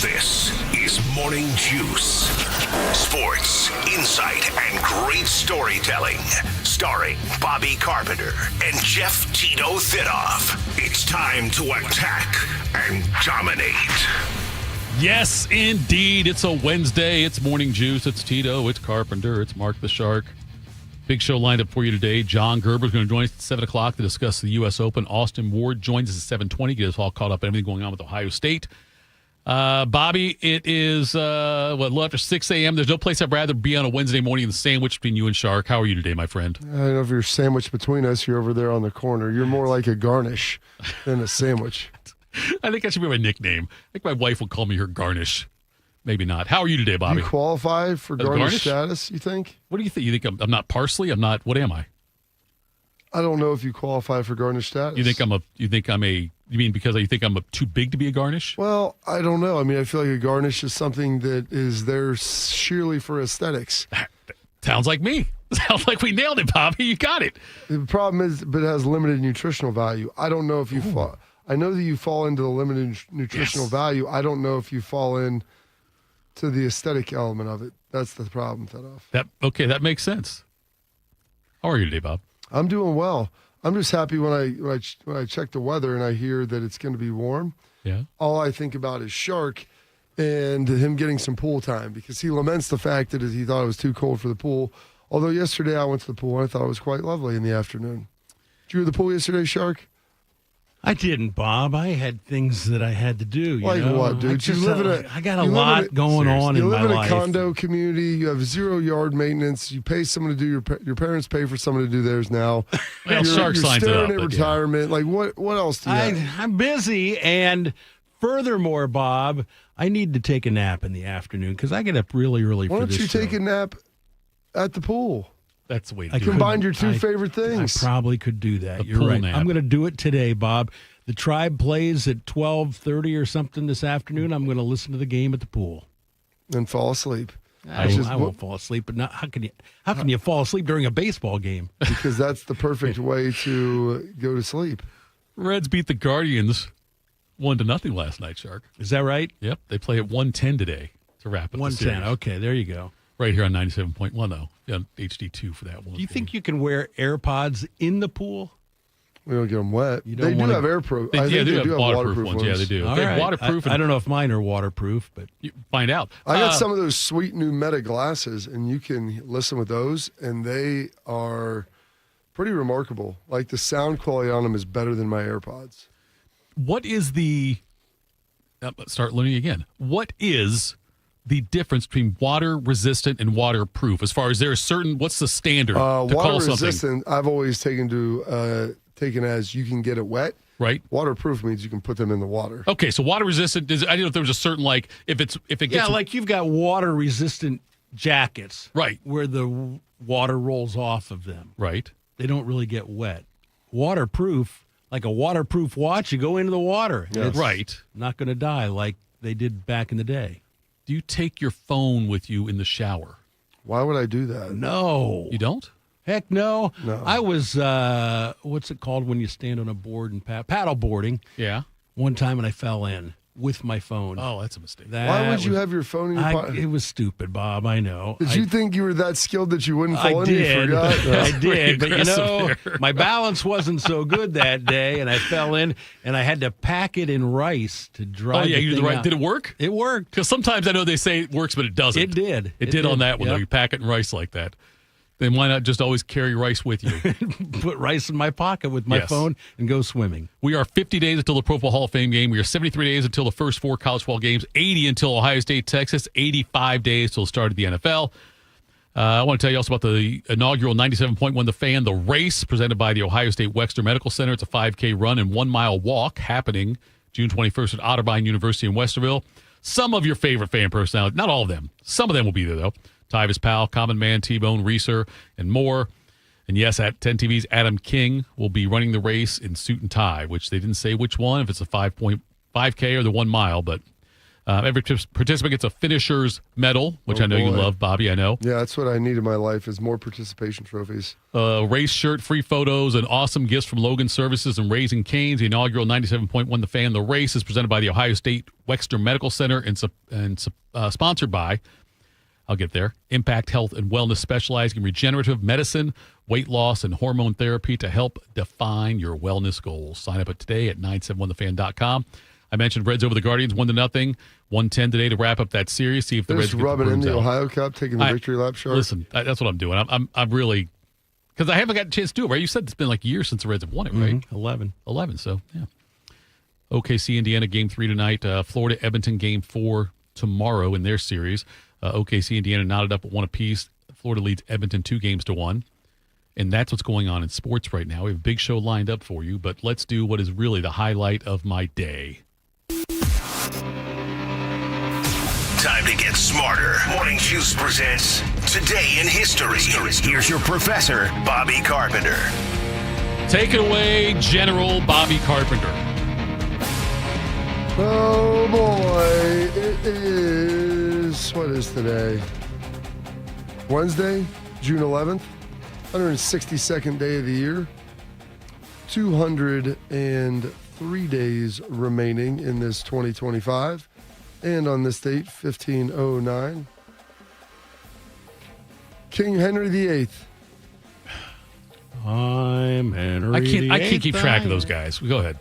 This is Morning Juice. Sports, insight, and great storytelling. Starring Bobby Carpenter and Jeff Tito Thidoff. It's time to attack and dominate. Yes, indeed. It's a Wednesday. It's Morning Juice. It's Tito. It's Carpenter. It's Mark the Shark. Big show lined up for you today. John Gerber is going to join us at 7 o'clock to discuss the U.S. Open. Austin Ward joins us at 7:20. Get us all caught up on everything going on with Ohio State. Bobby, it is, a little after 6 a.m. There's no place I'd rather be on a Wednesday morning than the sandwich between you and Shark. How are you today, my friend? I don't know if you're sandwiched between us. You're over there on the corner. You're more like a garnish than a sandwich. I think that should be my nickname. I think my wife will call me her garnish. Maybe not. How are you today, Bobby? Do you qualify for garnish status, you think? What do you think? You think I'm not parsley? I'm not, what am I? I don't know if you qualify for garnish status. You mean because you think I'm too big to be a garnish? Well, I don't know. I mean, I feel like a garnish is something that is there sheerly for aesthetics. Sounds like me. Sounds like we nailed it, Bobby. You got it. The problem is, but it has limited nutritional value. I don't know if you fall. I know that you fall into the limited nutritional value. I don't know if you fall in to the aesthetic element of it. That's the problem, Thidoff. That makes sense. How are you today, Bob? I'm doing well. I'm just happy when I check the weather and I hear that it's going to be warm. Yeah. All I think about is Shark and him getting some pool time because he laments the fact that he thought it was too cold for the pool. Although yesterday I went to the pool and I thought it was quite lovely in the afternoon. Did you go to the pool yesterday, Shark? I didn't, Bob. I had things that I had to do. Like what, dude? I got a lot going on in my life. You live in a condo community. You have 0 yard maintenance. You pay someone to do your parents pay for someone to do theirs now. Well, Shark signs it up. You're staring at retirement. Yeah. Like what else do you have? I'm busy, and furthermore, Bob, I need to take a nap in the afternoon because I get up really early for this show. Why don't you take a nap at the pool? That's the way to I do it. combined your two favorite things. I probably could do that. The You're pool right. nap. I'm going to do it today, Bob. The Tribe plays at 12:30 or something this afternoon. I'm going to listen to the game at the pool. And fall asleep. I won't fall asleep, but how can you fall asleep during a baseball game? Because that's the perfect way to go to sleep. Reds beat the Guardians 1-0 last night, Shark. Is that right? Yep. They play at 1:10 today to wrap up the series. 1:10. Okay, there you go. Right here on 97.1, though. Yeah, HD2 for that one. Do you think you can wear AirPods in the pool? We don't get them wet. You They do have airproof. They do have waterproof ones. Yeah, they do. All They right. have waterproof. I don't know if mine are waterproof, but you find out. I got some of those sweet new Meta glasses, and you can listen with those, and they are pretty remarkable. Like the sound quality on them is better than my AirPods. What is the let's start learning again. What is the difference between water resistant and waterproof? As far as there is certain, what's the standard to water call something? resistant? I've always taken as you can get it wet. Right. Waterproof means you can put them in the water. Okay, so water resistant is. I didn't know if there was a certain if it gets like you've got water resistant jackets, right, where the water rolls off of them. Right. They don't really get wet. Waterproof, like a waterproof watch, you go into the water. Yes. It's right. Not going to die like they did back in the day. Do you take your phone with you in the shower? Why would I do that? No. You don't? Heck no. No. I was, what's it called when you stand on a board and paddle boarding? Yeah. One time and I fell in with my phone. Oh, that's a mistake. Why would you have your phone in your pocket? It was stupid, Bob. I know. Did you think you were that skilled that you wouldn't fall in? You forgot? I did, but there. my balance wasn't so good that day, and I fell in, and I had to pack it in rice to dry. Oh yeah, you did the right. Out. Did it work? It worked. Because sometimes I know they say it works, but it doesn't. It did. It did on that one. Yep. Though. You pack it in rice like that. Then why not just always carry rice with you? Put rice in my pocket with my phone and go swimming. We are 50 days until the Pro Football Hall of Fame game. We are 73 days until the first 4 college football games, 80 until Ohio State, Texas, 85 days till the start of the NFL. I want to tell you also about the inaugural 97.1 The Fan, the race presented by the Ohio State Wexner Medical Center. It's a 5K run and 1 mile walk happening June 21st at Otterbein University in Westerville. Some of your favorite fan personalities, not all of them. Some of them will be there, though. Tyvis Powell, Common Man, T-Bone, Reeser, and more. And yes, at 10 TV's Adam King will be running the race in suit and tie, which they didn't say which one, if it's a 5K or the 1 mile, but Every participant gets a finisher's medal, which I know you love, Bobby. I know. Yeah, that's what I need in my life is more participation trophies. Race shirt, free photos, and awesome gifts from Logan Services and Raising Cane's. The inaugural 97.1 The Fan. The race is presented by the Ohio State Wexner Medical Center and sponsored by, I'll get there, Impact Health and Wellness, specializing in regenerative medicine, weight loss, and hormone therapy to help define your wellness goals. Sign up today at 971thefan.com. I mentioned Reds over the Guardians 1-0, 110 today to wrap up that series. See if the Reds just rubbing in the out. Ohio Cup, taking the victory lap, Shark. Listen, that's what I'm doing. I'm really, because I haven't got a chance to do it. Right? You said it's been like years since the Reds have won it, right? 11. So yeah. OKC Indiana game 3 tonight. Florida Edmonton game 4 tomorrow in their series. OKC Indiana knotted up at 1 apiece. Florida leads Edmonton 2-1. And that's what's going on in sports right now. We have a big show lined up for you, but let's do what is really the highlight of my day. Time to get smarter. Morning Juice presents Today in History. Here's your professor, Bobby Carpenter. Take it away, General Bobby Carpenter. Oh, boy. It is, what is today? Wednesday, June 11th, 162nd day of the year. 203 days remaining in this 2025. And on this date, 1509, King Henry VIII. I'm Henry I can't keep track of those guys. Go ahead.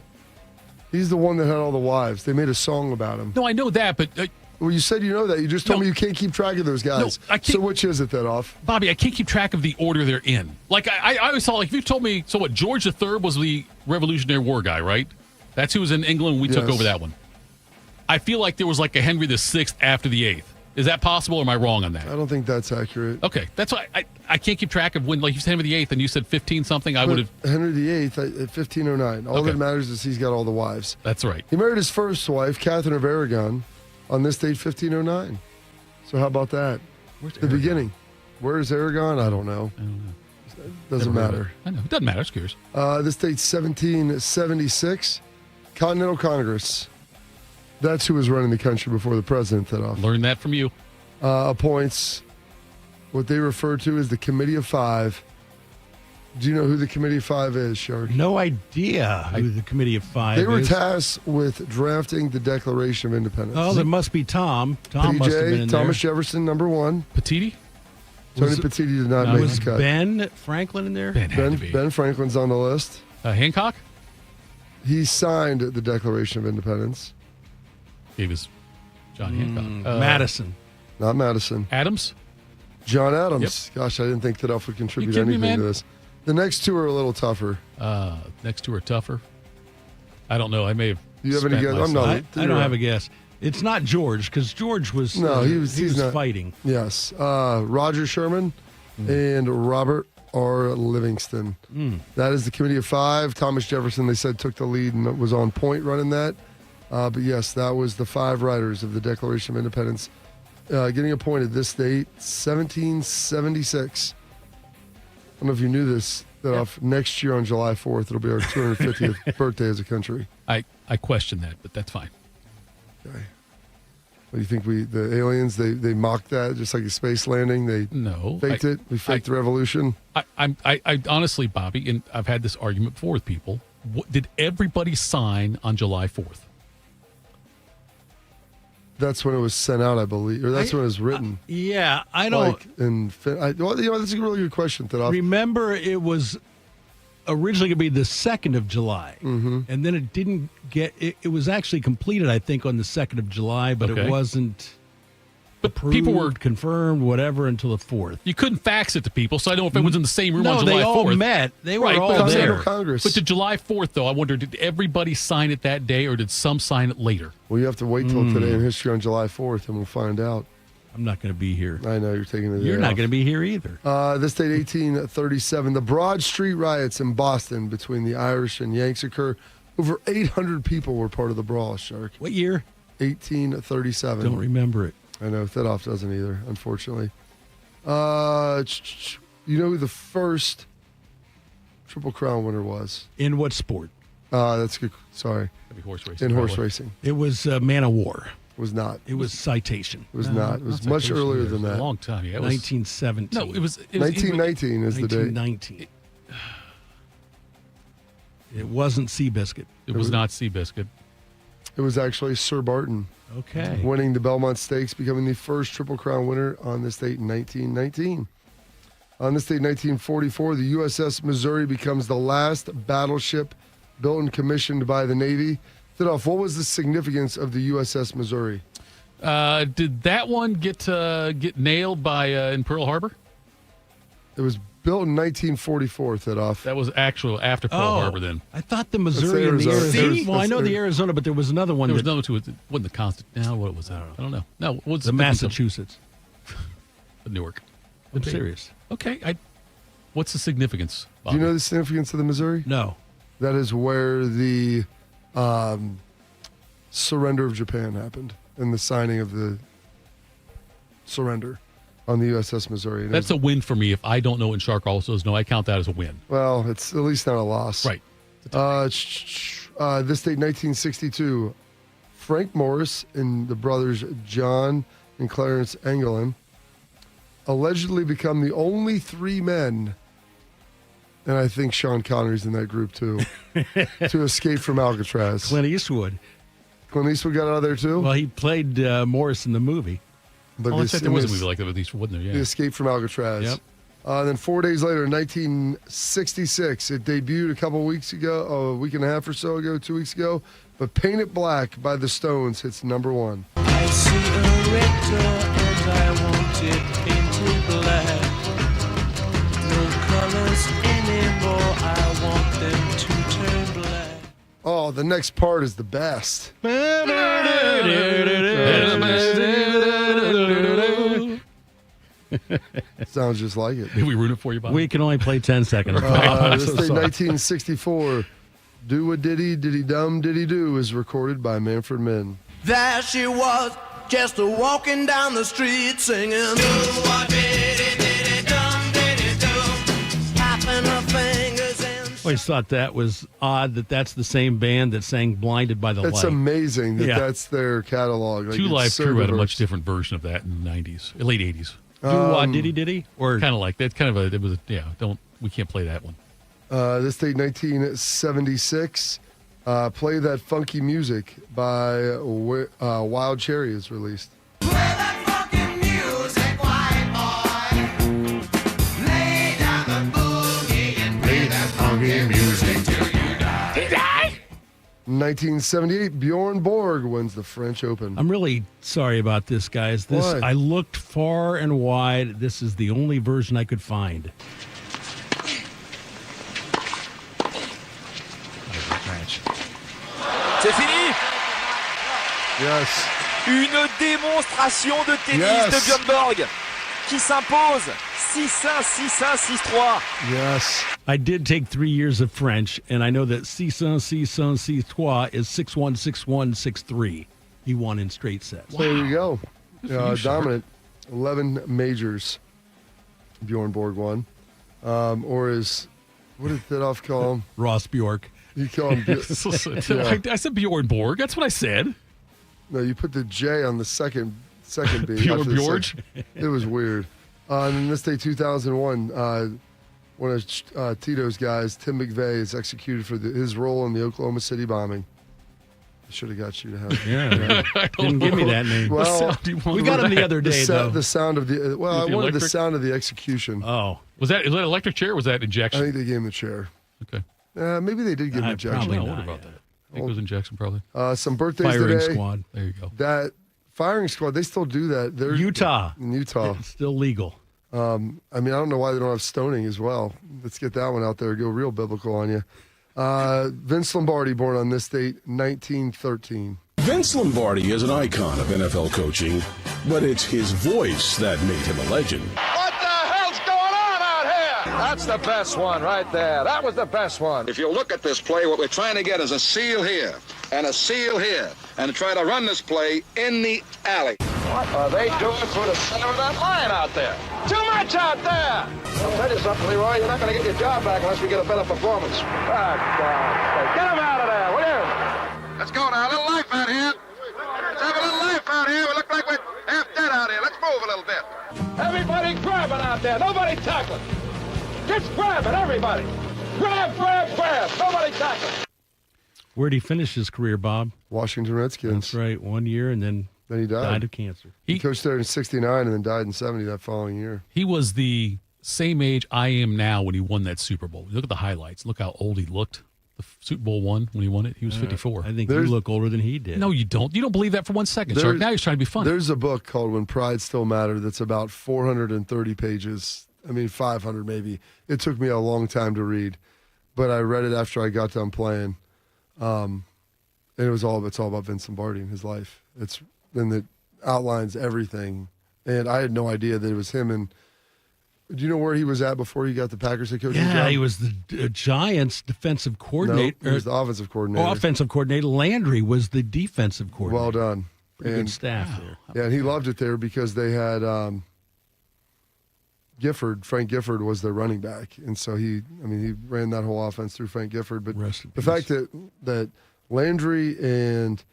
He's the one that had all the wives. They made a song about him. No, I know that, but Well, you said you know that. You just told me you can't keep track of those guys. No, I can't. So which is it, that off? Bobby, I can't keep track of the order they're in. Like, I always thought, like, if you told me, so what, George III was the Revolutionary War guy, right? That's who was in England when we took over that one. I feel like there was like a Henry VI after the 8th. Is that possible, or am I wrong on that? I don't think that's accurate. Okay, that's why I can't keep track of when, like you said Henry VIII, and you said 15-something, I would have... Henry VIII at 1509. All that matters is he's got all the wives. That's right. He married his first wife, Catherine of Aragon, on this date, 1509. So how about that? Where's the beginning. Where's Aragon? I don't know. Doesn't matter. I know. It doesn't matter. I'm curious. This date, 1776. Continental Congress. That's who was running the country before the president that off. Learned that from you. Appoints what they refer to as the Committee of Five. Do you know who the Committee of Five is, Shark? No idea who the Committee of Five is. They were tasked with drafting the Declaration of Independence. Oh, there must be Tom. Tom must have been in Thomas there. Jefferson, number one. Petiti? Tony Petiti did not make Was his cut. Ben Franklin in there? Ben Franklin's on the list. Hancock? He signed the Declaration of Independence. Gave us John Hancock. Madison. Not Madison. Adams? John Adams. Yep. Gosh, I didn't think that would contribute anything to this. The next two are a little tougher. Next two are tougher. I don't know. I may have. Do you have any guess? I don't have a guess. It's not George, because George was he's not fighting. Yes. Roger Sherman and Robert R. Livingston. That is the Committee of Five. Thomas Jefferson, they said, took the lead and was on point running that. But yes, that was the five writers of the Declaration of Independence getting appointed this date, 1776. I don't know if you knew this, that off next year on July 4th, it'll be our 250th birthday as a country. I question that, but that's fine. Okay. What do you think the aliens, they mocked that just like a space landing? They faked it? We faked the revolution? I honestly, Bobby, and I've had this argument before with people, did everybody sign on July 4th? That's when it was sent out, I believe, or that's when it was written. I don't. That's a really good question. Remember, it was originally going to be the 2nd of July, and then it didn't get. It was actually completed, I think, on the 2nd of July, but it wasn't. But approved, people were confirmed, whatever, until the 4th. You couldn't fax it to people, so I don't know if everyone's in the same room on July 4th. No, they all met. They were all there. Congress. But the July 4th, though, I wonder, did everybody sign it that day, or did some sign it later? Well, you have to wait till today in history on July 4th, and we'll find out. I'm not going to be here. I know, you're taking the day You're not off. going to be here either. This date, 1837, the Broad Street riots in Boston between the Irish and Yanks occur. Over 800 people were part of the brawl, Shark. What year? 1837. Don't remember it. I know, Thidoff doesn't either, unfortunately. You know who the first Triple Crown winner was? In what sport? That's good. Sorry. That'd be horse racing. In horse racing. It was Man of War. was not. It was Citation. It was not. It was much Citation earlier years. than A that. long time. Yeah, it was 1917. No, it was 1919 is the date. 1919. It wasn't Seabiscuit. It was not Seabiscuit. It was actually Sir Barton. Okay. Winning the Belmont Stakes, becoming the first Triple Crown winner on this date in 1919. On this date in 1944, the USS Missouri becomes the last battleship built and commissioned by the Navy. What was the significance of the USS Missouri? Did that one get nailed by in Pearl Harbor? It was built in 1944, Thidoff. That was actual after Pearl Harbor. Then I thought the Missouri and the Arizona. Arizona. Well, I know the Arizona, but there was another one. there was another two. It wasn't the Constant. No, what was that? I don't know. No, it was the Massachusetts. The Newark. I'm Okay. serious. Okay. What's the significance? Do Bobby? you know the significance of the Missouri? No. That is where the surrender of Japan happened and the signing of the surrender on the USS Missouri. And That's a win for me. If I don't know and Shark also knows, I count that as a win. well, it's at least not a loss. Right. This date, 1962, Frank Morris and the brothers John and Clarence Engelin allegedly become the only three men, and I think Sean Connery's in that group too, to escape from Alcatraz. Clint Eastwood. Clint Eastwood got out of there too? Well, he played Morris in the movie. But Oh, this- there was a movie like that with these, wasn't there? The Yeah. Escape from Alcatraz. Yep. Then 4 days later, 1966, it debuted a week and a half or so ago, 2 weeks ago. But Paint It Black by the Stones hits number one. I see a red door and I want it painted black. No colors anymore, I want them to turn black. Oh, the next part is the best. Sounds just like it. Did we ruin it for you, Bob? We can only play 10 seconds. This day, 1964, Do a Diddy Diddy Dum Diddy Do is recorded by Manfred Mann. There she was, just a walking down the street singing. Tapping her fingers and Always thought that was odd that that's the same band that sang Blinded by the That's Light. amazing that Yeah. that's their catalog. Like, Two it's Live so Crew had a diverse. much different version of that in the 90s, late 80s. Diddy Diddy? Or Kind of like that. Kind of a. It was. Yeah. We can't play that one. This date, 1976, Play That Funky Music by Wild Cherry is released. In 1978, Bjorn Borg wins the French Open. I'm really sorry about this, guys. Why? I looked far and wide. This is the only version I could find. C'est fini. Yes. Une démonstration de tennis Yes. de Bjorn Borg qui s'impose 6-1, 6-1, 6-3. Yes. I did take 3 years of French, and I know that 6-1, 6-1, 6-3 is 6-1, 6-1, 6-3. He won in straight sets. So there you go. you, Shark. Dominant. 11 majors. Bjorn Borg won. Or is, what did Thidoff call him? Ross Bjork. You call him, I said Bjorn Borg. That's what I said. no, you put the J on the second B. Bjorn after the Bjorge? It was weird. And then this day, 2001, one of Tito's guys, Tim McVeigh, is executed for his role in the Oklahoma City bombing. I should have got you to have. Yeah. Didn't give me that name. Well, What sound do you want We to got him write? the other day, though. The sound of the I the wanted the electric? sound of the execution. Oh, Was that electric chair or was that I injection? think they gave him the chair. Okay. Maybe they did give him ejection. probably I not. wonder about that. I think it was injection, probably. Some birthdays firing today. squad. There you go. That firing squad, they still do that. They're Utah. in Utah. It's still legal. I mean, I don't know why they don't have stoning as well. Let's get that one out there. Go real biblical on you. Vince Lombardi, born on this date, 1913. Vince Lombardi is an icon of NFL coaching, but it's his voice that made him a legend. What the hell's going on out here? That's the best one right there. That was the best one. If you look at this play, what we're trying to get is a seal here and a seal here and try to run this play in the alley. What are they doing through the center of that line out there? Too much out there! I'll tell you something, Leroy. You're not going to get your job back unless we get a better performance. God, get him out of there, will you? Let's go now. A little life out here. Let's have a little life out move a little bit. Everybody grabbing out there. Nobody tackling. Just grabbing, everybody. Grab, grab, grab. Nobody tackling. Where'd he finish his career, Bob? Washington Redskins. That's right. 1 year, and then he died of cancer. He coached there in 69 and then died in 70 that following year. He was the same age I am now when he won that Super Bowl. Look at the highlights. Look how old he looked. The Super Bowl one when he won it. He was 54. I think you look older than he did. No, you don't. You don't believe that for 1 second, Shark. Now he's trying to be funny. There's a book called When Pride Still Mattered that's about 430 pages. 500 maybe. It took me a long time to read, but I read it after I got done playing. And it's all about Vince Lombardi and his life. It outlines everything. And I had no idea that it was him. And do you know where he was at before he got the Packers head coaching job? Yeah, he was the Giants' defensive coordinator. No, he was the offensive coordinator. Offensive coordinator. Landry was the defensive coordinator. Well done. Pretty good staff there. Yeah, and he loved it there because they had Gifford. Frank Gifford was their running back. And so he ran that whole offense through Frank Gifford. But the fact that Landry and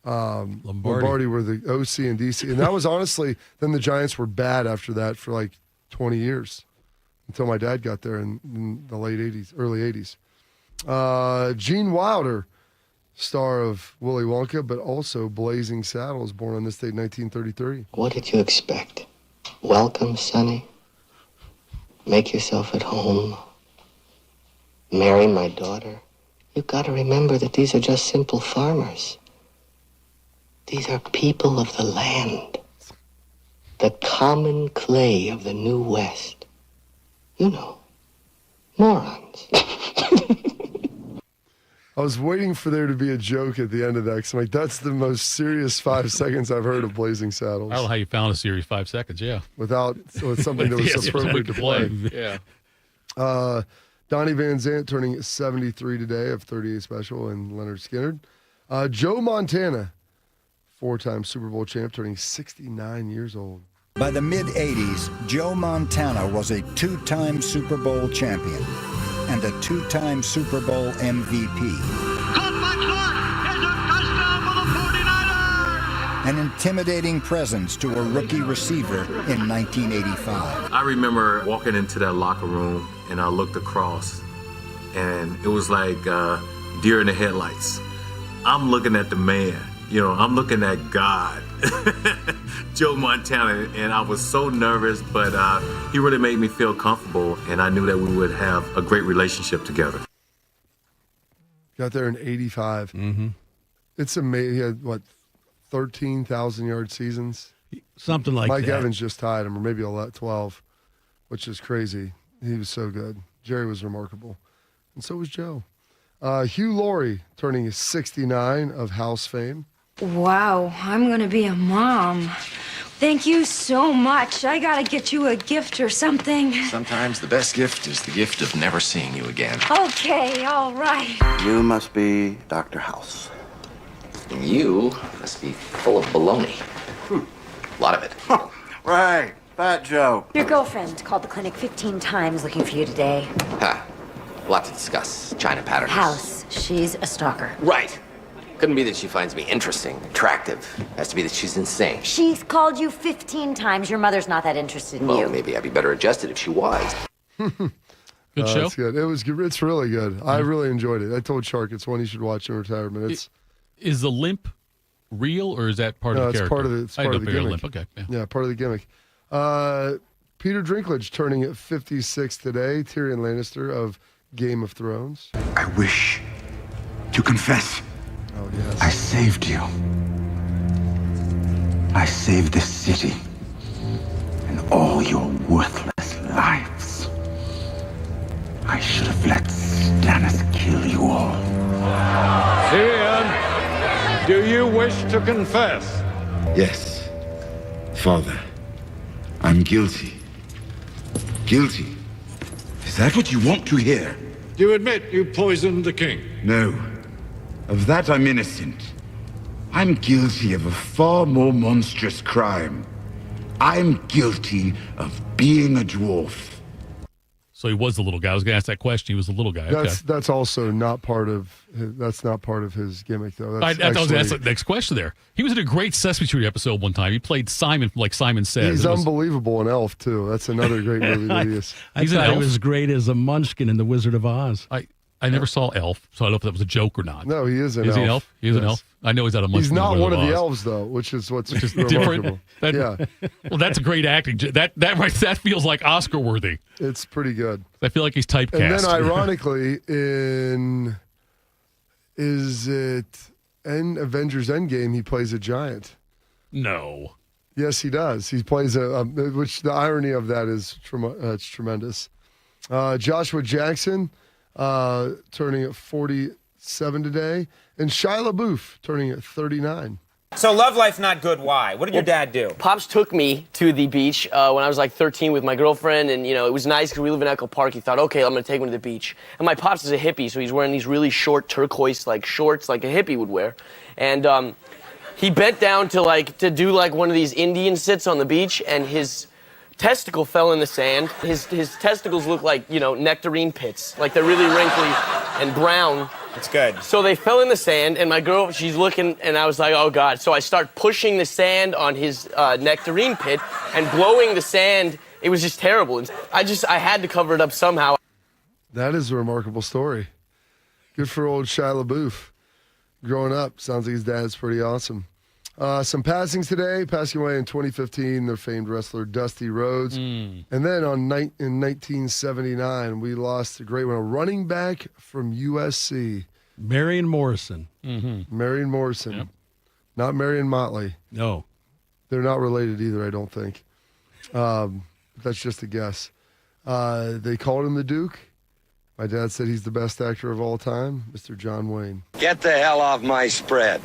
Lombardi were the OC and DC. And that was honestly, then the Giants were bad after that for like 20 years until my dad got there in the late 80s, early 80s. Gene Wilder, star of Willy Wonka, but also Blazing Saddles, born on this date in 1933. What did you expect? Welcome, Sonny. Make yourself at home. Marry my daughter. You've got to remember that these are just simple farmers. These are people of the land. The common clay of the New West. You know, morons. I was waiting for there to be a joke at the end of that because I'm like, that's the most serious 5 seconds I've heard of Blazing Saddles. I don't know how you found a series 5 seconds, yeah. With something that was appropriate to play. Yeah. Donnie Van Zant turning 73 today of 38 Special and Leonard Skinner. Joe Montana, 4-time Super Bowl champ, turning 69 years old. By the mid-'80s, Joe Montana was a 2-time Super Bowl champion and a 2-time Super Bowl MVP. An intimidating presence to a rookie receiver in 1985. I remember walking into that locker room and I looked across and it was like deer in the headlights. I'm looking at the man, I'm looking at God, Joe Montana, and I was so nervous, but he really made me feel comfortable, and I knew that we would have a great relationship together. Got there in 85. Mm-hmm. It's amazing. He had, 13,000-yard seasons? Something like Mike that. Evans just tied him, or maybe 12, which is crazy. He was so good. Jerry was remarkable. And so was Joe. Hugh Laurie turning 69 of House fame. Wow, I'm going to be a mom. Thank you so much. I got to get you a gift or something. Sometimes the best gift is the gift of never seeing you again. Okay, all right. You must be Dr. House. And you must be full of baloney. A lot of it. Right, fat joke. Your girlfriend called the clinic 15 times looking for you today. Ha. A lot to discuss. China patterns. House. She's a stalker. Right. Couldn't be that she finds me interesting, attractive. Has to be that she's insane. She's called you 15 times. Your mother's not that interested in you. Maybe I'd be better adjusted if she was. Good show. It's good. It's really good. I really enjoyed it. I told Shark it's one you should watch in retirement. Is the limp real, or is that part of the character? It's part of the gimmick. Limp. Okay. Yeah, part of the gimmick. Peter Dinklage turning at 56 today. Tyrion Lannister of Game of Thrones. I wish to confess. Oh, yes. I saved you. I saved this city and all your worthless lives. I should have let Stannis kill you all. Tyrion, do you wish to confess? Yes, Father. I'm guilty. Guilty. Is that what you want to hear? Do you admit you poisoned the king? No. Of that I'm innocent. I'm guilty of a far more monstrous crime. I'm guilty of being a dwarf. So he was the little guy. I was going to ask that question. He was the little guy. That's also not part of his gimmick, though. That's the next question there. He was in a great Sesame Street episode one time. He played Simon, like Simon Says. He's unbelievable in Elf, too. That's another great movie that he is. I thought he was great as a Munchkin in The Wizard of Oz. I never saw Elf, so I don't know if that was a joke or not. No, he is an elf. Is he an elf? He is an elf? I know he's out of Munchkin. He's not one of the elves, though, which is remarkable. Different. Well, that's great acting. That feels like Oscar-worthy. It's pretty good. I feel like he's typecast. And then, ironically, Avengers Endgame, he plays a giant. No. Yes, he does. He plays which the irony of that is it's tremendous. Joshua Jackson turning at 47 today, and Shia LaBeouf turning at 39. So love life not good, why? What did your dad do? Pops took me to the beach when I was like 13 with my girlfriend, and it was nice because we live in Echo Park. He thought, okay, I'm going to take him to the beach. And my pops is a hippie, so he's wearing these really short turquoise like shorts like a hippie would wear. And he bent down to do one of these Indian sits on the beach, and his testicle fell in the sand. His testicles look like, nectarine pits. Like they're really wrinkly and brown. It's good. So they fell in the sand, and my girl, she's looking, and I was like, oh, God. So I start pushing the sand on his nectarine pit and blowing the sand. It was just terrible. And I had to cover it up somehow. That is a remarkable story. Good for old Shia LaBeouf. Growing up, sounds like his dad's pretty awesome. Some passings today. Passing away in 2015, the famed wrestler Dusty Rhodes. And then in 1979, we lost a great one, a running back from USC. Marion Morrison. Mm-hmm. Marion Morrison. Yep. Not Marion Motley. No. They're not related either, I don't think. That's just a guess. They called him the Duke. My dad said he's the best actor of all time, Mr. John Wayne. Get the hell off my spread.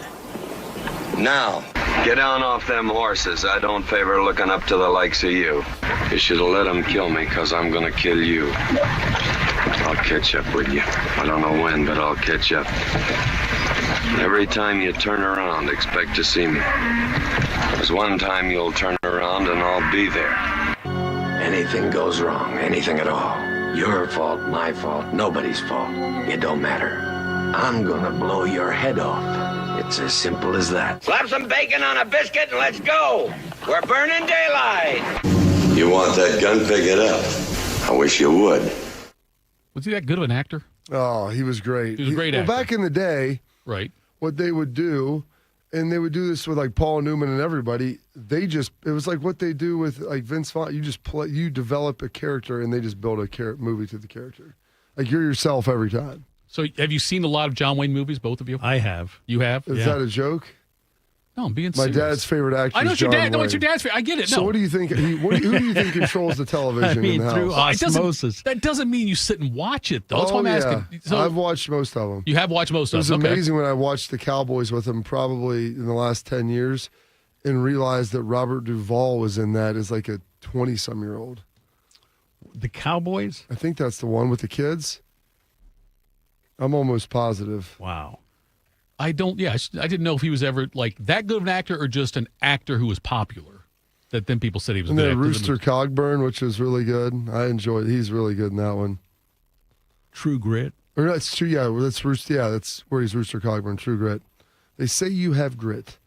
Now, get down off them horses. I don't favor looking up to the likes of you. You should have let them kill me, because I'm going to kill you. I'll catch up with you. I don't know when, but I'll catch up. Every time you turn around, expect to see me. There's one time you'll turn around and I'll be there. Anything goes wrong, anything at all. Your fault, my fault, nobody's fault. It don't matter. I'm going to blow your head off. It's as simple as that. Slap some bacon on a biscuit and let's go. We're burning daylight. You want that gun? Pick it up. I wish you would. Was he that good of an actor? Oh, he was great. He was a great actor. Well, back in the day, right? What they would do, and they would do this with like Paul Newman and everybody. It was like what they do with like Vince Vaughn. You develop a character, and they just build a movie to the character. Like you're yourself every time. So have you seen a lot of John Wayne movies, both of you? I have. You have? Is that a joke? No, I'm being My serious. dad's favorite actor I know is John Wayne. No, it's your dad's favorite. I get it. So what do you think? Who do you think controls the television in the through house? osmosis. That doesn't mean you sit and watch it, though. That's why I'm asking. So, I've watched most of them. You have watched most of them? It was amazing when I watched the Cowboys with him probably in the last 10 years and realized that Robert Duvall was in that as like a 20-some-year-old. The Cowboys? I think that's the one with the kids. I'm almost positive. Wow. I didn't know if he was ever like that good of an actor or just an actor who was popular. That then people said he was and a good then actor. Rooster Cogburn, which is really good. I enjoyed. He's really good in that one. True Grit. Or that's true. Yeah, that's Rooster. Yeah, that's where he's Rooster Cogburn. True Grit. They say you have grit.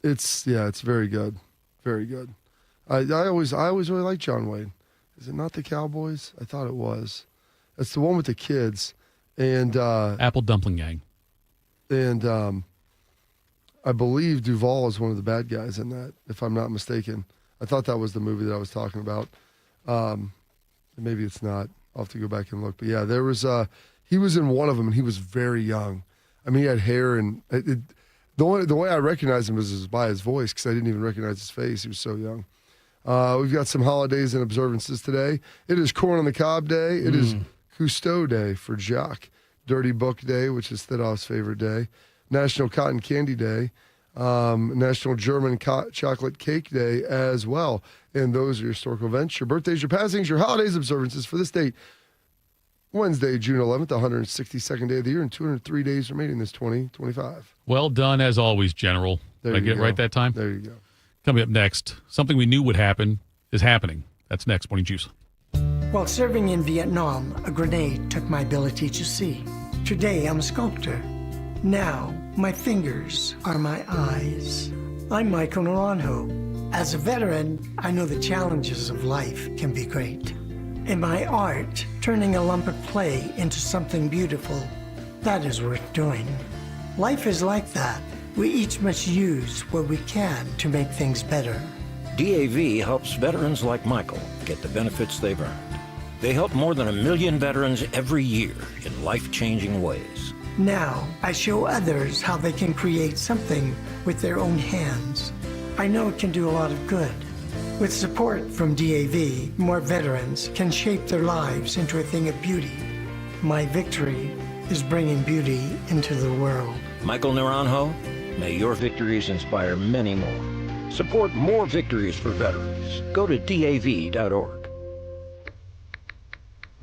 It's very good, very good. I always really liked John Wayne. Is it not the Cowboys? I thought it was. It's the one with the kids and Apple Dumpling Gang. And I believe Duvall is one of the bad guys in that, if I'm not mistaken. I thought that was the movie that I was talking about. Maybe it's not. I'll have to go back and look. But yeah, there was he was in one of them, and he was very young. I mean, he had hair, and the way I recognized him was by his voice, because I didn't even recognize his face. He was so young. We've got some holidays and observances today. It is Corn on the Cob Day. It is Cousteau Day for Jock. Dirty Book Day, which is Thidoff's favorite day. National Cotton Candy Day. National German Chocolate Cake Day as well. And those are your historical events, your birthdays, your passings, your holidays, observances for this date. Wednesday, June 11th, 162nd day of the year, and 203 days remaining this 2025. Well done, as always, General. Did I get it right that time? There you go. Coming up next, something we knew would happen is happening. That's next. Morning Juice. While serving in Vietnam, a grenade took my ability to see. Today, I'm a sculptor. Now, my fingers are my eyes. I'm Michael Naranjo. As a veteran, I know the challenges of life can be great. In my art, turning a lump of clay into something beautiful, that is worth doing. Life is like that. We each must use what we can to make things better. DAV helps veterans like Michael get the benefits they've earned. They help more than 1 million veterans every year in life-changing ways. Now, I show others how they can create something with their own hands. I know it can do a lot of good. With support from DAV, more veterans can shape their lives into a thing of beauty. My victory is bringing beauty into the world. Michael Naranjo, may your victories inspire many more. Support more victories for veterans. Go to DAV.org.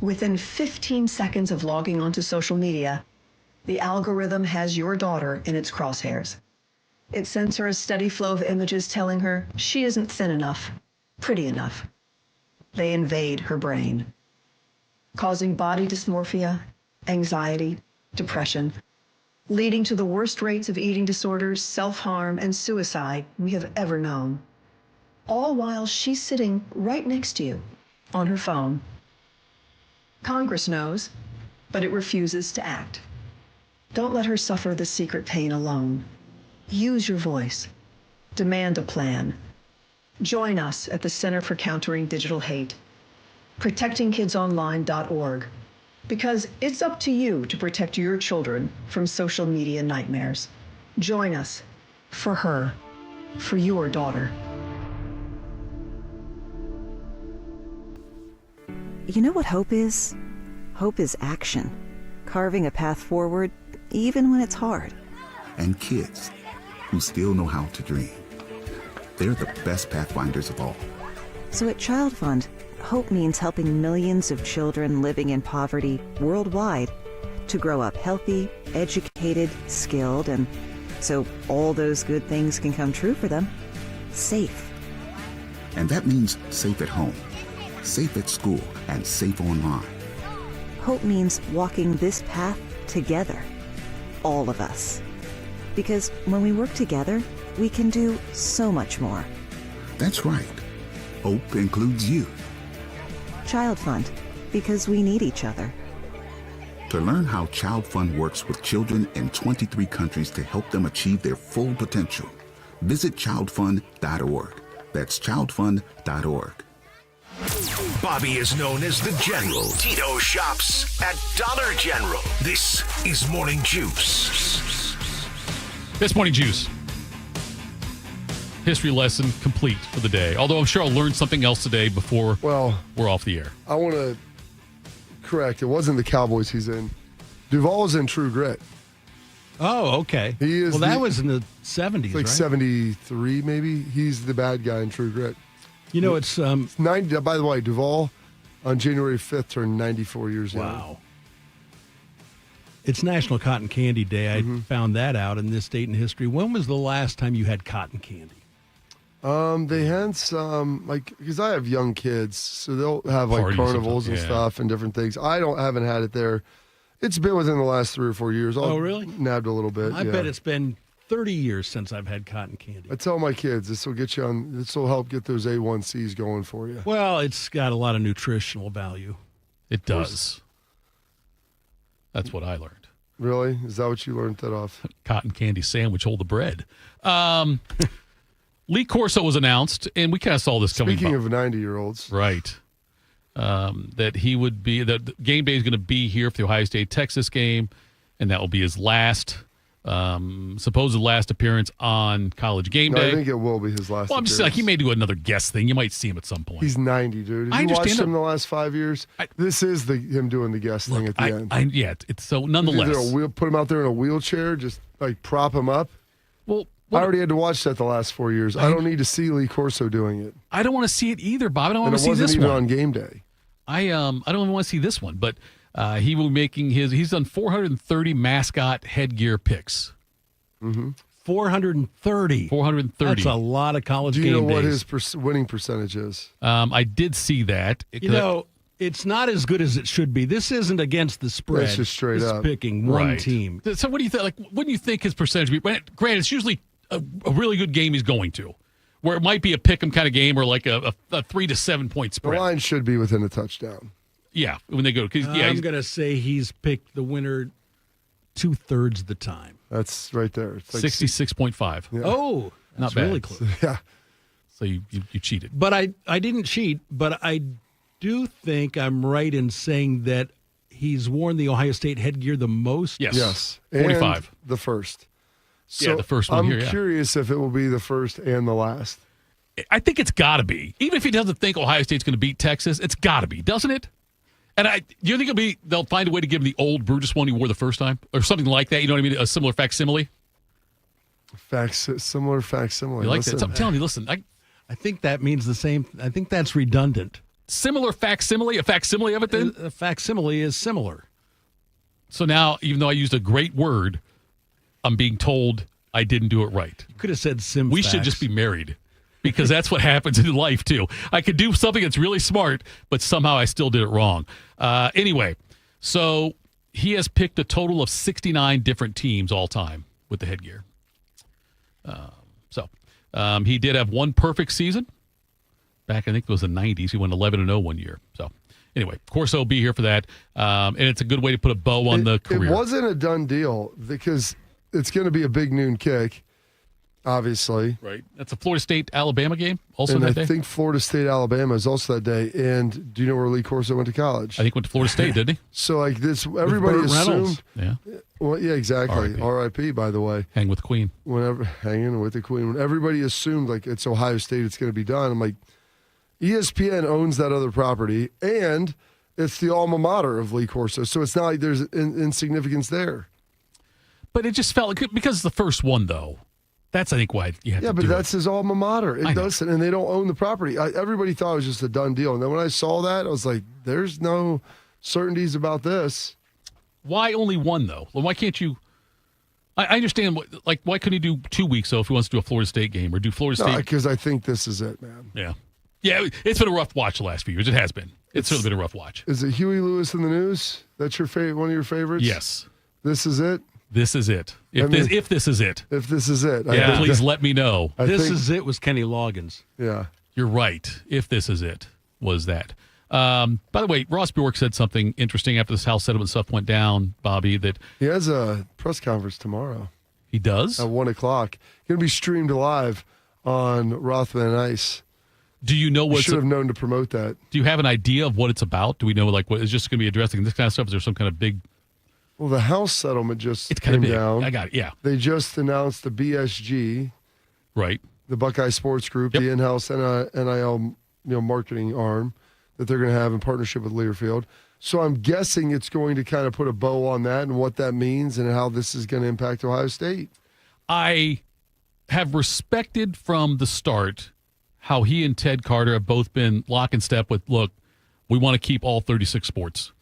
Within 15 seconds of logging onto social media, the algorithm has your daughter in its crosshairs. It sends her a steady flow of images telling her she isn't thin enough, pretty enough. They invade her brain, causing body dysmorphia, anxiety, depression, leading to the worst rates of eating disorders, self-harm, and suicide we have ever known. All while she's sitting right next to you on her phone. Congress knows, but it refuses to act. Don't let her suffer the secret pain alone. Use your voice. Demand a plan. Join us at the Center for Countering Digital Hate, protectingkidsonline.org, because it's up to you to protect your children from social media nightmares. Join us for her, for your daughter. You know what hope is? Hope is action. Carving a path forward, even when it's hard. And kids who still know how to dream. They're the best pathfinders of all. So at Child Fund, hope means helping millions of children living in poverty worldwide to grow up healthy, educated, skilled, and so all those good things can come true for them, safe. And that means safe at home, safe at school, and safe online. Hope means walking this path together, all of us. Because when we work together, we can do so much more. That's right. Hope includes you. Child Fund, because we need each other. To learn how Child Fund works with children in 23 countries to help them achieve their full potential, visit childfund.org. That's childfund.org. Bobby is known as the General. Tito shops at Dollar General. This is Morning Juice. This Morning Juice. History lesson complete for the day. Although I'm sure I'll learn something else today before we're off the air. I want to correct. It wasn't the Cowboys he's in. Duvall's in True Grit. Oh, okay. He is. Well, that was in the 70s, like right? 73, maybe. He's the bad guy in True Grit. You know, it's 90. By the way, Duvall on January 5th turned 94 years old. Wow. It's National Cotton Candy Day. I found that out in this date in history. When was the last time you had cotton candy? They had some, because I have young kids, so they'll have Parties carnivals and stuff and different things. I haven't had it there. It's been within the last 3 or 4 years. Oh, really? Nabbed a little bit. I bet it's been 30 years since I've had cotton candy. I tell my kids this will help get those A1Cs going for you. Well, it's got a lot of nutritional value. It does. That's what I learned. Really? Is that what you learned that off? Cotton candy sandwich, hold the bread. Lee Corso was announced, and we kind of saw this coming. Speaking of 90-year-olds. Right. That he would be, that Game Day is going to be here for the Ohio State-Texas game, and that will be his supposed last appearance on College GameDay. No, I think it will be his last Well, I'm just like, he may do another guest thing. You might see him at some point. He's 90, dude. Have you watched him the last 5 years? This is him doing the guest thing at the end. Yeah, it's so nonetheless. Put him out there in a wheelchair, just prop him up. Well, I already had to watch that the last 4 years. I don't need to see Lee Corso doing it. I don't want to see it either, Bob. I don't want to see this one. And it wasn't even on Game Day. I don't even want to see this one, but he will be making he's done 430 mascot headgear picks. 430. 430. That's a lot of college game days. Do you know what his winning percentage is? I did see that. It's not as good as it should be. This isn't against the spread. It's just straight it's up. picking one team. So what do you think? Like, wouldn't you think his percentage would be? Granted, it's usually a really good game he's going to, where it might be a pick 'em kind of game or like a 3 to 7 point The spread. line should be within a touchdown. Yeah, when they go. I'm going to say he's picked the winner 2/3 of the time. That's right there. It's like 66.5. Yeah. Oh, Not that's bad. really close. Yeah. So you cheated. But I didn't cheat, but I do think I'm right in saying that he's worn the Ohio State headgear the most. Yes. 45. And the first. Yeah, So the first one I'm here, yeah. curious if it will be the first and the last. I think it's got to be. Even if he doesn't think Ohio State's going to beat Texas, it's got to be, doesn't it? And do you think they'll find a way to give him the old Brutus one he wore the first time? Or something like that? You know what I mean? A similar facsimile? Similar facsimile. You like that? So I'm telling you, listen, I think that means the same. I think that's redundant. Similar facsimile? A facsimile of it then? A facsimile is similar. So now, even though I used a great word, I'm being told I didn't do it right. You could have said sim. We should just be married. Because that's what happens in life, too. I could do something that's really smart, but somehow I still did it wrong. Anyway, so he has picked a total of 69 different teams all time with the headgear. He did have one perfect season. Back, I think it was the 90s. He went 11-0 one year. So, anyway, Corso will be here for that. And it's a good way to put a bow on the career. It wasn't a done deal because it's going to be a big noon kick. Obviously. Right. That's a Florida State-Alabama game also and that day? I think Florida State-Alabama is also that day. And do you know where Lee Corso went to college? I think went to Florida State, didn't he? So, like this, everybody Burt assumed. Reynolds. Yeah. Well, yeah, exactly. R.I.P., by the way. Hang with the Queen. Hanging with the Queen. When everybody assumed, like, it's Ohio State, it's going to be done. I'm like, ESPN owns that other property, and it's the alma mater of Lee Corso. So it's not like there's insignificance there. But it just felt like, because it's the first one, though. That's, I think, why you have to do it. Yeah, but that's his alma mater. It doesn't, and they don't own the property. Everybody thought it was just a done deal. And then when I saw that, I was like, there's no certainties about this. Why only one, though? Well, why can't you? I understand, why couldn't he do 2 weeks, though, if he wants to do a Florida State game or do Florida State? Because I think this is it, man. Yeah. Yeah, it's been a rough watch the last few years. It has been. It's certainly been a rough watch. Is it Huey Lewis in the News? That's your one of your favorites? Yes. This is it? This is it. If this is it. If this is it. Yeah, please let me know. This is it was Kenny Loggins. Yeah. You're right. If this is it, was that. By the way, Ross Bjork said something interesting after this house settlement stuff went down, Bobby, that he has a press conference tomorrow. He does? At 1 o'clock. Going to be streamed live on Rothman and Ice. Do you know what? Should have known to promote that. Do you have an idea of what it's about? Do we know, what is just going to be addressing this kind of stuff? Is there some kind of big... Well, the house settlement just kind of came big. down. I got it, yeah. They just announced the BSG. Right. The Buckeye Sports Group, the in-house NIL marketing arm that they're going to have in partnership with Learfield. So I'm guessing it's going to kind of put a bow on that and what that means and how this is going to impact Ohio State. I have respected from the start how he and Ted Carter have both been lock and step with, look, we want to keep all 36 sports.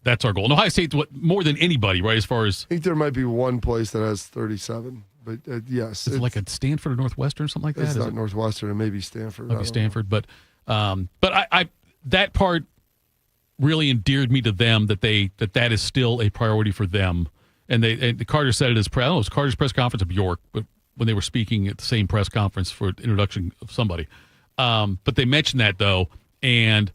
That's our goal. And Ohio State's more than anybody, right, as far as... I think there might be one place that has 37, but yes. Is it like a Stanford or Northwestern or something like that? It's not Northwestern, and maybe Stanford. Maybe Stanford, but I that part really endeared me to them that is still a priority for them. And Carter said it as it was Carter's press conference at Bjork, but when they were speaking at the same press conference for introduction of somebody. But they mentioned that, though, and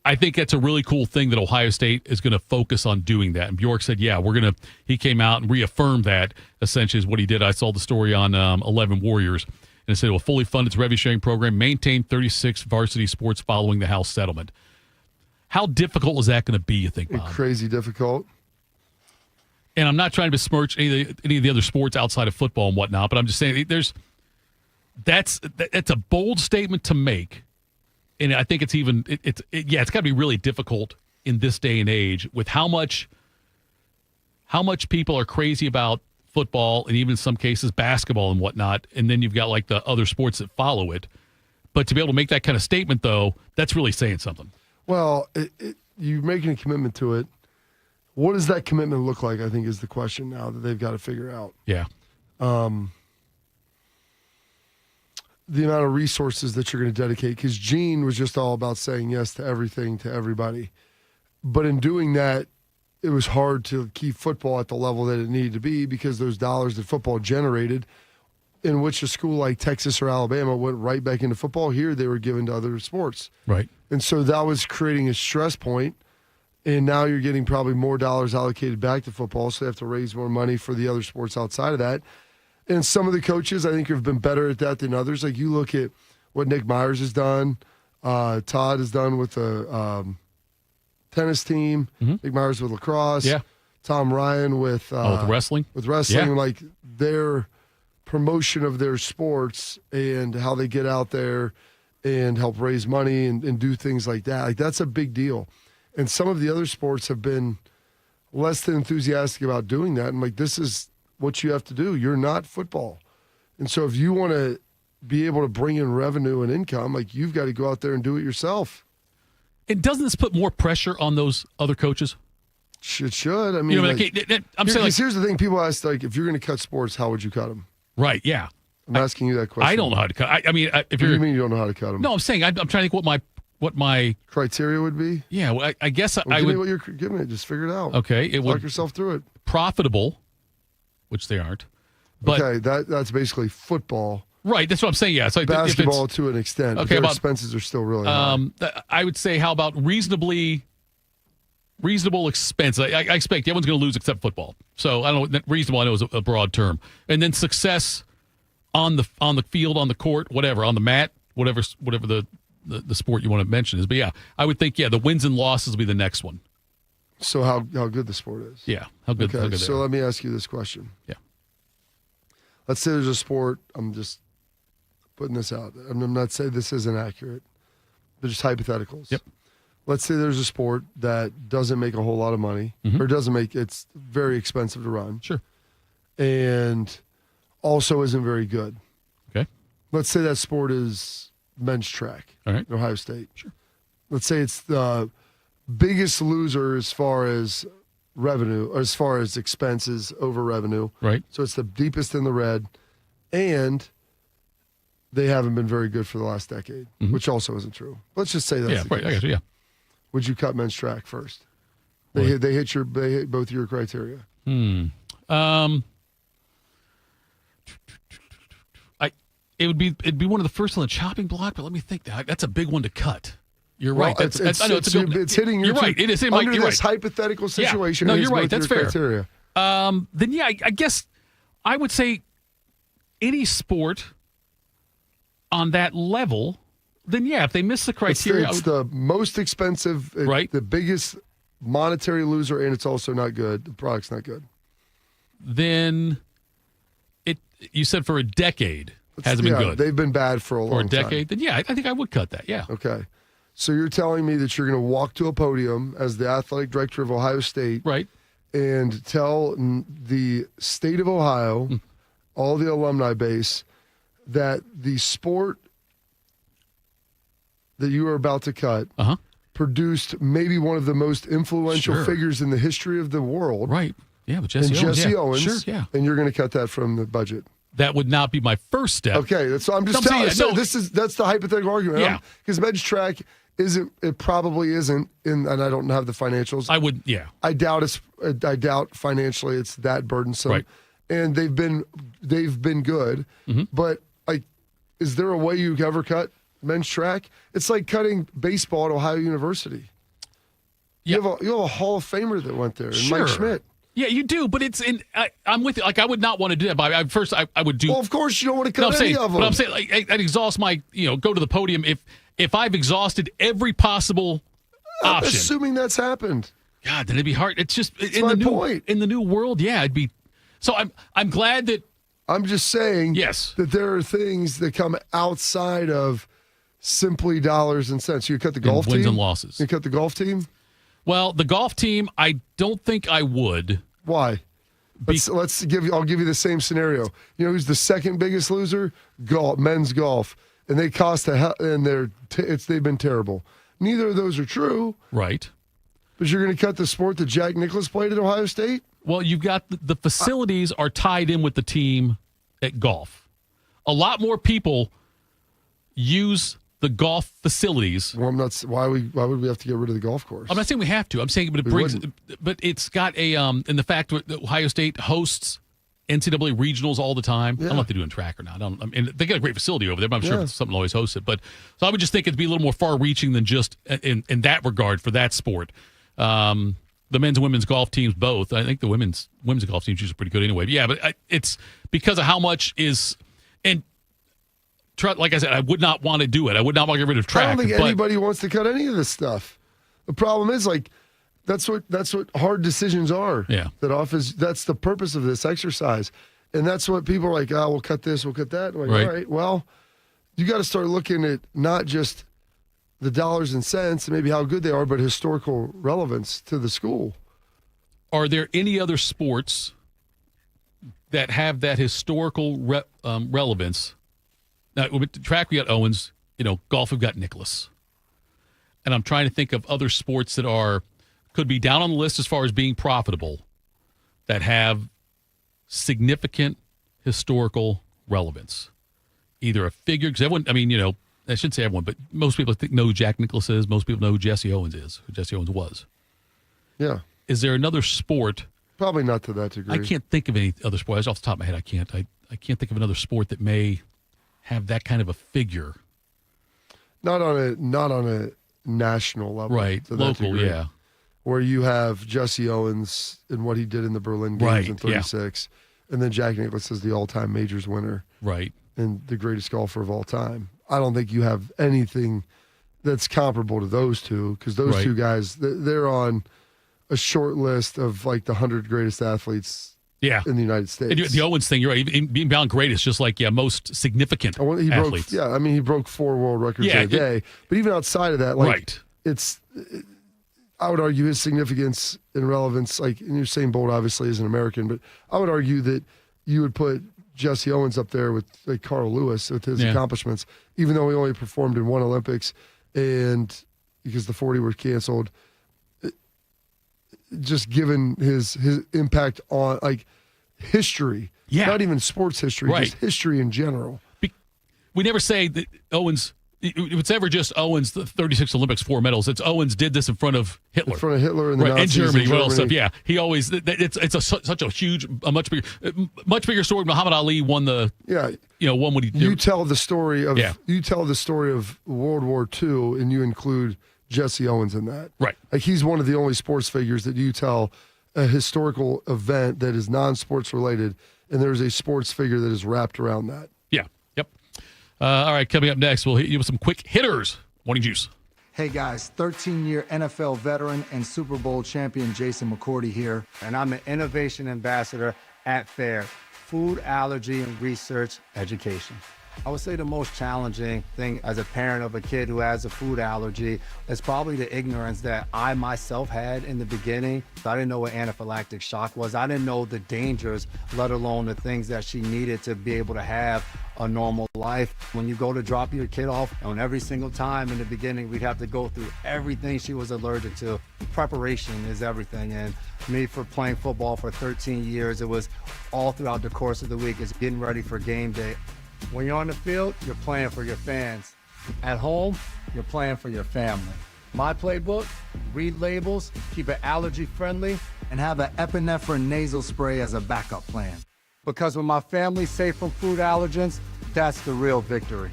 I think that's a really cool thing that Ohio State is going to focus on doing that. And Bjork said, yeah, he came out and reaffirmed that, essentially, is what he did. I saw the story on 11 Warriors, and it said it will fully fund its revenue sharing program, maintain 36 varsity sports following the house settlement. How difficult is that going to be, you think, Bob? Crazy difficult. And I'm not trying to besmirch any of the other sports outside of football and whatnot, but I'm just saying that's a bold statement to make. And I think it's got to be really difficult in this day and age with how much people are crazy about football and even in some cases basketball and whatnot. And then you've got like the other sports that follow it. But to be able to make that kind of statement, though, that's really saying something. Well, you're making a commitment to it. What does that commitment look like, I think, is the question now that they've got to figure out. Yeah. the amount of resources that you're going to dedicate, because Gene was just all about saying yes to everything to everybody. But in doing that, it was hard to keep football at the level that it needed to be because those dollars that football generated, in which a school like Texas or Alabama went right back into football, here they were given to other sports. Right. And so that was creating a stress point, and now you're getting probably more dollars allocated back to football, so they have to raise more money for the other sports outside of that. And some of the coaches, I think, have been better at that than others. Like you look at what Nick Myers has done, Todd has done with the tennis team, Nick Myers with lacrosse, Tom Ryan with wrestling. With wrestling, like their promotion of their sports and how they get out there and help raise money and do things like that. Like that's a big deal. And some of the other sports have been less than enthusiastic about doing that. And like, this is what you have to do. You're not football. And so if you want to be able to bring in revenue and income, like you've got to go out there and do it yourself. And doesn't this put more pressure on those other coaches? It should. I mean, I'm saying, here's the thing. People ask, like, if you're going to cut sports, how would you cut them? Right, yeah. I'm asking you that question. I don't know how to cut. I mean, if what do you mean you don't know how to cut them? No, I'm saying I'm trying to think what my criteria would be. Yeah, well, I guess I would. Give me what you're giving me. Just figure it out. Okay, it would talk yourself through it. Profitable, which they aren't. But okay, that's basically football. Right, that's what I'm saying. Yeah, so basketball to an extent. Okay, their expenses are still really high. I would say, how about reasonable expense? I expect everyone's going to lose except football. So I don't know. Reasonable, I know, is a broad term. And then success on the field, on the court, whatever, on the mat, whatever the sport you want to mention is. But yeah, I would think the wins and losses will be the next one. So how good the sport is. Yeah, how good. Okay, how good so let me ask you this question. Yeah. Let's say there's a sport. I'm just putting this out. I'm not saying this isn't accurate, but just hypotheticals. Yep. Let's say there's a sport that doesn't make a whole lot of money, or it's very expensive to run. Sure. And also isn't very good. Okay. Let's say that sport is men's track. All right. At Ohio State. Sure. Let's say it's the biggest loser as far as revenue, or as far as expenses over revenue. Right. So it's the deepest in the red, and they haven't been very good for the last decade, which also isn't true. Let's just say that's the right. case. I got you. Yeah. Would you cut men's track first? They hit both your criteria. It'd be one of the first on the chopping block, but let me think. That's a big one to cut. You're Well, right. it's hitting your You're right. It is under you're this right. hypothetical situation. Yeah. No, it you're hits right. both That's your fair. criteria. Then I guess I would say any sport on that level. Then if they miss the criteria, It's the most expensive, right? The biggest monetary loser, and it's also not good. The product's not good. Then you said for a decade hasn't been good. They've been bad for a long time. For a decade, then I think I would cut that. Yeah. Okay. So you're telling me that you're going to walk to a podium as the athletic director of Ohio State, right, and tell the state of Ohio, all the alumni base, that the sport that you are about to cut produced maybe one of the most influential figures in the history of the world. Right. Yeah, but Jesse Owens. Sure, yeah. And you're going to cut that from the budget. That would not be my first step. Okay, I'm just telling you. So that's the hypothetical argument. Yeah. Because men's track it probably isn't, and I don't have the financials. I would, yeah. I doubt financially it's that burdensome. Right. And they've been good, but is there a way you ever cut men's track? It's like cutting baseball at Ohio University. You have a Hall of Famer that went there, and Mike Schmidt. Yeah, you do, but I'm with you. Like, I would not want to do that. But I would do. Well, of course you don't want to cut any of them. But I'm saying, I'd exhaust my, go to the podium if I've exhausted every possible option. Assuming that's happened. God, then it'd be hard. It's just in the new world. Yeah, it'd be. So I'm glad that. I'm just saying. Yes. That there are things that come outside of simply dollars and cents. You cut the golf team. Wins and losses. You cut the golf team. Well, the golf team, I don't think I would. Why? I'll give you the same scenario. You know who's the second biggest loser? Men's golf, and they cost and they've been terrible. Neither of those are true. Right. But you're going to cut the sport that Jack Nicklaus played at Ohio State? Well, you've got the facilities are tied in with the team at golf. A lot more people use the golf facilities. Well, I'm not. Why would we have to get rid of the golf course? I'm not saying we have to. I'm saying, but it's got a and the fact that Ohio State hosts NCAA regionals all the time. I don't know if they do in track or not. I mean, they got a great facility over there, but I'm sure something always hosts it. But so I would just think it'd be a little more far-reaching than just in that regard for that sport. The men's and women's golf teams both. I think the women's golf teams usually pretty good anyway. But yeah, but it's because of how much is and. Like I said, I would not want to do it. I would not want to get rid of track. I don't think anybody wants to cut any of this stuff. The problem is, like, that's what hard decisions are. Yeah. That's the purpose of this exercise. And that's what people are like, we'll cut this, we'll cut that. I'm like, right. All right, well, you got to start looking at not just the dollars and cents and maybe how good they are, but historical relevance to the school. Are there any other sports that have that historical relevance? Now, with track, we got Owens. Golf, we've got Nicholas. And I'm trying to think of other sports that could be down on the list as far as being profitable that have significant historical relevance. Either a figure, because everyone, I shouldn't say everyone, but most people know who Jack Nicklaus is. Most people know who Jesse Owens is, who Jesse Owens was. Yeah. Is there another sport? Probably not to that degree. I can't think of any other sport. Off the top of my head, I can't. I can't think of another sport that may have that kind of a figure. Not on a national level. Right. Local, degree, yeah. Where you have Jesse Owens and what he did in the Berlin Games in 36. Yeah. And then Jack Nicklaus is the all-time majors winner. Right. And the greatest golfer of all time. I don't think you have anything that's comparable to those two, because those two guys, they're on a short list of like the 100 greatest athletes in the United States. And the Owens thing, you're right. Being bound greatest, just like most significant athletes. He broke 4 world records in a day. But even outside of that, I would argue his significance and relevance, like, and Usain Bolt obviously is an American, but I would argue that you would put Jesse Owens up there with like Carl Lewis with his accomplishments, even though he only performed in 1 Olympics, and because the 40 were canceled. Just given his impact on like history, not even sports history, just history in general. We never say that Owens. If it's ever just Owens, the 36 Olympics, 4 medals. It's Owens did this in front of Hitler, and the Nazis and Germany. All stuff. Yeah, he always. It's such a huge, much bigger story. Muhammad Ali won the. Won what he did. You tell the story of World War II, and you include Jesse Owens in that. Right. Like, he's one of the only sports figures that you tell a historical event that is non-sports related, and there's a sports figure that is wrapped around that. Yeah. Yep. All right, coming up next, we'll hit you with some quick hitters. Morning Juice. Hey guys, 13-year NFL veteran and Super Bowl champion Jason McCourty here, and I'm an innovation ambassador at FAIR, Food Allergy and Research Education. I would say the most challenging thing as a parent of a kid who has a food allergy is probably the ignorance that I myself had in the beginning. I didn't know what anaphylactic shock was. I didn't know the dangers, let alone the things that she needed to be able to have a normal life. When you go to drop your kid off, and every single time in the beginning, we'd have to go through everything she was allergic to. Preparation is everything. And me, for playing football for 13 years, it was all throughout the course of the week. It's getting ready for game day. When you're on the field, you're playing for your fans. At home, you're playing for your family. My playbook: read labels, keep it allergy friendly, and have an epinephrine nasal spray as a backup plan. Because when my family's safe from food allergens, that's the real victory.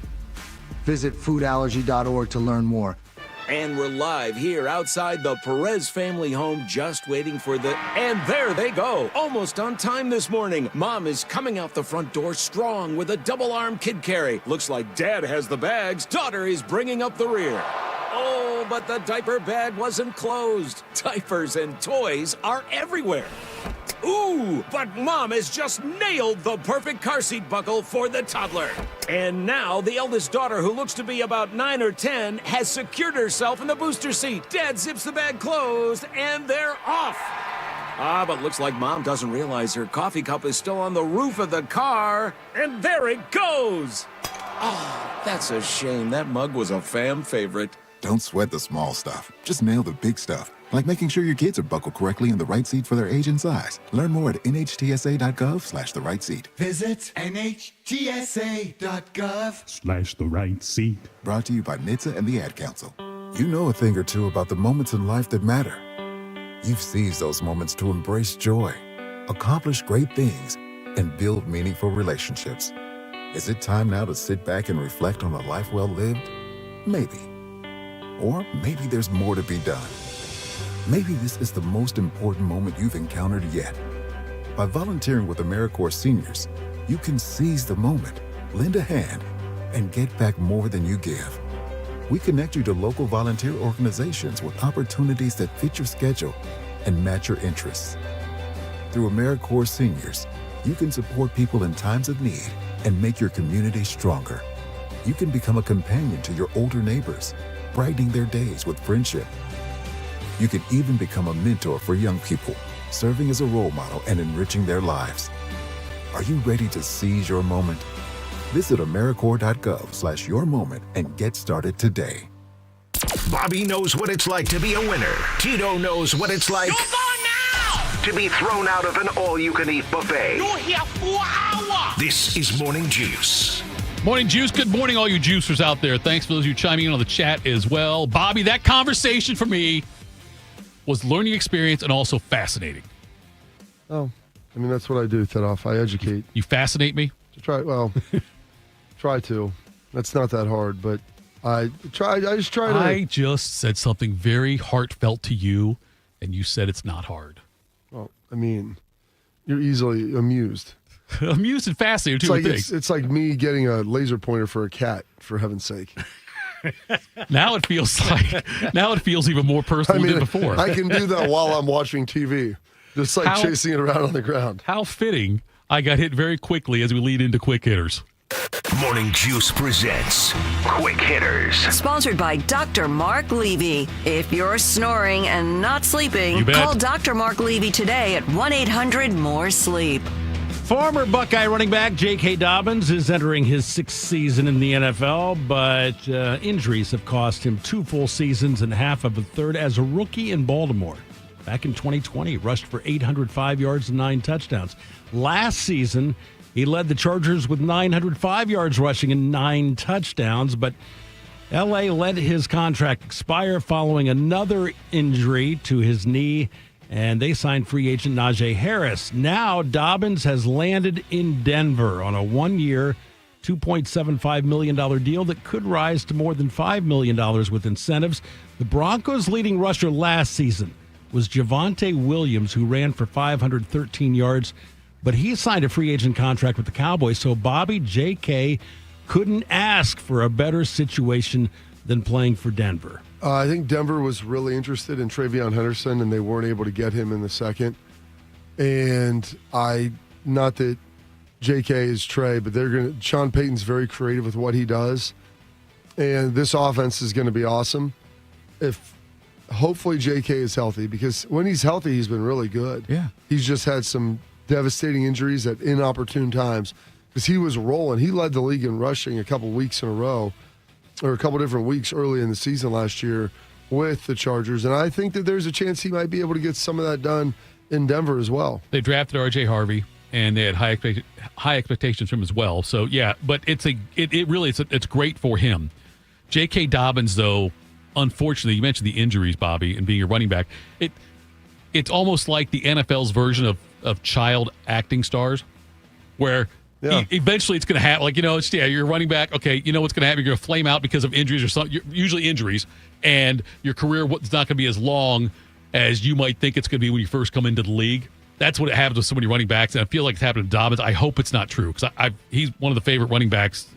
Visit foodallergy.org to learn more. And we're live here outside the Perez family home, just waiting for and there they go. Almost on time this morning. Mom is coming out the front door strong with a double-arm kid carry. Looks like Dad has the bags. Daughter is bringing up the rear. Oh, but the diaper bag wasn't closed. Diapers and toys are everywhere. Ooh, but Mom has just nailed the perfect car seat buckle for the toddler. And now the eldest daughter, who looks to be about 9 or 10, has secured herself in the booster seat. Dad zips the bag closed, and they're off. But looks like Mom doesn't realize her coffee cup is still on the roof of the car. And there it goes. Oh, that's a shame. That mug was a fam favorite. Don't sweat the small stuff. Just nail the big stuff, like making sure your kids are buckled correctly in the right seat for their age and size. Learn more at nhtsa.gov/the right seat. Visit nhtsa.gov/the right seat. Brought to you by NHTSA and the Ad Council. You know a thing or two about the moments in life that matter. You've seized those moments to embrace joy, accomplish great things, and build meaningful relationships. Is it time now to sit back and reflect on a life well lived? Maybe. Or maybe there's more to be done. Maybe this is the most important moment you've encountered yet. By volunteering with AmeriCorps Seniors, you can seize the moment, lend a hand, and get back more than you give. We connect you to local volunteer organizations with opportunities that fit your schedule and match your interests. Through AmeriCorps Seniors, you can support people in times of need and make your community stronger. You can become a companion to your older neighbors, brightening their days with friendship. You can even become a mentor for young people, serving as a role model and enriching their lives. Are you ready to seize your moment? Visit AmeriCorps.gov/your moment and get started today. Bobby knows what it's like to be a winner. Tito knows what it's like to be thrown out of an all-you-can-eat buffet. You're here 4 hours. This is Morning Juice. Morning Juice. Good morning, all you juicers out there. Thanks for those of you chiming in on the chat as well. Bobby, that conversation for me was learning experience and also fascinating. Oh, I mean, that's what I do, Thidoff. I educate. You fascinate me? Try to. That's not that hard, but I just try to. I just said something very heartfelt to you, and you said it's not hard. Well, I mean, you're easily amused. Amused and fascinated, too. It's like me getting a laser pointer for a cat, for heaven's sake. Now it feels even more personal than before. I can do that while I'm watching TV, just chasing it around on the ground. How fitting I got hit very quickly as we lead into Quick Hitters. Morning Juice presents Quick Hitters. Sponsored by Dr. Mark Levy. If you're snoring and not sleeping, call Dr. Mark Levy today at 1-800-MORE-SLEEP. Former Buckeye running back J.K. Dobbins is entering his 6th season in the NFL, but injuries have cost him 2 full seasons and half of a third as a rookie in Baltimore. Back in 2020, rushed for 805 yards and 9 touchdowns. Last season, he led the Chargers with 905 yards rushing and 9 touchdowns, but L.A. let his contract expire following another injury to his knee, and they signed free agent Najee Harris. Now Dobbins has landed in Denver on a 1-year, $2.75 million deal that could rise to more than $5 million with incentives. The Broncos' leading rusher last season was Javonte Williams, who ran for 513 yards, but he signed a free agent contract with the Cowboys, so Bobby J.K. couldn't ask for a better situation than playing for Denver. I think Denver was really interested in Travion Henderson, and they weren't able to get him in the second. And not that J.K. is Trey, but Sean Payton's very creative with what he does. And this offense is going to be awesome if hopefully J.K. is healthy, because when he's healthy, he's been really good. Yeah. He's just had some devastating injuries at inopportune times because he was rolling. He led the league in rushing a couple weeks in a row, or a couple different weeks early in the season last year with the Chargers. And I think that there's a chance he might be able to get some of that done in Denver as well. They drafted R.J. Harvey, and they had high expectations from him as well. So, yeah, but it's great for him. J.K. Dobbins, though, unfortunately, you mentioned the injuries, Bobby, and being a running back. It's almost like the NFL's version of child acting stars, where eventually it's going to happen. You're a running back. Okay, you know what's going to happen. You're going to flame out because of injuries or something. Usually injuries, and your career is not going to be as long as you might think it's going to be when you first come into the league. That's what happens with so many running backs, and I feel like it's happened to Dobbins. I hope it's not true, because he's one of the favorite running backs.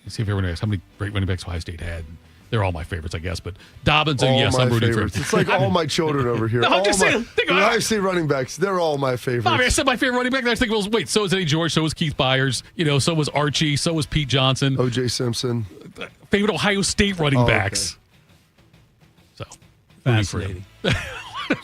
See if everyone asks how many great running backs Ohio State had. They're all my favorites, I guess. But Dobbins, and yes, I'm rooting for him. It's like all my children over here. No, I'm just saying. Ohio State running backs, they're all my favorites. Bobby, I said my favorite running back. And I was thinking, well, wait, so is Eddie George, so is Keith Byers, so was Archie, so was Pete Johnson. O.J. Simpson. Favorite Ohio State running backs. Okay. So, fascinating.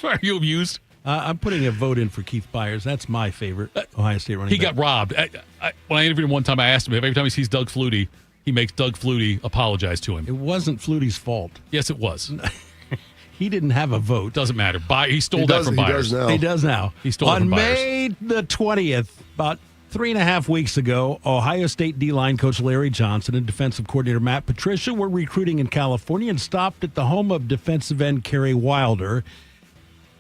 Are you amused? I'm putting a vote in for Keith Byers. That's my favorite Ohio State running back. He got robbed. When I interviewed him one time, I asked him, every time he sees Doug Flutie, he makes Doug Flutie apologize to him. It wasn't Flutie's fault. Yes, it was. He didn't have a vote. Doesn't matter. He stole that from Byers. He does now. He stole it from On Byers. May the 20th, about 3.5 weeks ago, Ohio State D-line coach Larry Johnson and defensive coordinator Matt Patricia were recruiting in California and stopped at the home of defensive end Kerry Wilder.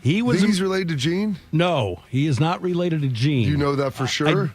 He's related to Gene? No, he is not related to Gene. Do you know that for sure?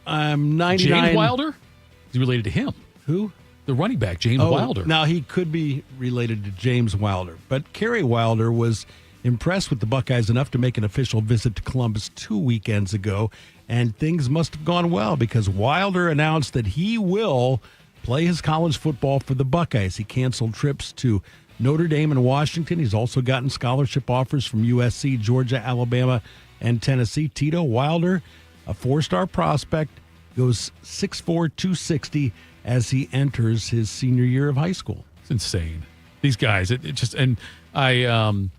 I'm 99. James Wilder? Is he related to him? Who? The running back, James Wilder. Now, he could be related to James Wilder, but Kerry Wilder was impressed with the Buckeyes enough to make an official visit to Columbus 2 weekends ago, and things must have gone well because Wilder announced that he will play his college football for the Buckeyes. He canceled trips to Notre Dame and Washington. He's also gotten scholarship offers from USC, Georgia, Alabama, and Tennessee. Tito Wilder, a four-star prospect, goes 6'4", 260 as he enters his senior year of high school. It's insane. These guys, it just, and when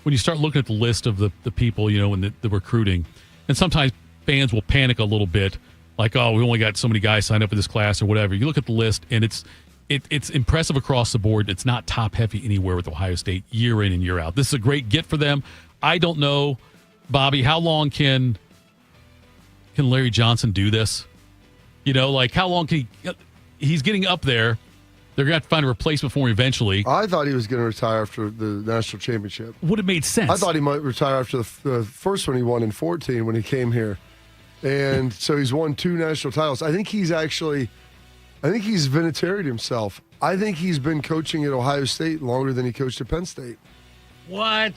you start looking at the list of the people, in the recruiting, and sometimes fans will panic a little bit, like, oh, we only got so many guys signed up for this class or whatever. You look at the list, and it's impressive across the board. It's not top-heavy anywhere with Ohio State year in and year out. This is a great get for them. I don't know, Bobby, how long can Larry Johnson do this? How long can he's getting up there. They're going to have to find a replacement for him eventually. I thought he was going to retire after the national championship. Would have made sense. I thought he might retire after the first one he won in 2014 when he came here. And so he's won 2 national titles. I think he's vinataried himself. I think he's been coaching at Ohio State longer than he coached at Penn State. What?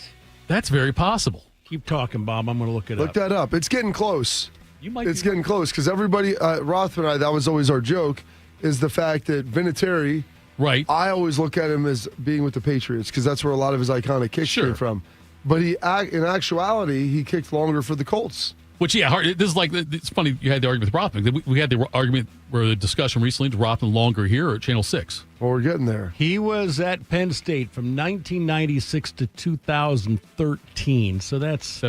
That's very possible. Keep talking, Bob. I'm going to look it up. Look that up. It's getting close. It's getting close because everybody, Roth and I, that was always our joke, is the fact that Vinatieri, right? I always look at him as being with the Patriots because that's where a lot of his iconic kicks came from. But in actuality, he kicked longer for the Colts. Which, this is like, it's funny you had the argument with Rothman. We had the argument or the discussion recently, Rothman longer here or at Channel 6? Well, we're getting there. He was at Penn State from 1996 to 2013. So that's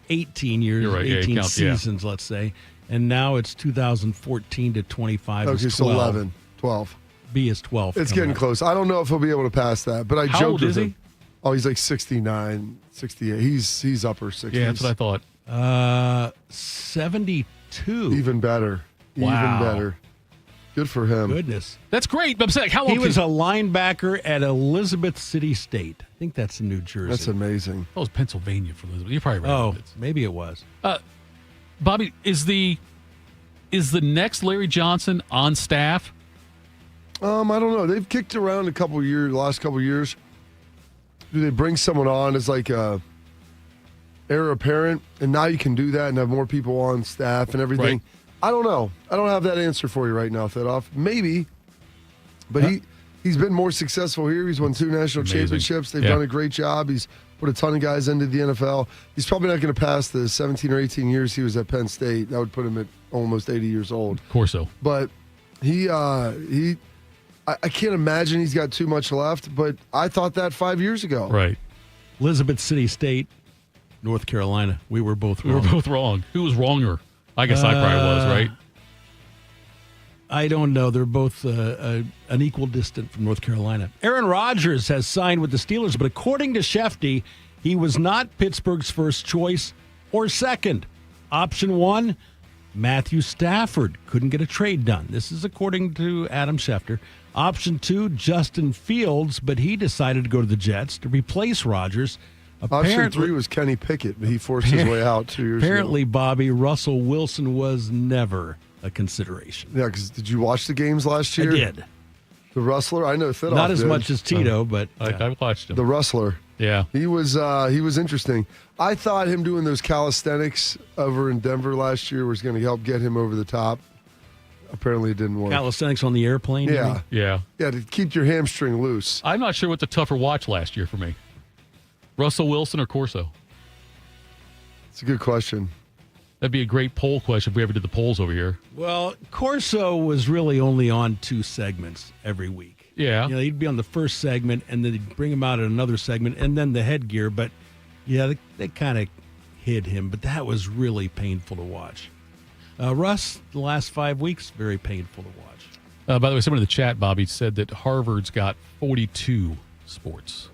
18 years, You're right. 18 seasons, let's say. And now it's 2014 to 25. Okay, so 11, 12. B is 12. It's getting close. I don't know if he'll be able to pass that, but I How joked old with is he? him. Oh, he's like 69, 68. He's upper 60s. Yeah, that's what I thought. 72. Even better. Wow. Even better. Good for him. Goodness. That's great. But I'm saying, how long he was a linebacker at Elizabeth City State. I think that's in New Jersey. That's amazing. That was Pennsylvania for Elizabeth. You're probably right. Oh, maybe it was. Bobby, is the next Larry Johnson on staff? I don't know. They've kicked around a couple years, last couple of years. Do they bring someone on as like a heir apparent, and now you can do that and have more people on staff and everything? Right. I don't know. I don't have that answer for you right now, Fedoff. Maybe, but he's been more successful here. He's won 2 national championships. They've done a great job. He's put a ton of guys into the NFL. He's probably not going to pass the 17 or 18 years he was at Penn State. That would put him at almost 80 years old. Corso. But I can't imagine he's got too much left, but I thought that 5 years ago. Right. Elizabeth City State, North Carolina. We were both wrong. We were both wrong. Who was wronger? I guess I probably was, right? I don't know. They're both an equal distance from North Carolina. Aaron Rodgers has signed with the Steelers, but according to Shefty, he was not Pittsburgh's first choice or second. Option 1, Matthew Stafford couldn't get a trade done. This is according to Adam Schefter. Option 2, Justin Fields, but he decided to go to the Jets to replace Rodgers. Option 3 was Kenny Pickett, but he forced his way out 2 years Apparently, ago. Bobby, Russell Wilson was never a consideration. Yeah, because did you watch the games last year? I did. The Rustler? I know Thidoff Not as did. much as Tito, but I watched him. The Rustler. Yeah. He was interesting. I thought him doing those calisthenics over in Denver last year was going to help get him over the top. Apparently it didn't work. Calisthenics on the airplane? Yeah. Yeah. Yeah, to keep your hamstring loose. I'm not sure what the tougher watch last year for me. Russell Wilson or Corso? It's a good question. That'd be a great poll question if we ever did the polls over here. Well, Corso was really only on 2 segments every week. Yeah. He'd be on the first segment, and then they'd bring him out at another segment, and then the headgear. But, yeah, they kind of hid him. But that was really painful to watch. Russ, the last 5 weeks, very painful to watch. By the way, someone in the chat, Bobby, said that Harvard's got 42 sports.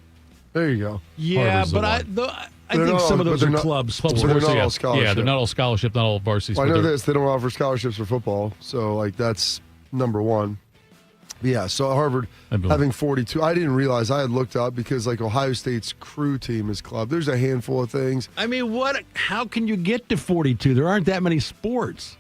There you go. Yeah, Harvard's but I think some of those are club sports. They're not all scholarship. Yeah, they're not all scholarship, not all varsity. Well, I know this. They don't offer scholarships for football. So, that's number one. But yeah, so Harvard having 42. I didn't realize. I had looked up because, Ohio State's crew team is club. There's a handful of things. I mean, how can you get to 42? There aren't that many sports.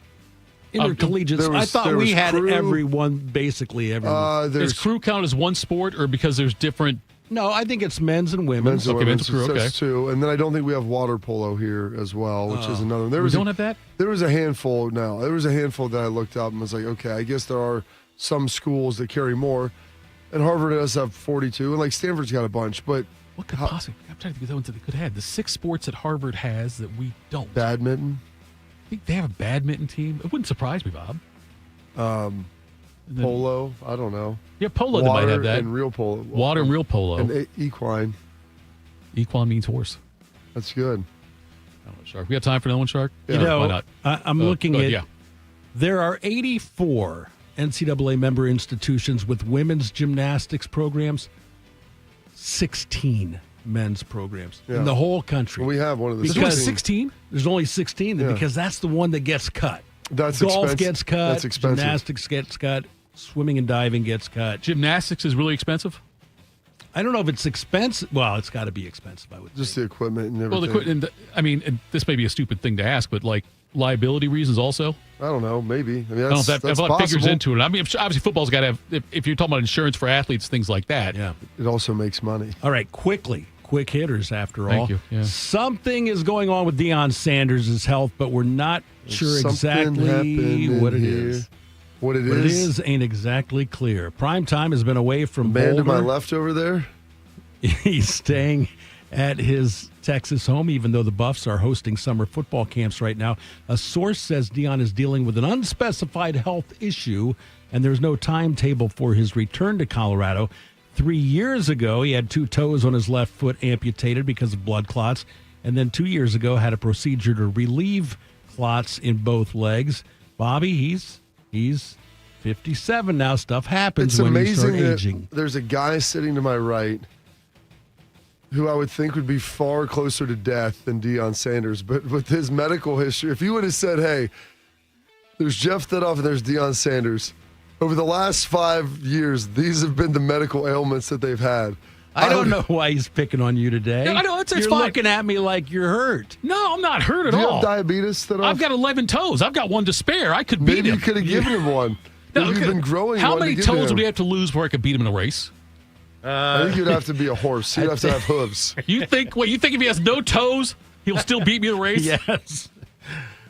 Intercollegiate. I thought we had everyone, basically everyone. Does crew count as one sport or because there's different? No, I think it's men's and women's. Men's crew, okay. Two. And then I don't think we have water polo here as well, which is another one. We don't have that? There was a handful now. There was a handful that I looked up and was like, okay, I guess there are some schools that carry more. And Harvard does have 42, and Stanford's got a bunch. But what could possibly? I'm trying to think of that one that could have. The 6 sports that Harvard has that we don't. Badminton. I think they have a badminton team. It wouldn't surprise me, Bob. Polo, I don't know. Yeah, polo, Water they might have that. And real polo. Water and real polo. And equine. Equine means horse. That's good. I don't know, Shark. We got time for another one, Shark? Yeah. Why not? I'm looking at. There are 84 NCAA member institutions with women's gymnastics programs. 16 men's programs in the whole country. We have one of the because 16. There's only 16 because that's the one that gets cut. That's golf gets cut. That's expensive. Gymnastics gets cut. Swimming and diving gets cut. Gymnastics is really expensive. I don't know if it's expensive. Well, it's got to be expensive. I would just think. the equipment and everything. Well, the equipment. I mean, and this may be a stupid thing to ask, but liability reasons also. I don't know. Maybe. I mean, I don't know if that figures into it. I mean, obviously, football's got to have. If you're talking about insurance for athletes, things like that. Yeah, it also makes money. All right, quick hitters. After all, thank you. Yeah. Something is going on with Deion Sanders' health, but we're not sure exactly what it is. What it is ain't exactly clear. Primetime has been away from Man Boulder. to my left over there. He's staying at his Texas home, even though the Buffs are hosting summer football camps right now. A source says Deion is dealing with an unspecified health issue, and there's no timetable for his return to Colorado. 3 years ago, he had 2 toes on his left foot amputated because of blood clots, and then 2 years ago had a procedure to relieve clots in both legs. Bobby, he's 57 now. Stuff happens when you start aging. There's a guy sitting to my right who I would think would be far closer to death than Deion Sanders. But with his medical history, if you would have said, hey, there's Jeff Thidoff and there's Deion Sanders, over the last 5 years, these have been the medical ailments that they've had. I don't know why he's picking on you today. No, I know, it's you're fine. Looking at me like you're hurt. No, I'm not hurt at all. Do you all. have diabetes, Thidoff? I've got 11 toes. I've got one to spare. I could beat him. Maybe you could have given him one. No, you've been growing. How one many to give toes him. would he have to lose before I could beat him in a race? I think you'd have to be a horse. He'd have to have hooves. You think if he has no toes, he'll still beat me in a race? Yes.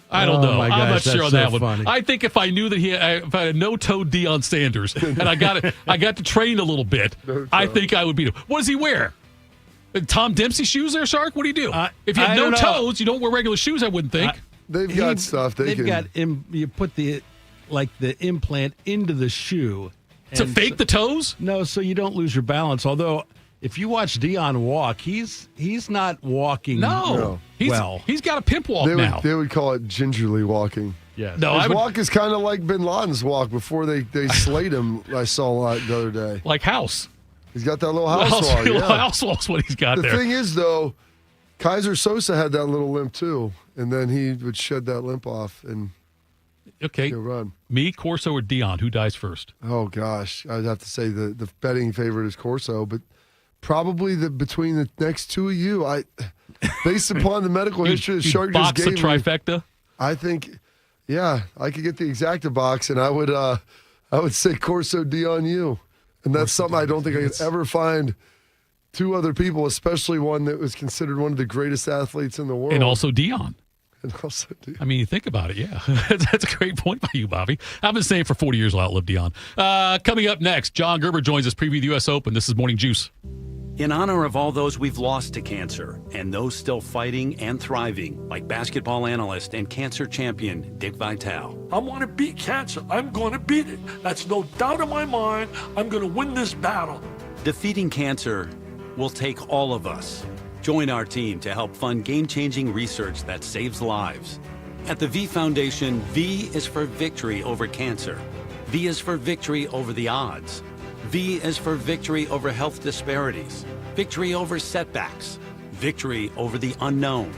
I don't know. My gosh, I'm not sure on that one. Funny. I think if I knew that if I had a no-toe Deion Sanders and I got to train a little bit, I think I would beat him. What does he wear? Tom Dempsey shoes there, Shark? What do you do? If you have no toes, you don't wear regular shoes, I wouldn't think. They've got stuff. You put the implant into the shoe. To fake the toes? No, so you don't lose your balance. Although, if you watch Deion walk, he's not walking well. He's got a pimp walk now. They would call it gingerly walking. Yes. No, his walk is kind of like Bin Laden's walk before they slayed him. I saw a lot the other day. Like House. He's got that little house walk. House walk's what he's got there. The thing is, though, Kaiser Sosa had that little limp too, and then he would shed that limp off and run. Me, Corso, or Deion? Who dies first? Oh gosh, I'd have to say the betting favorite is Corso, but probably between the next two of you, based upon the medical history, the Shark just gave the trifecta. I think, yeah, I could get the exacta box, and I would say Corso, Deion, you, and that's something I don't think I could ever find. 2 other people, especially one that was considered one of the greatest athletes in the world, and also Deion. I mean, you think about it, yeah. That's a great point by you, Bobby. I've been saying for 40 years I'll outlive Deion. Coming up next, John Gerber joins us, preview the U.S. Open. This is Morning Juice. In honor of all those we've lost to cancer and those still fighting and thriving, like basketball analyst and cancer champion Dick Vitale. I want to beat cancer. I'm going to beat it. That's no doubt in my mind. I'm going to win this battle. Defeating cancer will take all of us. Join our team to help fund game-changing research that saves lives. At the V Foundation, V is for victory over cancer. V is for victory over the odds. V is for victory over health disparities, victory over setbacks, victory over the unknown.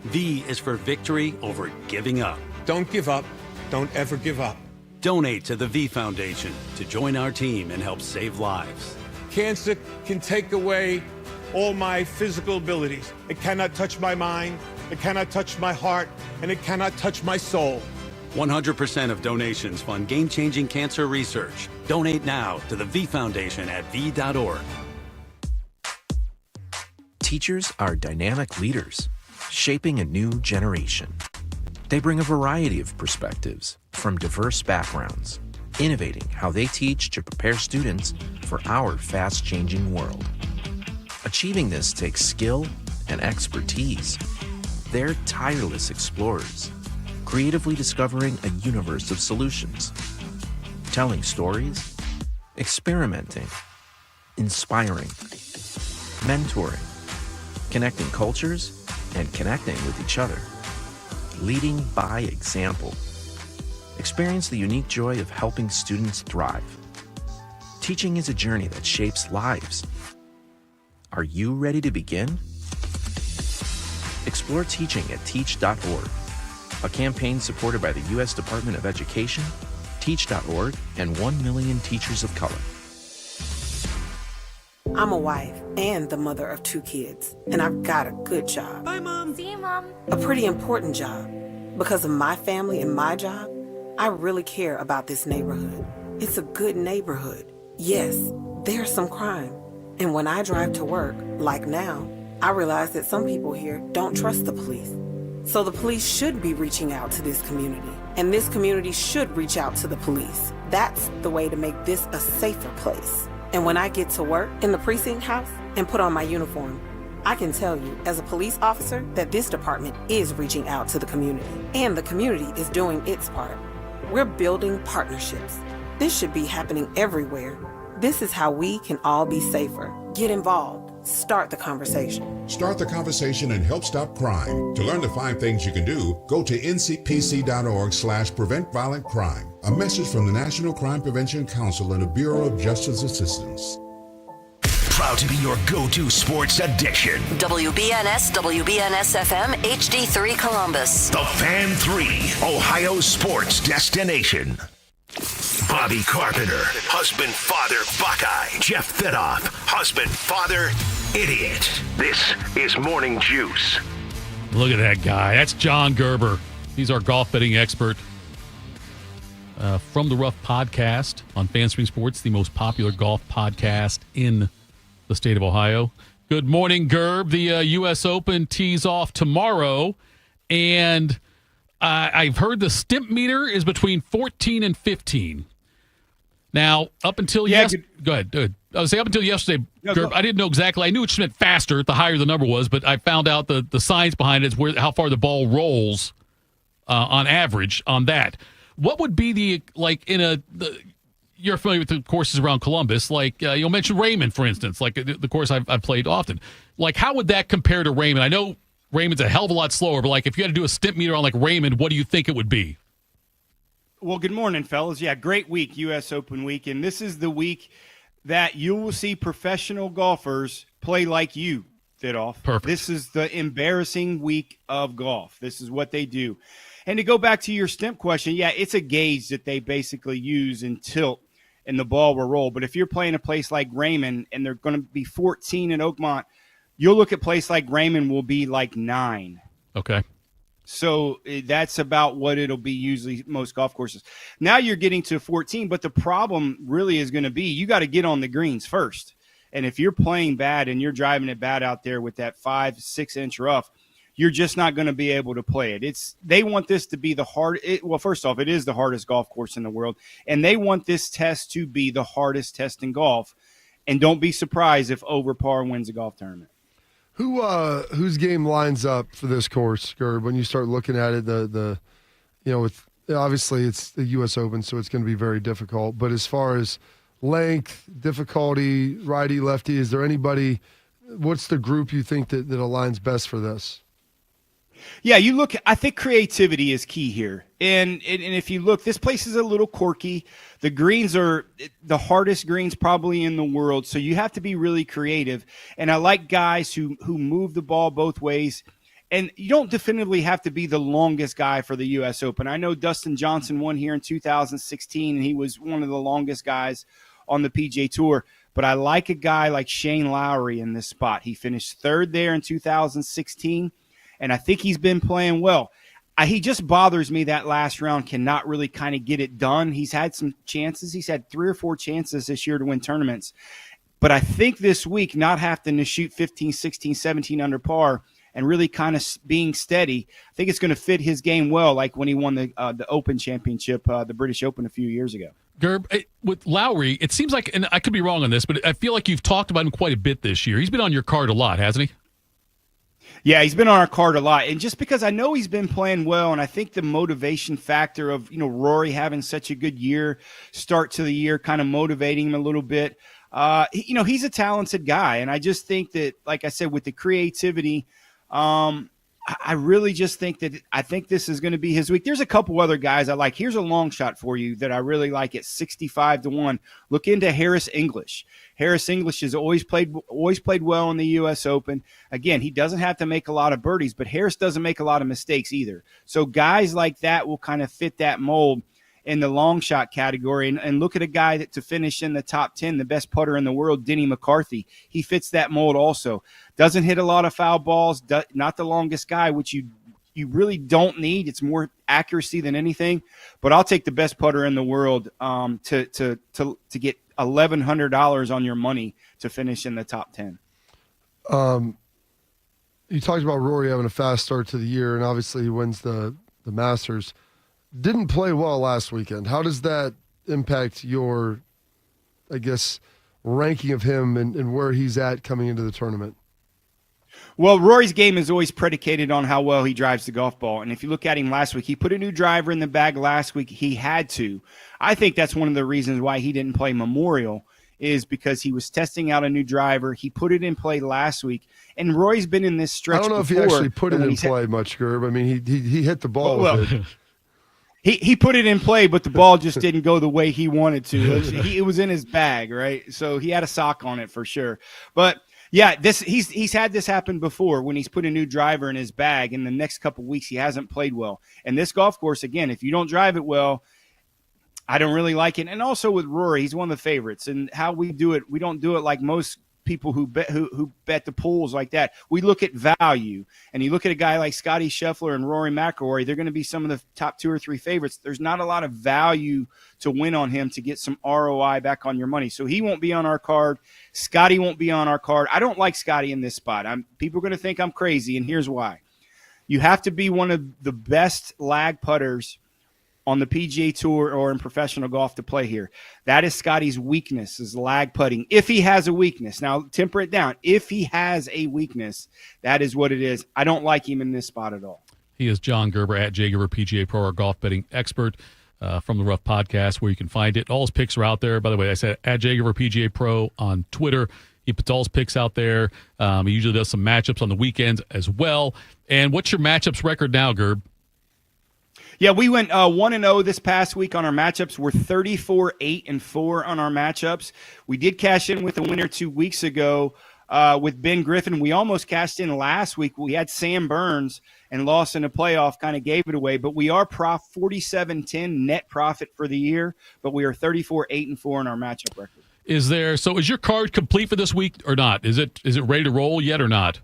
V is for victory over giving up. Don't give up. Don't ever give up. Donate to the V Foundation to join our team and help save lives. Cancer can take away all my physical abilities. It cannot touch my mind, it cannot touch my heart, and it cannot touch my soul. 100% of donations fund game-changing cancer research. Donate now to the V Foundation at v.org. Teachers are dynamic leaders, shaping a new generation. They bring a variety of perspectives from diverse backgrounds, innovating how they teach to prepare students for our fast-changing world. Achieving this takes skill and expertise. They're tireless explorers, creatively discovering a universe of solutions, telling stories, experimenting, inspiring, mentoring, connecting cultures, and connecting with each other, leading by example. Experience the unique joy of helping students thrive. Teaching is a journey that shapes lives. Are you ready to begin? Explore teaching at teach.org, a campaign supported by the U.S. Department of Education, Teach.org, and 1 million teachers of color. I'm a wife and the mother of 2 kids, and I've got a good job. Bye, Mom. See you, Mom. A pretty important job. Because of my family and my job, I really care about this neighborhood. It's a good neighborhood. Yes, there's some crime. And when I drive to work, like now, I realize that some people here don't trust the police. So the police should be reaching out to this community, and this community should reach out to the police. That's the way to make this a safer place. And when I get to work in the precinct house and put on my uniform, I can tell you as a police officer that this department is reaching out to the community, and the community is doing its part. We're building partnerships. This should be happening everywhere. This is how we can all be safer. Get involved. Start the conversation. Start the conversation and help stop crime. To learn the 5 things you can do, go to ncpc.org/prevent violent crime. A message from the National Crime Prevention Council and the Bureau of Justice Assistance. Proud to be your go-to sports addiction. WBNS, WBNS FM, HD3 Columbus. The Fan 3, Ohio sports destination. Bobby Carpenter, husband, father, Buckeye. Jeff Thidoff, husband, father, idiot. This is Morning Juice. Look at that guy. That's John Gerber. He's our golf betting expert. From the Rough podcast on FanStream Sports, the most popular golf podcast in the state of Ohio. Good morning, Gerb. The U.S. Open tees off tomorrow, and I've heard the stimp meter is between 14 and 15. Now, up until go ahead. I was saying up until yesterday, Gerb, I didn't know exactly. I knew it meant faster the higher the number was, but I found out the science behind it is how far the ball rolls on average on that. What would be you're familiar with the courses around Columbus, like you'll mention Raymond, for instance, like the course I've played often. Like, how would that compare to Raymond? I know Raymond's a hell of a lot slower, but like if you had to do a stimp meter on like Raymond, what do you think it would be? Well, good morning, fellas. Yeah, great week, U.S. Open week, and this is the week that you will see professional golfers play like you, Thidoff. Perfect. This is the embarrassing week of golf. This is what they do. And to go back to your stimp question, yeah, it's a gauge that they basically use and tilt, and the ball will roll. But if you're playing a place like Raymond and they're going to be 14 in Oakmont, you'll look at a place like Raymond will be like 9. Okay. So that's about what it'll be usually most golf courses. Now you're getting to 14, but the problem really is going to be you got to get on the greens first. And if you're playing bad and you're driving it bad out there with that 5-6 inch rough, you're just not going to be able to play it. They want this to be the well, first off, it is the hardest golf course in the world, and they want this test to be the hardest test in golf. And don't be surprised if over par wins a golf tournament. Whose game lines up for this course, Gerb? When you start looking at it, with obviously it's the U.S. Open, so it's going to be very difficult. But as far as length, difficulty, righty, lefty, is there anybody? What's the group you think that aligns best for this? Yeah, you look. I think creativity is key here, and if you look, this place is a little quirky. The greens are the hardest greens probably in the world, so you have to be really creative. And I like guys who move the ball both ways. And you don't definitively have to be the longest guy for the U.S. Open. I know Dustin Johnson won here in 2016, and he was one of the longest guys on the PGA Tour. But I like a guy like Shane Lowry in this spot. He finished third there in 2016, and I think he's been playing well. He just bothers me that last round cannot really kind of get it done. He's had some chances. He's had 3 or 4 chances this year to win tournaments. But I think this week, not having to shoot 15, 16, 17 under par and really kind of being steady, I think it's going to fit his game well, like when he won the Open Championship, the British Open a few years ago. Gerb, with Lowry, it seems like, and I could be wrong on this, but I feel like you've talked about him quite a bit this year. He's been on your card a lot, hasn't he? Yeah, he's been on our card a lot. And just because I know he's been playing well, and I think the motivation factor of, Rory having such a good year, start to the year, kind of motivating him a little bit. He's a talented guy. And I just think that, like I said, with the creativity, I really just think that I think this is going to be his week. There's a couple other guys I like. Here's a long shot for you that I really like at 65-1. Look into Harris English. Harris English has always played well in the U.S. Open. Again, he doesn't have to make a lot of birdies, but Harris doesn't make a lot of mistakes either. So guys like that will kind of fit that mold in the long shot category. And look at a guy that to finish in the top 10, the best putter in the world, Denny McCarthy. He fits that mold also. Doesn't hit a lot of foul balls, not the longest guy, which you really don't need. It's more accuracy than anything. But I'll take the best putter in the world to get $1,100 on your money to finish in the top 10. You talked about Rory having a fast start to the year, and obviously he wins the Masters. Didn't play well last weekend. How does that impact your, I guess, ranking of him and where he's at coming into the tournament? Well, Rory's game is always predicated on how well he drives the golf ball. And if you look at him last week, he put a new driver in the bag last week. He had to. I think that's one of the reasons why he didn't play Memorial is because he was testing out a new driver. He put it in play last week. And Roy's been in this stretch before. I don't know if he actually put it in play much, Gerb. I mean, he hit the ball with it. He put it in play, but the ball just didn't go the way he wanted to. It was in his bag, right? So he had a sock on it for sure. But yeah, he's had this happen before when he's put a new driver in his bag. In the next couple of weeks, he hasn't played well. And this golf course, again, if you don't drive it well, I don't really like it. And also with Rory, he's one of the favorites. And how we do it, we don't do it like most people who bet the pools like that. We look at value, and you look at a guy like Scotty Scheffler and Rory McIlroy, they're going to be some of the top 2 or 3 favorites. There's not a lot of value to win on him to get some ROI back on your money. So he won't be on our card. Scotty won't be on our card. I don't like Scotty in this spot. People are going to think I'm crazy, and here's why. You have to be one of the best lag putters on the PGA Tour or in professional golf to play here. That is Scotty's weakness, is lag putting. If he has a weakness. Now, temper it down. If he has a weakness, that is what it is. I don't like him in this spot at all. He is John Gerber at J. Gerber PGA Pro, our golf betting expert from the Rough Podcast, where you can find it. All his picks are out there. By the way, I said at J. Gerber PGA Pro on Twitter. He puts all his picks out there. He usually does some matchups on the weekends as well. And what's your matchups record now, Gerb? Yeah, we went 1-0 this past week on our matchups. We're 34-8-4 on our matchups. We did cash in with a winner 2 weeks ago with Ben Griffin. We almost cashed in last week. We had Sam Burns and lost in the playoff, kind of gave it away. But we are 47-10 net profit for the year, but we are 34-8-4 in our matchup record. Is your card complete for this week or not? Is it ready to roll yet or not?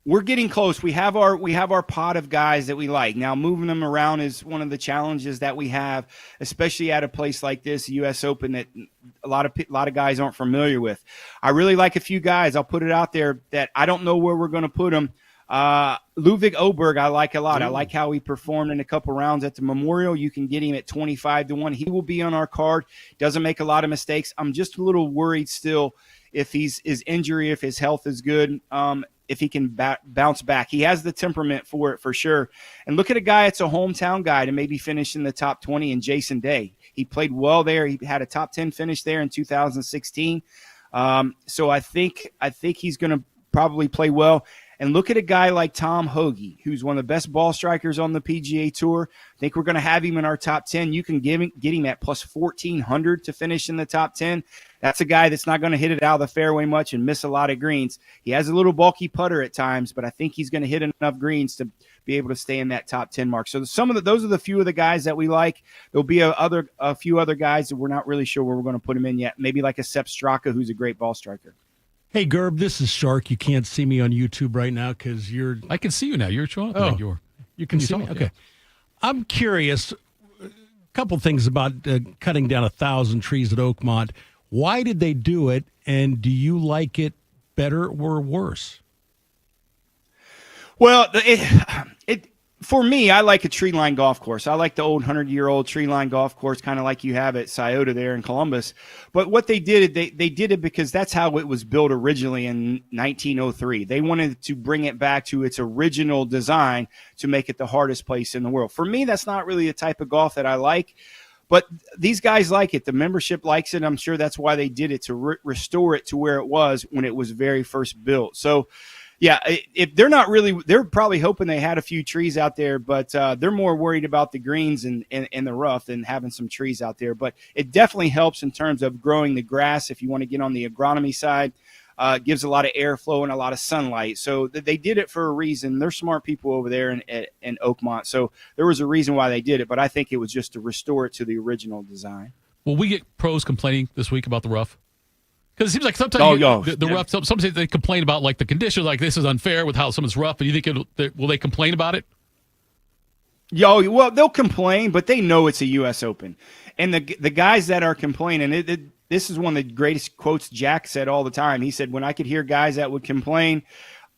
We're getting close. We have our pot of guys that we like. Now, moving them around is one of the challenges that we have, especially at a place like this, U.S. Open, that a lot of guys aren't familiar with. I really like a few guys. I'll put it out there that I don't know where we're going to put them. Ludwig Oberg, I like a lot. I like how he performed in a couple rounds at the Memorial. You can get him at 25-1. He will be on our card. Doesn't make a lot of mistakes. I'm just a little worried still if his injury, if his health is good. If he can bounce back. He has the temperament for it for sure. And look at a guy that's a hometown guy to maybe finish in the top 20 in Jason Day. He played well there. He had a top 10 finish there in 2016. So I think he's going to probably play well. and look at a guy like Tom Hoagie, who's one of the best ball strikers on the PGA Tour. I think we're going to have him in our top 10. You can get him at plus 1,400 to finish in the top 10. That's a guy that's not going to hit it out of the fairway much and miss a lot of greens. He has a little bulky putter at times, but I think he's going to hit enough greens to be able to stay in that top 10 mark. So those are the few of the guys that we like. There'll be a few other guys that we're not really sure where we're going to put him in yet. Maybe like a Sepp Straka, who's a great ball striker. Hey, Gerb, this is Shark. You can't see me on YouTube right now because you're... I can see you now. You're showing up. Oh, you can see me? Okay. Yeah. I'm curious, a couple things about cutting down 1,000 trees at Oakmont. Why did they do it, and do you like it better or worse? Well, for me, I like a tree-lined golf course. I like the old 100-year-old tree-lined golf course, kind of like you have at Scioto there in Columbus. But what they did, they did it because that's how it was built originally in 1903. They wanted to bring it back to its original design to make it the hardest place in the world. For me, that's not really the type of golf that I like. But these guys like it. The membership likes it. I'm sure that's why they did it, to restore it to where it was when it was very first built. So, yeah, if they're probably hoping they had a few trees out there, but they're more worried about the greens and the rough than having some trees out there. But it definitely helps in terms of growing the grass if you want to get on the agronomy side. Gives a lot of airflow and a lot of sunlight. So they did it for a reason. They're smart people over there in Oakmont. So there was a reason why they did it, but I think it was just to restore it to the original design. Will we get pros complaining this week about the rough? Because it seems like sometimes the rough, sometimes they complain about like the condition, like this is unfair with how someone's rough. And you think will they complain about it? Well, they'll complain, but they know it's a U.S. Open. And the guys that are complaining, this is one of the greatest quotes Jack said all the time. He said, when I could hear guys that would complain,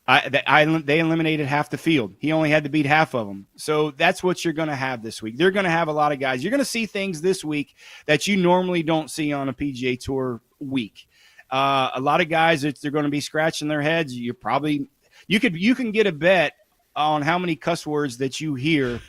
they eliminated half the field. He only had to beat half of them. So that's what you're going to have this week. They're going to have a lot of guys. You're going to see things this week that you normally don't see on a PGA Tour week. A lot of guys, they're going to be scratching their heads. You can get a bet on how many cuss words that you hear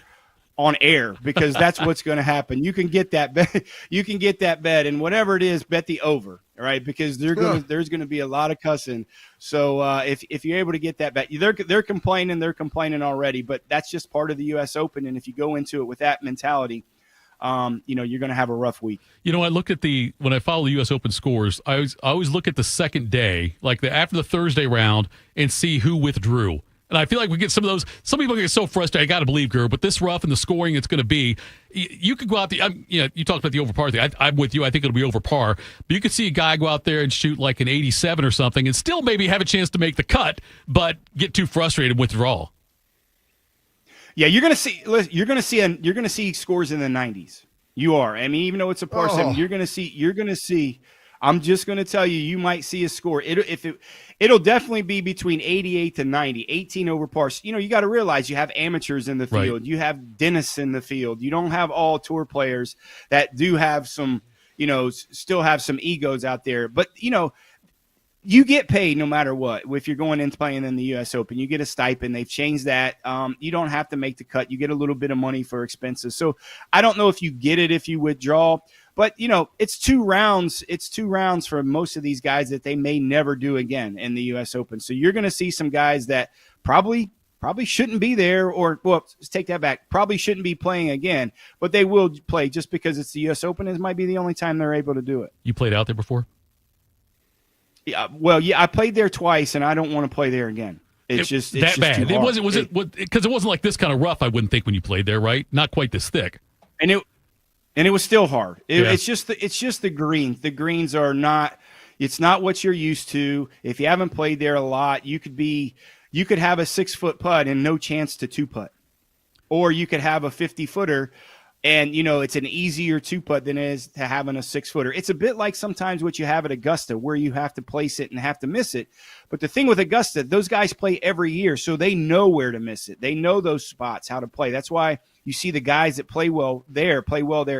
on air, because that's what's going to happen. You can get that bet. You can get that bet, and whatever it is, bet the over, right? Because there's going to be a lot of cussing. So if you're able to get that bet, they're complaining already, but that's just part of the U.S. Open. And if you go into it with that mentality, you're going to have a rough week. I look at when I follow the U.S. Open scores, I always look at the second day, like after the Thursday round, and see who withdrew. And I feel like we get some of those. Some people get so frustrated. I got to believe, Gerb, but this rough and the scoring it's going to be. You could go out there. You talked about the over par thing. I'm with you. I think it'll be over par. But you could see a guy go out there and shoot like an 87 or something, and still maybe have a chance to make the cut, but get too frustrated and withdraw. Yeah, you're going to see scores in the 90s. You are. I mean, even though it's a par 7, you're going to see. I'm just going to tell you, you might see a score. It'll definitely be between 88 to 90, 18 over par. You got to realize you have amateurs in the field. Right. You have dentists in the field. You don't have all tour players that do have some, still have some egos out there. But, you get paid no matter what. If you're going and playing in the U.S. Open, you get a stipend. They've changed that. You don't have to make the cut. You get a little bit of money for expenses. So I don't know if you get it if you withdraw. But, it's 2 rounds. It's 2 rounds for most of these guys that they may never do again in the U.S. Open. So you're going to see some guys that probably shouldn't be there, or, well, let's take that back. Probably shouldn't be playing again, but they will play just because it's the U.S. Open. It might be the only time they're able to do it. You played out there before? Yeah, well, I played there twice, and I don't want to play there again. It's just bad. Too hard. Was it because it wasn't like this kind of rough? I wouldn't think when you played there, right? Not quite this thick. And it was still hard. It's just the greens. The greens are not. It's not what you're used to. If you haven't played there a lot, you could have a 6-foot putt and no chance to 2-putt, or you could have a 50-footer. And, it's an easier 2-putt than it is to having a 6-footer. It's a bit like sometimes what you have at Augusta, where you have to place it and have to miss it. But the thing with Augusta, those guys play every year, so they know where to miss it. They know those spots, how to play. That's why you see the guys that play well there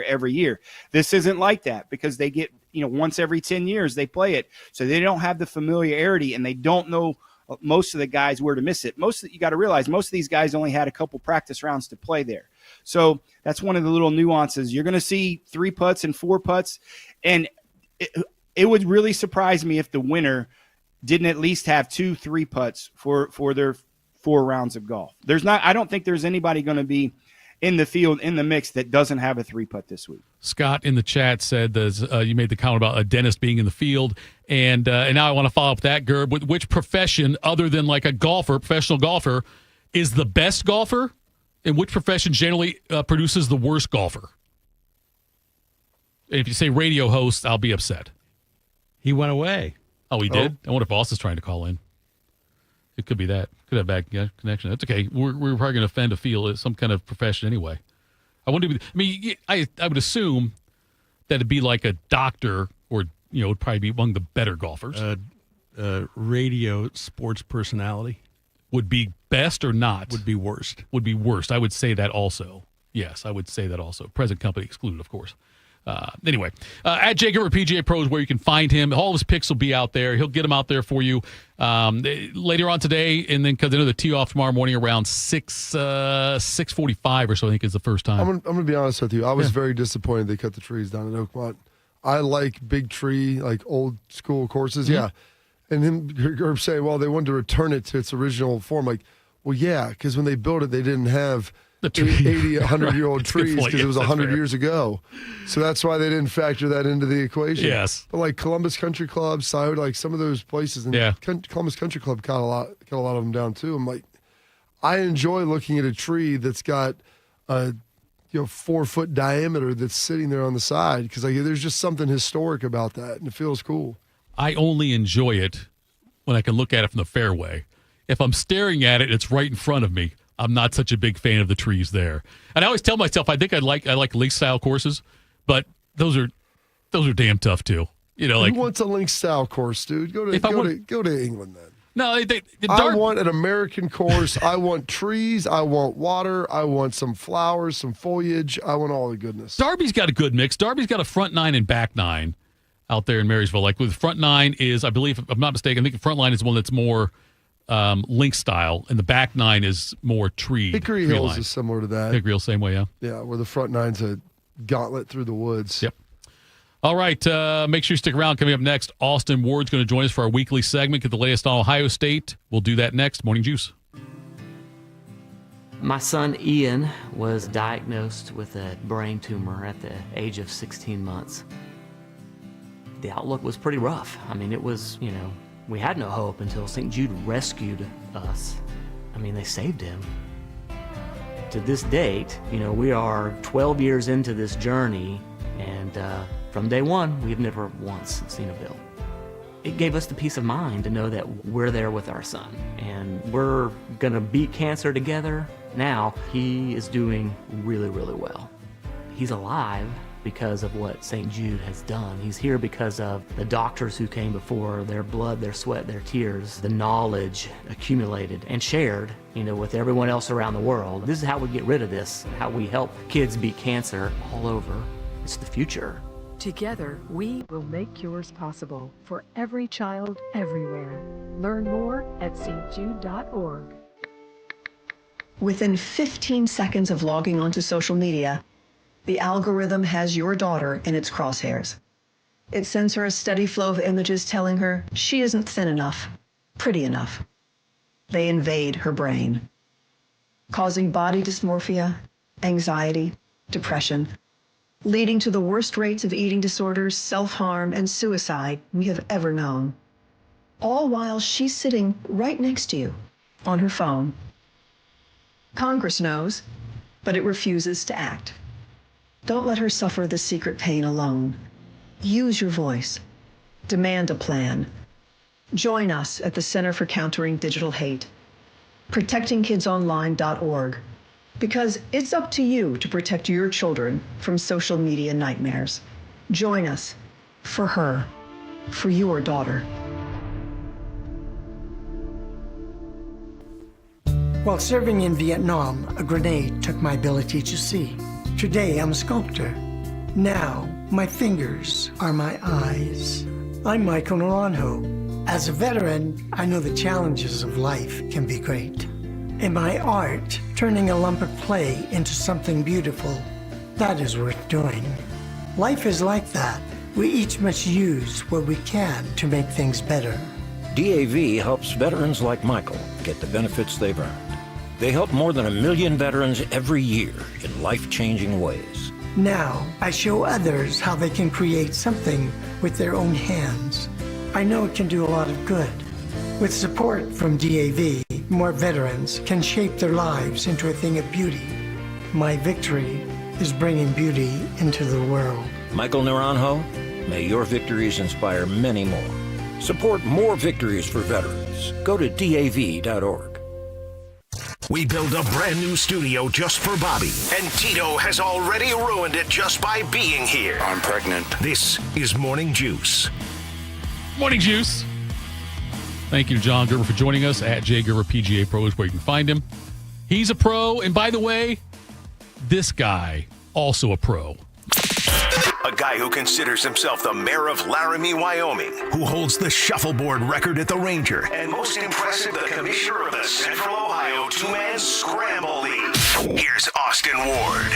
every year. This isn't like that, because they get, once every 10 years they play it. So they don't have the familiarity, and they don't know most of the guys where to miss it. You got to realize most of these guys only had a couple practice rounds to play there. So that's one of the little nuances. You're going to see 3 putts and 4 putts, and it would really surprise me if the winner didn't at least have 2 3-putts for their 4 rounds of golf. I don't think there's anybody going to be in the field, in the mix, that doesn't have a 3-putt this week. Scott in the chat said you made the comment about a dentist being in the field, and now I want to follow up that, Gerb, with which profession other than like a golfer, professional golfer, is the best golfer, and which profession generally produces the worst golfer? And if you say radio host, I'll be upset. He went away. Oh, he did? I wonder if Austin's trying to call in. It could be that. Could have bad connection. That's okay. We're probably going to offend a field, some kind of profession anyway. I would assume that it'd be like a doctor, or would probably be among the better golfers. Radio sports personality would be best or not? Would be worst. Would be worst. I would say that also. Yes, I would say that also. Present company excluded, of course. Anyway, at Jay Gerber PGA Pro is where you can find him. All of his picks will be out there. He'll get them out there for you later on today, and then because I know the tee off tomorrow morning around 6:45 or so. I think is the first time. I'm going to be honest with you. I was very disappointed they cut the trees down at Oakmont. I like big tree, like old school courses. Mm-hmm. Yeah, and him Gerb saying, well, they wanted to return it to its original form. Like, well, yeah, because when they built it, they didn't have 80, 100-year-old trees because it was 100 years ago. So that's why they didn't factor that into the equation. Yes. But like Columbus Country Club, Side, like some of those places, and Columbus Country Club cut a lot of them down too. I'm like, I enjoy looking at a tree that's got a 4-foot diameter that's sitting there on the side because there's just something historic about that, and it feels cool. I only enjoy it when I can look at it from the fairway. If I'm staring at it, it's right in front of me. I'm not such a big fan of the trees there. And I always tell myself I think I like links style courses, but those are damn tough too. Who wants a links style course, dude? Go to England then. No, I want an American course. I want trees. I want water. I want some flowers, some foliage. I want all the goodness. Darby's got a good mix. Darby's got a front 9 and back 9 out there in Marysville. Like with front 9 is, I believe, if I'm not mistaken, I think the front line is one that's more link style, and the back 9 is more tree. Hickory Hills is similar to that. Hickory Hills, same way, yeah. Yeah, where the front 9's a gauntlet through the woods. Yep. All right, make sure you stick around. Coming up next, Austin Ward's going to join us for our weekly segment, get the latest on Ohio State. We'll do that next. Morning Juice. My son Ian was diagnosed with a brain tumor at the age of 16 months. The outlook was pretty rough. I mean, it was, we had no hope until St. Jude rescued us. I mean, they saved him. To this date, we are 12 years into this journey, and from day one, we've never once seen a bill. It gave us the peace of mind to know that we're there with our son, and we're gonna beat cancer together. Now, he is doing really, really well. He's alive because of what St. Jude has done. He's here because of the doctors who came before, their blood, their sweat, their tears, the knowledge accumulated and shared, with everyone else around the world. This is how we get rid of this, how we help kids beat cancer all over. It's the future. Together, we will make cures possible for every child everywhere. Learn more at stjude.org. Within 15 seconds of logging onto social media, the algorithm has your daughter in its crosshairs. It sends her a steady flow of images telling her she isn't thin enough, pretty enough. They invade her brain, causing body dysmorphia, anxiety, depression, leading to the worst rates of eating disorders, self-harm, and suicide we have ever known. All while she's sitting right next to you on her phone. Congress knows, but it refuses to act. Don't let her suffer the secret pain alone. Use your voice. Demand a plan. Join us at the Center for Countering Digital Hate. ProtectingKidsOnline.org. Because it's up to you to protect your children from social media nightmares. Join us. For her. For your daughter. While serving in Vietnam, a grenade took my ability to see. Today, I'm a sculptor. Now, my fingers are my eyes. I'm Michael Naranjo. As a veteran, I know the challenges of life can be great. In my art, turning a lump of clay into something beautiful, that is worth doing. Life is like that. We each must use what we can to make things better. DAV helps veterans like Michael get the benefits they've earned. They help more than 1 million veterans every year in life-changing ways. Now, I show others how they can create something with their own hands. I know it can do a lot of good. With support from DAV, more veterans can shape their lives into a thing of beauty. My victory is bringing beauty into the world. Michael Naranjo, may your victories inspire many more. Support more victories for veterans. Go to DAV.org. We built a brand new studio just for Bobby, and Tito has already ruined it just by being here. I'm pregnant. This is Morning Juice. Morning Juice. Thank you to John Gerber for joining us at J Gerber PGA Pro is where you can find him. He's a pro, and by the way, this guy also a pro. A guy who considers himself the mayor of Laramie, Wyoming, who holds the shuffleboard record at the Ranger, and most impressive, the commissioner of the Central Ohio Two-Man Scramble League. Here's Austin Ward.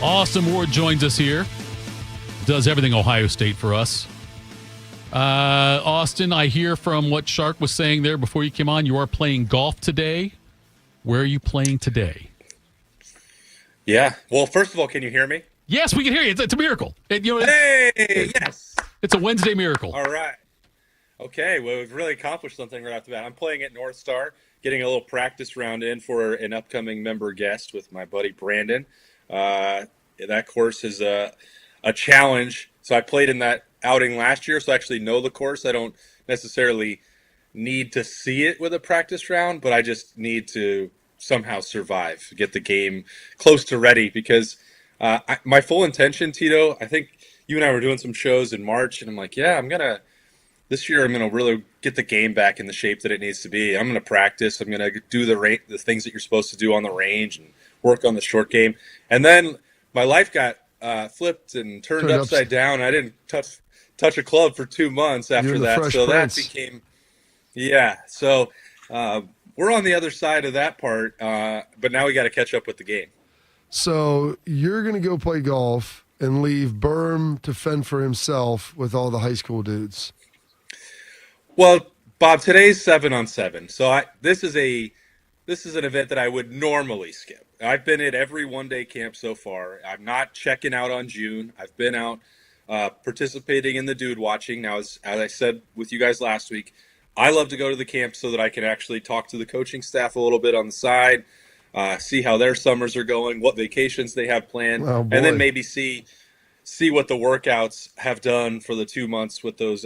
Austin Ward joins us here. Does everything Ohio State for us. Austin, I hear from what Shark was saying there before you came on, you are playing golf today. Where are you playing today? Yeah. Well, first of all, can you hear me? Yes, we can hear you. It's a miracle. Yes. It's a Wednesday miracle. All right. Okay. Well, we've really accomplished something right off the bat. I'm playing at North Star, getting a little practice round in for an upcoming member guest with my buddy Brandon. That course is a challenge. So I played in that outing last year, so I actually know the course. I don't necessarily need to see it with a practice round, but I just need to somehow survive, get the game close to ready, because my full intention, Tito, I think you and I were doing some shows in March, and I'm like, yeah, this year I'm going to really get the game back in the shape that it needs to be. I'm going to practice. I'm going to do the things that you're supposed to do on the range and work on the short game. And then my life got flipped and turned upside down. I didn't touch a club for 2 months after that. So that became, So we're on the other side of that part, but now we got to catch up with the game. So you're going to go play golf and leave Berm to fend for himself with all the high school dudes. Well, Bob, today's 7-on-7. So this is an event that I would normally skip. I've been at every one-day camp so far. I'm not checking out on June. I've been out participating in the dude watching. Now, as I said with you guys last week, I love to go to the camp so that I can actually talk to the coaching staff a little bit on the side, see how their summers are going, what vacations they have planned, and then maybe see what the workouts have done for the 2 months with those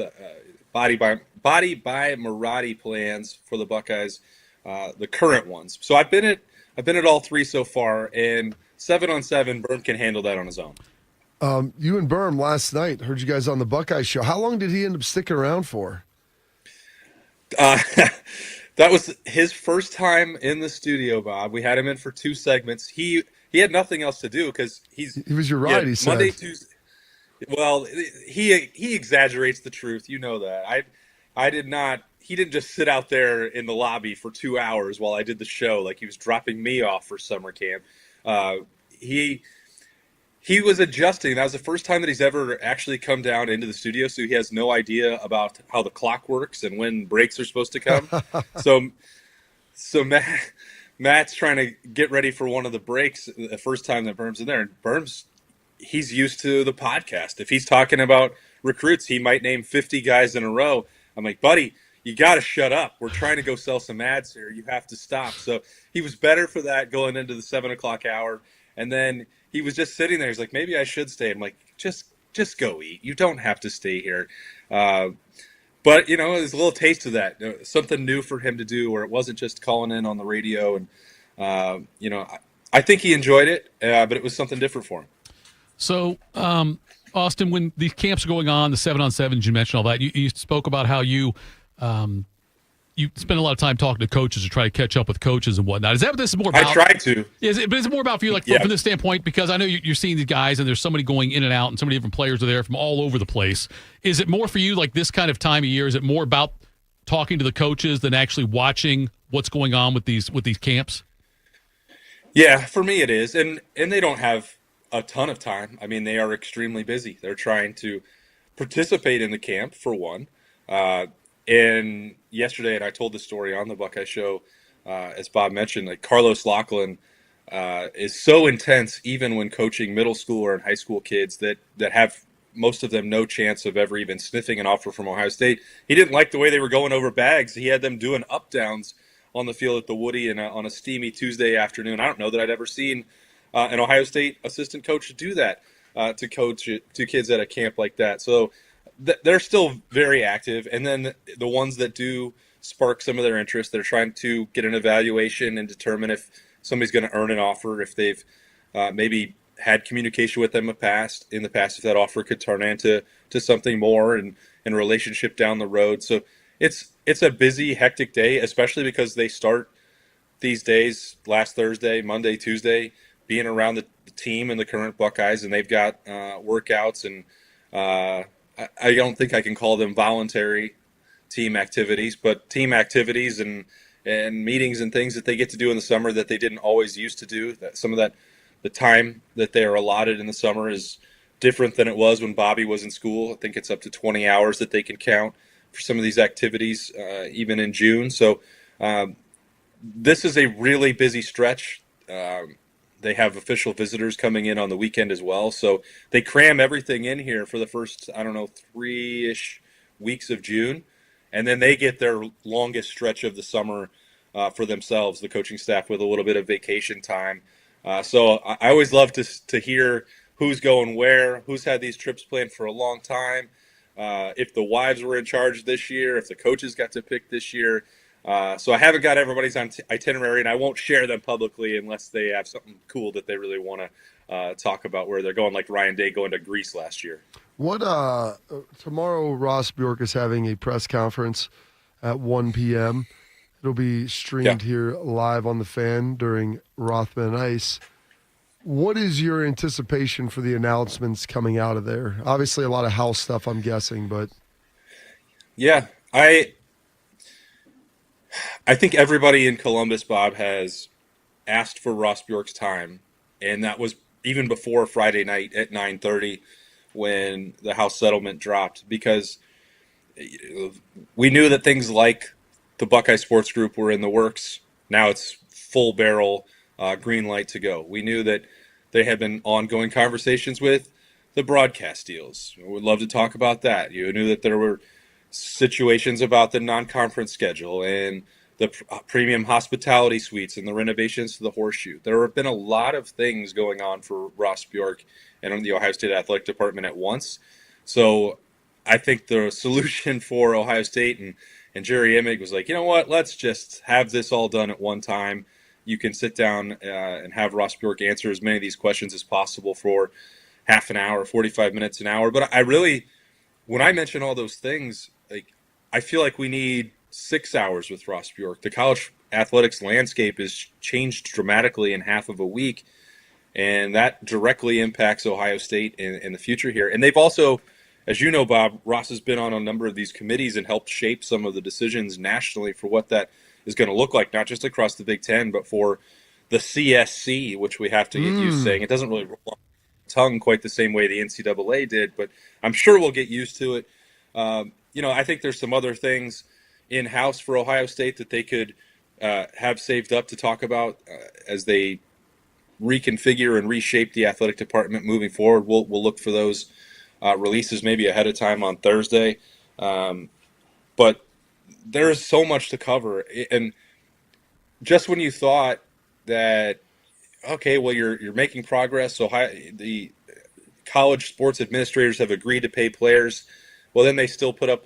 body by Maradi plans for the Buckeyes, the current ones. So I've been at all three so far, and 7-on-7, Berm can handle that on his own. You and Berm last night, heard you guys on the Buckeye show. How long did he end up sticking around for? That was his first time in the studio, Bob. We had him in for 2 segments. He had nothing else to do because he was your ride. He said Monday, Tuesday. Well, he exaggerates the truth. You know that. I did not. He didn't just sit out there in the lobby for 2 hours while I did the show like he was dropping me off for summer camp. He was adjusting. That was the first time that he's ever actually come down into the studio, so he has no idea about how the clock works and when breaks are supposed to come. So Matt's trying to get ready for one of the breaks the first time that Berm's in there. And he's used to the podcast. If he's talking about recruits, he might name 50 guys in a row. I'm like, buddy, you got to shut up. We're trying to go sell some ads here. You have to stop. So he was better for that going into the 7 o'clock hour. And then he was just sitting there. He's like, maybe I should stay. I'm like, just go eat. You don't have to stay here. But, there's a little taste of that. Something new for him to do where it wasn't just calling in on the radio. And, I think he enjoyed it, but it was something different for him. So, Austin, when these camps are going on, the 7-on-7s, you mentioned all that. You spoke about how you spend a lot of time talking to coaches to try to catch up with coaches and whatnot. Is that what this is more about? I try to. But it's more about for you, from this standpoint, because I know you're seeing these guys and there's somebody going in and out and so many different players are there from all over the place. Is it more for you like this kind of time of year? Is it more about talking to the coaches than actually watching what's going on with these camps? Yeah, for me it is. And they don't have a ton of time. I mean, they are extremely busy. They're trying to participate in the camp, for one. And yesterday, and I told the story on the Buckeye Show, as Bob mentioned, like Carlos Lachlan is so intense, even when coaching middle school or high school kids that have most of them no chance of ever even sniffing an offer from Ohio State. He didn't like the way they were going over bags. He had them doing up downs on the field at the Woody on a steamy Tuesday afternoon. I don't know that I'd ever seen an Ohio State assistant coach do that to coach to kids at a camp like that. So they're still very active. And then the ones that do spark some of their interest, they're trying to get an evaluation and determine if somebody's going to earn an offer, if they've maybe had communication with them in the past, if that offer could turn into something more and a relationship down the road. So it's a busy, hectic day, especially because they start these days, last Thursday, Monday, Tuesday, being around the team and the current Buckeyes, and they've got workouts, and I don't think I can call them voluntary team activities, but team activities and meetings and things that they get to do in the summer that they didn't always used to do. That some of that, the time that they are allotted in the summer is different than it was when Bobby was in school. I think it's up to 20 hours that they can count for some of these activities, even in June. So this is a really busy stretch. They have official visitors coming in on the weekend as well. So they cram everything in here for the first, 3-ish weeks of June. And then they get their longest stretch of the summer for themselves, the coaching staff, with a little bit of vacation time. So I always love to hear who's going where, who's had these trips planned for a long time, if the wives were in charge this year, if the coaches got to pick this year. So I haven't got everybody's itinerary, and I won't share them publicly unless they have something cool that they really want to talk about where they're going, like Ryan Day going to Greece last year. What tomorrow Ross Bjork is having a press conference at 1 p.m. It'll be streamed here live on the Fan during Rothman Ice. What is your anticipation for the announcements coming out of there? Obviously a lot of house stuff, I'm guessing, but yeah, I think everybody in Columbus, Bob, has asked for Ross Bjork's time, and that was even before Friday night at 9:30 when the House settlement dropped, because we knew that things like the Buckeye Sports Group were in the works. Now it's full barrel, green light to go. We knew that they had been ongoing conversations with the broadcast deals. We would love to talk about that. You knew that there were situations about the non-conference schedule and the premium hospitality suites and the renovations to the Horseshoe. There have been a lot of things going on for Ross Bjork and the Ohio State Athletic Department at once. So I think the solution for Ohio State and Jerry Emig was like, you know what, let's just have this all done at one time. You can sit down and have Ross Bjork answer as many of these questions as possible for half an hour, 45 minutes, an hour. But I really, when I mention all those things, like, I feel like we need 6 hours with Ross Bjork. The college athletics landscape has changed dramatically in half of a week, and that directly impacts Ohio State in the future here. And they've also, as you know, Bob, Ross has been on a number of these committees and helped shape some of the decisions nationally for what that is going to look like, not just across the Big Ten, but for the CSC, which we have to get used to saying. It doesn't really roll off the tongue quite the same way the NCAA did, but I'm sure we'll get used to it. I think there's some other things in-house for Ohio State that they could have saved up to talk about as they reconfigure and reshape the athletic department moving forward. We'll look for those releases maybe ahead of time on Thursday. But there is so much to cover. And just when you thought that, okay, well, you're making progress, so the college sports administrators have agreed to pay players, well, then they still put up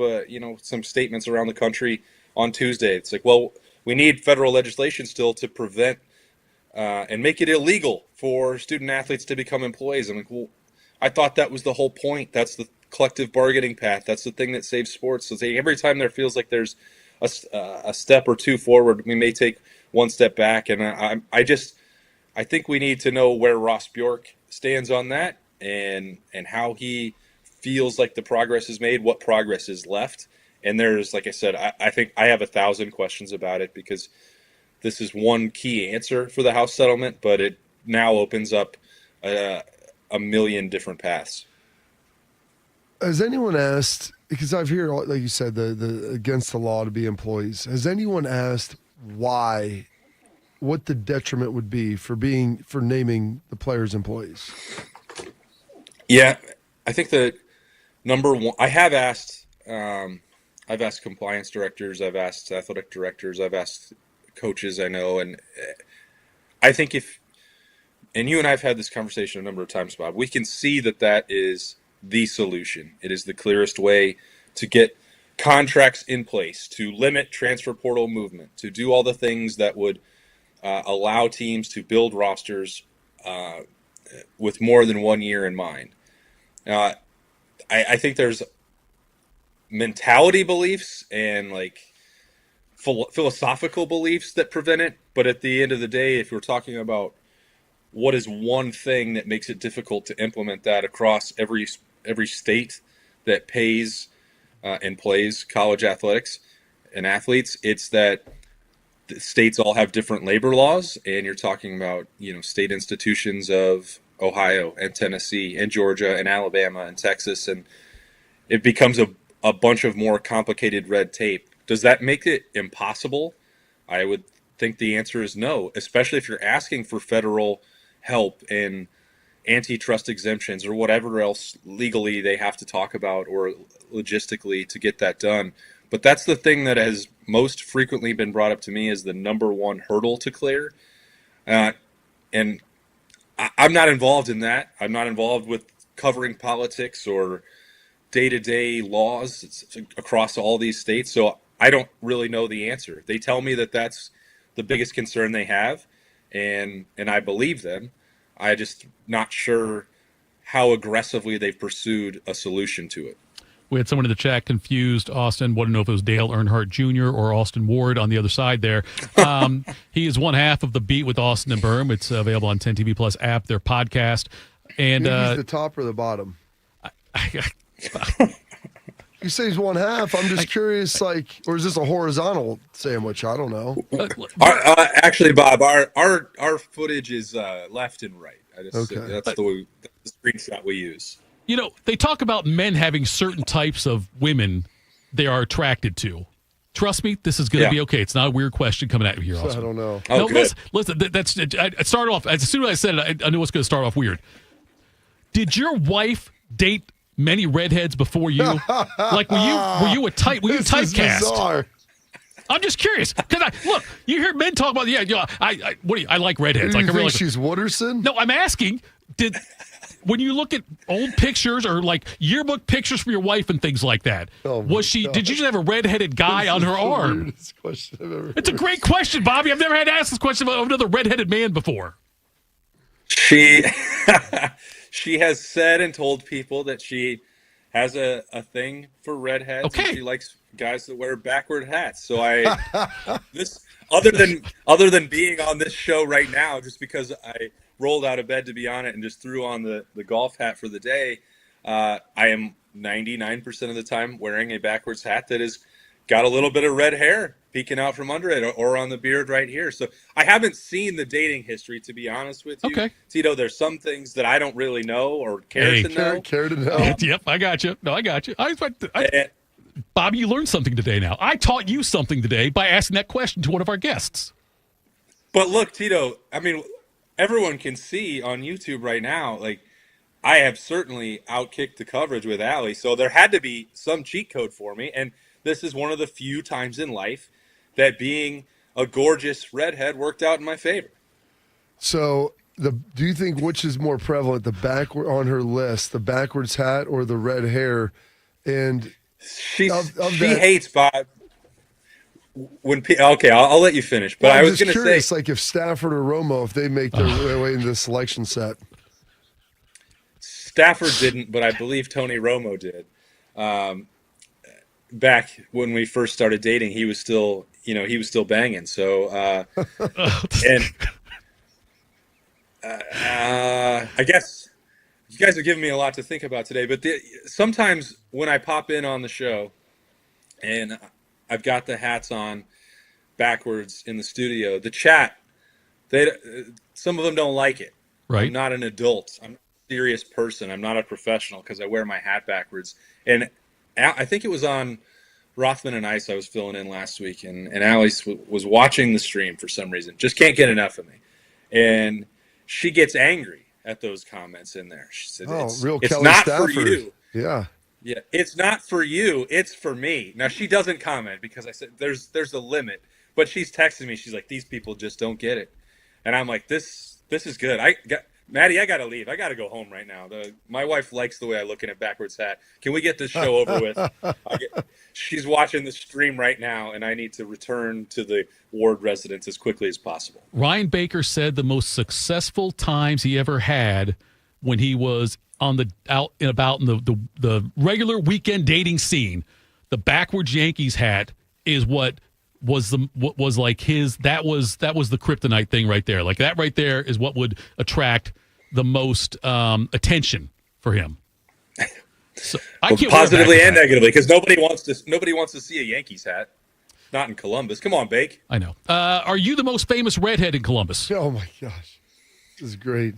some statements around the country on Tuesday. It's like, well, we need federal legislation still to prevent and make it illegal for student athletes to become employees. I'm like, well, I thought that was the whole point. That's the collective bargaining path. That's the thing that saves sports. So every time there feels like there's a step or two forward, we may take one step back. And I think we need to know where Ross Bjork stands on that and how he feels like the progress is made, what progress is left. And there's, like I said, I think I have 1,000 questions about it, because this is one key answer for the House settlement, but it now opens up a million different paths. Has anyone asked because I've heard, like you said, the against the law to be employees. Has anyone asked why, what the detriment would be for naming the players employees? Yeah, I think that number one, I have asked, I've asked compliance directors, I've asked athletic directors, I've asked coaches I know, and I think and you and I have had this conversation a number of times, Bob, we can see that is the solution. It is the clearest way to get contracts in place, to limit transfer portal movement, to do all the things that would allow teams to build rosters with more than 1 year in mind. I think there's mentality beliefs and like philosophical beliefs that prevent it. But at the end of the day, if we're talking about what is one thing that makes it difficult to implement that across every state that pays and plays college athletics and athletes, it's that the states all have different labor laws, and you're talking about, state institutions of Ohio and Tennessee and Georgia and Alabama and Texas, and it becomes a bunch of more complicated red tape. Does that make it impossible? I would think the answer is no, especially if you're asking for federal help and antitrust exemptions or whatever else legally they have to talk about or logistically to get that done. But that's the thing that has most frequently been brought up to me as the number one hurdle to clear. And I'm not involved in that. I'm not involved with covering politics or day-to-day laws across all these states. So I don't really know the answer. They tell me that that's the biggest concern they have, and I believe them. I just not sure how aggressively they've pursued a solution to it. We had someone in the chat confused, Austin, wanted to know if it was Dale Earnhardt Jr. or Austin Ward on the other side there. He is one half of The Beat with Austin and Berm. It's available on 10 TV Plus app, their podcast. And he's the top or the bottom? You say he's one half. I'm just curious, or is this a horizontal sandwich? I don't know. Actually, Bob, our footage is left and right. Okay. That's the screenshot we use. They talk about men having certain types of women they are attracted to. Trust me, this is going to be okay. It's not a weird question coming at you here, Austin. I don't know. No, listen. I started off, as soon as I said it, I knew it was going to start off weird. Did your wife date many redheads before you? Like, were you typecast? Bizarre. I'm just curious because you hear men talk about I like redheads. Do you think she's Wooderson? No, I'm asking. When you look at old pictures or like yearbook pictures from your wife and things like that, was she? God. Did you just have a redheaded guy on her arm? Weirdest question I've ever It's heard. a great question, Bobby. I've never had to ask this question of another redheaded man before. She has said and told people that she has a thing for redheads. Okay. And she likes guys that wear backward hats. So other than being on this show right now, just because I rolled out of bed to be on it and just threw on the golf hat for the day, I am 99% of the time wearing a backwards hat that has got a little bit of red hair peeking out from under it or on the beard right here. So I haven't seen the dating history, to be honest with you. Okay. Tito, there's some things that I don't really know or care to know. Care to know. Yep, I got you. No, I got you. Bobby, you learned something today now. I taught you something today by asking that question to one of our guests. But look, Tito, I mean, everyone can see on YouTube right now, like, I have certainly outkicked the coverage with Allie, so there had to be some cheat code for me, and this is one of the few times in life that being a gorgeous redhead worked out in my favor. So, do you think which is more prevalent, the backward on her list, the backwards hat or the red hair? And she hates Bob. I'll let you finish. But I was going to say, like if Stafford or Romo, if they make their way into the selection set. Stafford didn't, but I believe Tony Romo did. Back when we first started dating, he was still banging. So, I guess you guys are giving me a lot to think about today. But sometimes when I pop in on the show and I've got the hats on backwards in the studio, the chat, some of them don't like it. Right. I'm not an adult. I'm a serious person. I'm not a professional because I wear my hat backwards. And I think it was on Rothman and Ice I was filling in last week, and Alice was watching the stream for some reason. Just can't get enough of me. And she gets angry at those comments in there. She said, real it's Kelly not Stafford. for you. Yeah. Yeah, it's not for you. It's for me. Now, she doesn't comment because I said there's a limit. But she's texting me. She's like, these people just don't get it. And I'm like, this is good. Maddie, I got to leave. I got to go home right now. My wife likes the way I look in a backwards hat. Can we get this show over with? She's watching the stream right now, and I need to return to the Ward residence as quickly as possible. Ryan Baker said the most successful times he ever had when he was on the out and about in the regular weekend dating scene, the backwards Yankees hat is what was the kryptonite thing right there. Like that right there is what would attract the most attention for him. So positively and negatively, because nobody wants to see a Yankees hat. Not in Columbus. Come on, Bake. I know. Are you the most famous redhead in Columbus? Oh my gosh, this is great.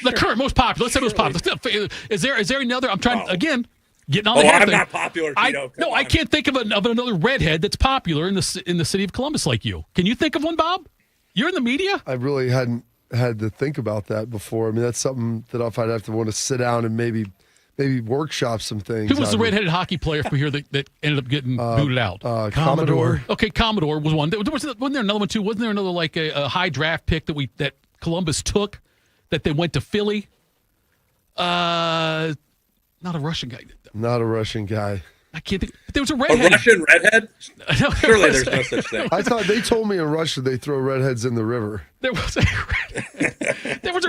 The current most popular. Let's say most popular. Is there another? I'm trying again. Getting on the head I'm thing. not popular, Tito. I can't think of another redhead that's popular in the city of Columbus like you. Can you think of one, Bob? You're in the media. I really hadn't had to think about that before. I mean, that's something that if I'd have to want to sit down and maybe workshop some things. Who was the redheaded hockey player from here that ended up getting booted out? Commodore. Okay, Commodore was one. Wasn't there another one too? Wasn't there another like a high draft pick that Columbus took that they went to Philly? Not a Russian guy. Not a Russian guy. I can't think. But there was a redhead. A Russian redhead? Surely there's no such thing. I thought they told me in Russia they throw redheads in the river. There was a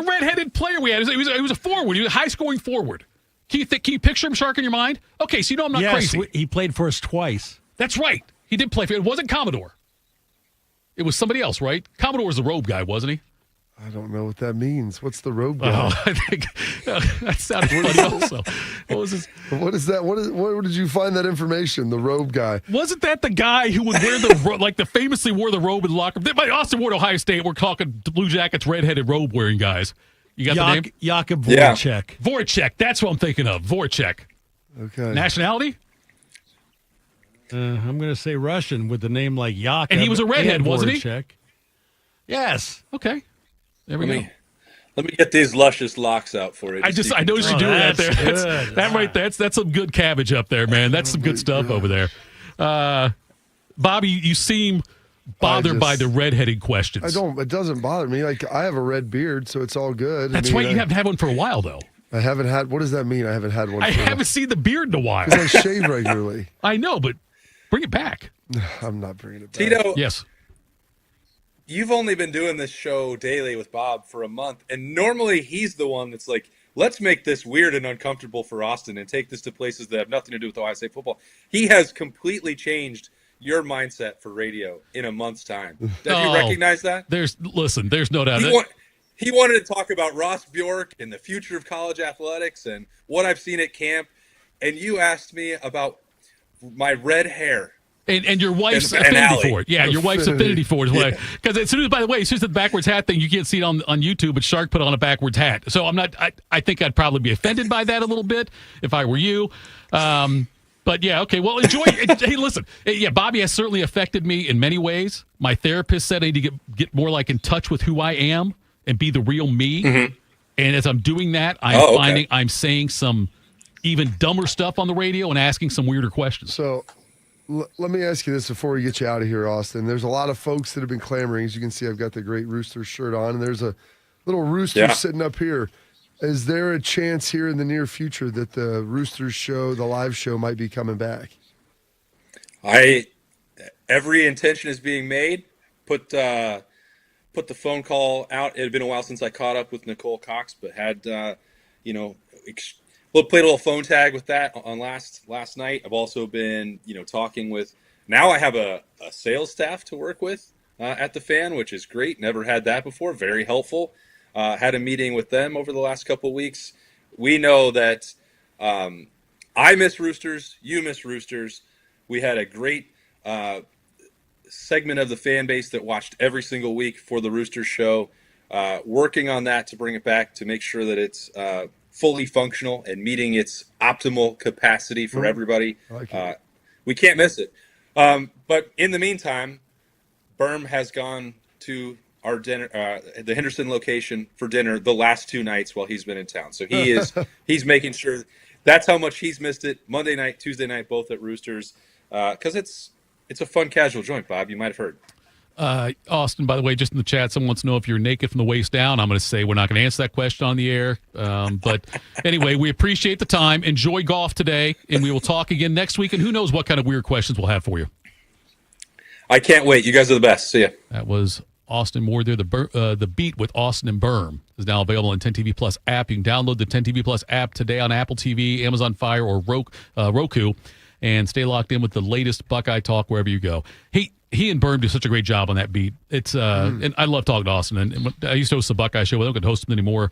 redheaded player we had. He was a forward. He was a high scoring forward. Can you picture him, Shark, in your mind? Okay, so you know I'm not crazy. He played for us twice. That's right. He did play for it. Wasn't Commodore. It was somebody else, right? Commodore was the robe guy, wasn't he? I don't know what that means. What's the robe guy? Oh, I think that sounded funny also. What was his? What is that? Where did you find that information? The robe guy. Wasn't that the guy who would wear the famously wore the robe in the locker room? Austin Ward, Ohio State. We're talking Blue Jackets, redheaded robe wearing guys. You got the name? Jakub Voracek. Yeah. Voracek. That's what I'm thinking of. Voracek. Okay. Nationality? I'm going to say Russian with the name like Jakub. And he was a redhead, wasn't he? Yes. Okay. There we go. Let me get these luscious locks out for you. I noticed you doing that there. That right there. That's some good cabbage up there, man. That's some good stuff over there. Bobby, you seem bothered by the redheaded questions. It doesn't bother me. Like, I have a red beard, so it's all good. That's right. You haven't had one for a while, though. I haven't had. What does that mean? I haven't had one. I haven't seen the beard in a while. Because I shave regularly. I know, but bring it back. I'm not bringing it back. Tito. Yes. You've only been doing this show daily with Bob for a month, and normally he's the one that's like, let's make this weird and uncomfortable for Austin and take this to places that have nothing to do with Ohio State football. He has completely changed your mindset for radio in a month's time. Do you recognize that? There's no doubt. He wanted to talk about Ross Bjork and the future of college athletics and what I've seen at camp, and you asked me about my red hair. And your wife's affinity for it. Yeah, your wife's affinity for it is what because as soon as, by the way, as soon as the backwards hat thing, you can't see it on YouTube, but Shark put on a backwards hat. So I think I'd probably be offended by that a little bit if I were you. But yeah, okay. Well, enjoy. Hey, listen. Yeah, Bobby has certainly affected me in many ways. My therapist said I need to get more like in touch with who I am and be the real me. Mm-hmm. And as I'm doing that, I'm finding I'm saying some even dumber stuff on the radio and asking some weirder questions. So let me ask you this before we get you out of here, Austin. There's a lot of folks that have been clamoring. As you can see, I've got the great Roosters shirt on, and there's a little rooster sitting up here. Is there a chance here in the near future that the Roosters show, the live show, might be coming back? Every intention is being made. Put the phone call out. It had been a while since I caught up with Nicole Cox, but had played a little phone tag with that on last night. I've also been talking with. Now I have a sales staff to work with at the Fan, which is great. Never had that before. Very helpful. Had a meeting with them over the last couple of weeks. We know that I miss Roosters. You miss Roosters. We had a great segment of the fan base that watched every single week for the Roosters show. Working on that to bring it back to make sure that it's fully functional and meeting its optimal capacity for everybody. We can't miss it. But in the meantime, Berm has gone to our dinner, the Henderson location for dinner the last 2 nights while he's been in town. So he's making sure that's how much he's missed it. Monday night, Tuesday night, both at Roosters, because it's a fun casual joint, Bob. You might have heard. Austin, by the way, just in the chat, someone wants to know if you're naked from the waist down. I'm going to say we're not going to answer that question on the air. But anyway, we appreciate the time. Enjoy golf today, and we will talk again next week. And who knows what kind of weird questions we'll have for you. I can't wait. You guys are the best. See ya. That was Austin Moore there. The Beat with Austin and Berm is now available on 10TV Plus app. You can download the 10TV Plus app today on Apple TV, Amazon Fire, or Roku, and stay locked in with the latest Buckeye talk wherever you go. He and Berm do such a great job on that beat. It's and I love talking to Austin. And I used to host the Buckeye show. I don't get to host him anymore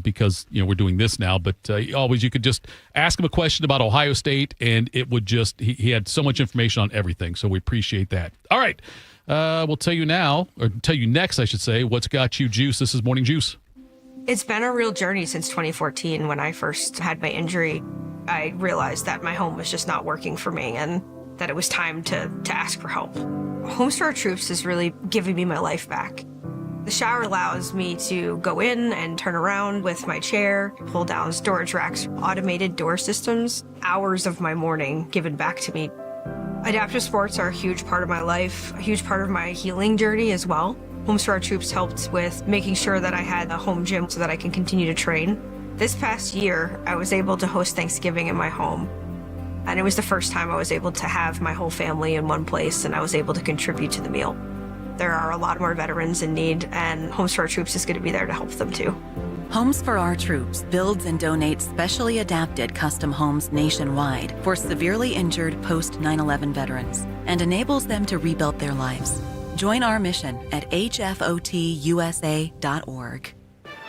because we're doing this now. But always you could just ask him a question about Ohio State, and it would just he had so much information on everything. So we appreciate that. All right, we'll tell you now, or tell you next, I should say, what's got you juice. This is Morning Juice. It's been a real journey since 2014. When I first had my injury, I realized that my home was just not working for me, and that it was time to ask for help. Homes for Our Troops is really giving me my life back. The shower allows me to go in and turn around with my chair, pull down storage racks, automated door systems, hours of my morning given back to me. Adaptive sports are a huge part of my life, a huge part of my healing journey as well. Homes for Our Troops helped with making sure that I had a home gym so that I can continue to train. This past year, I was able to host Thanksgiving in my home. And it was the first time I was able to have my whole family in one place, and I was able to contribute to the meal. There are a lot more veterans in need, and Homes for Our Troops is going to be there to help them too. Homes for Our Troops builds and donates specially adapted custom homes nationwide for severely injured post 9/11 veterans and enables them to rebuild their lives. Join our mission at hfotusa.org.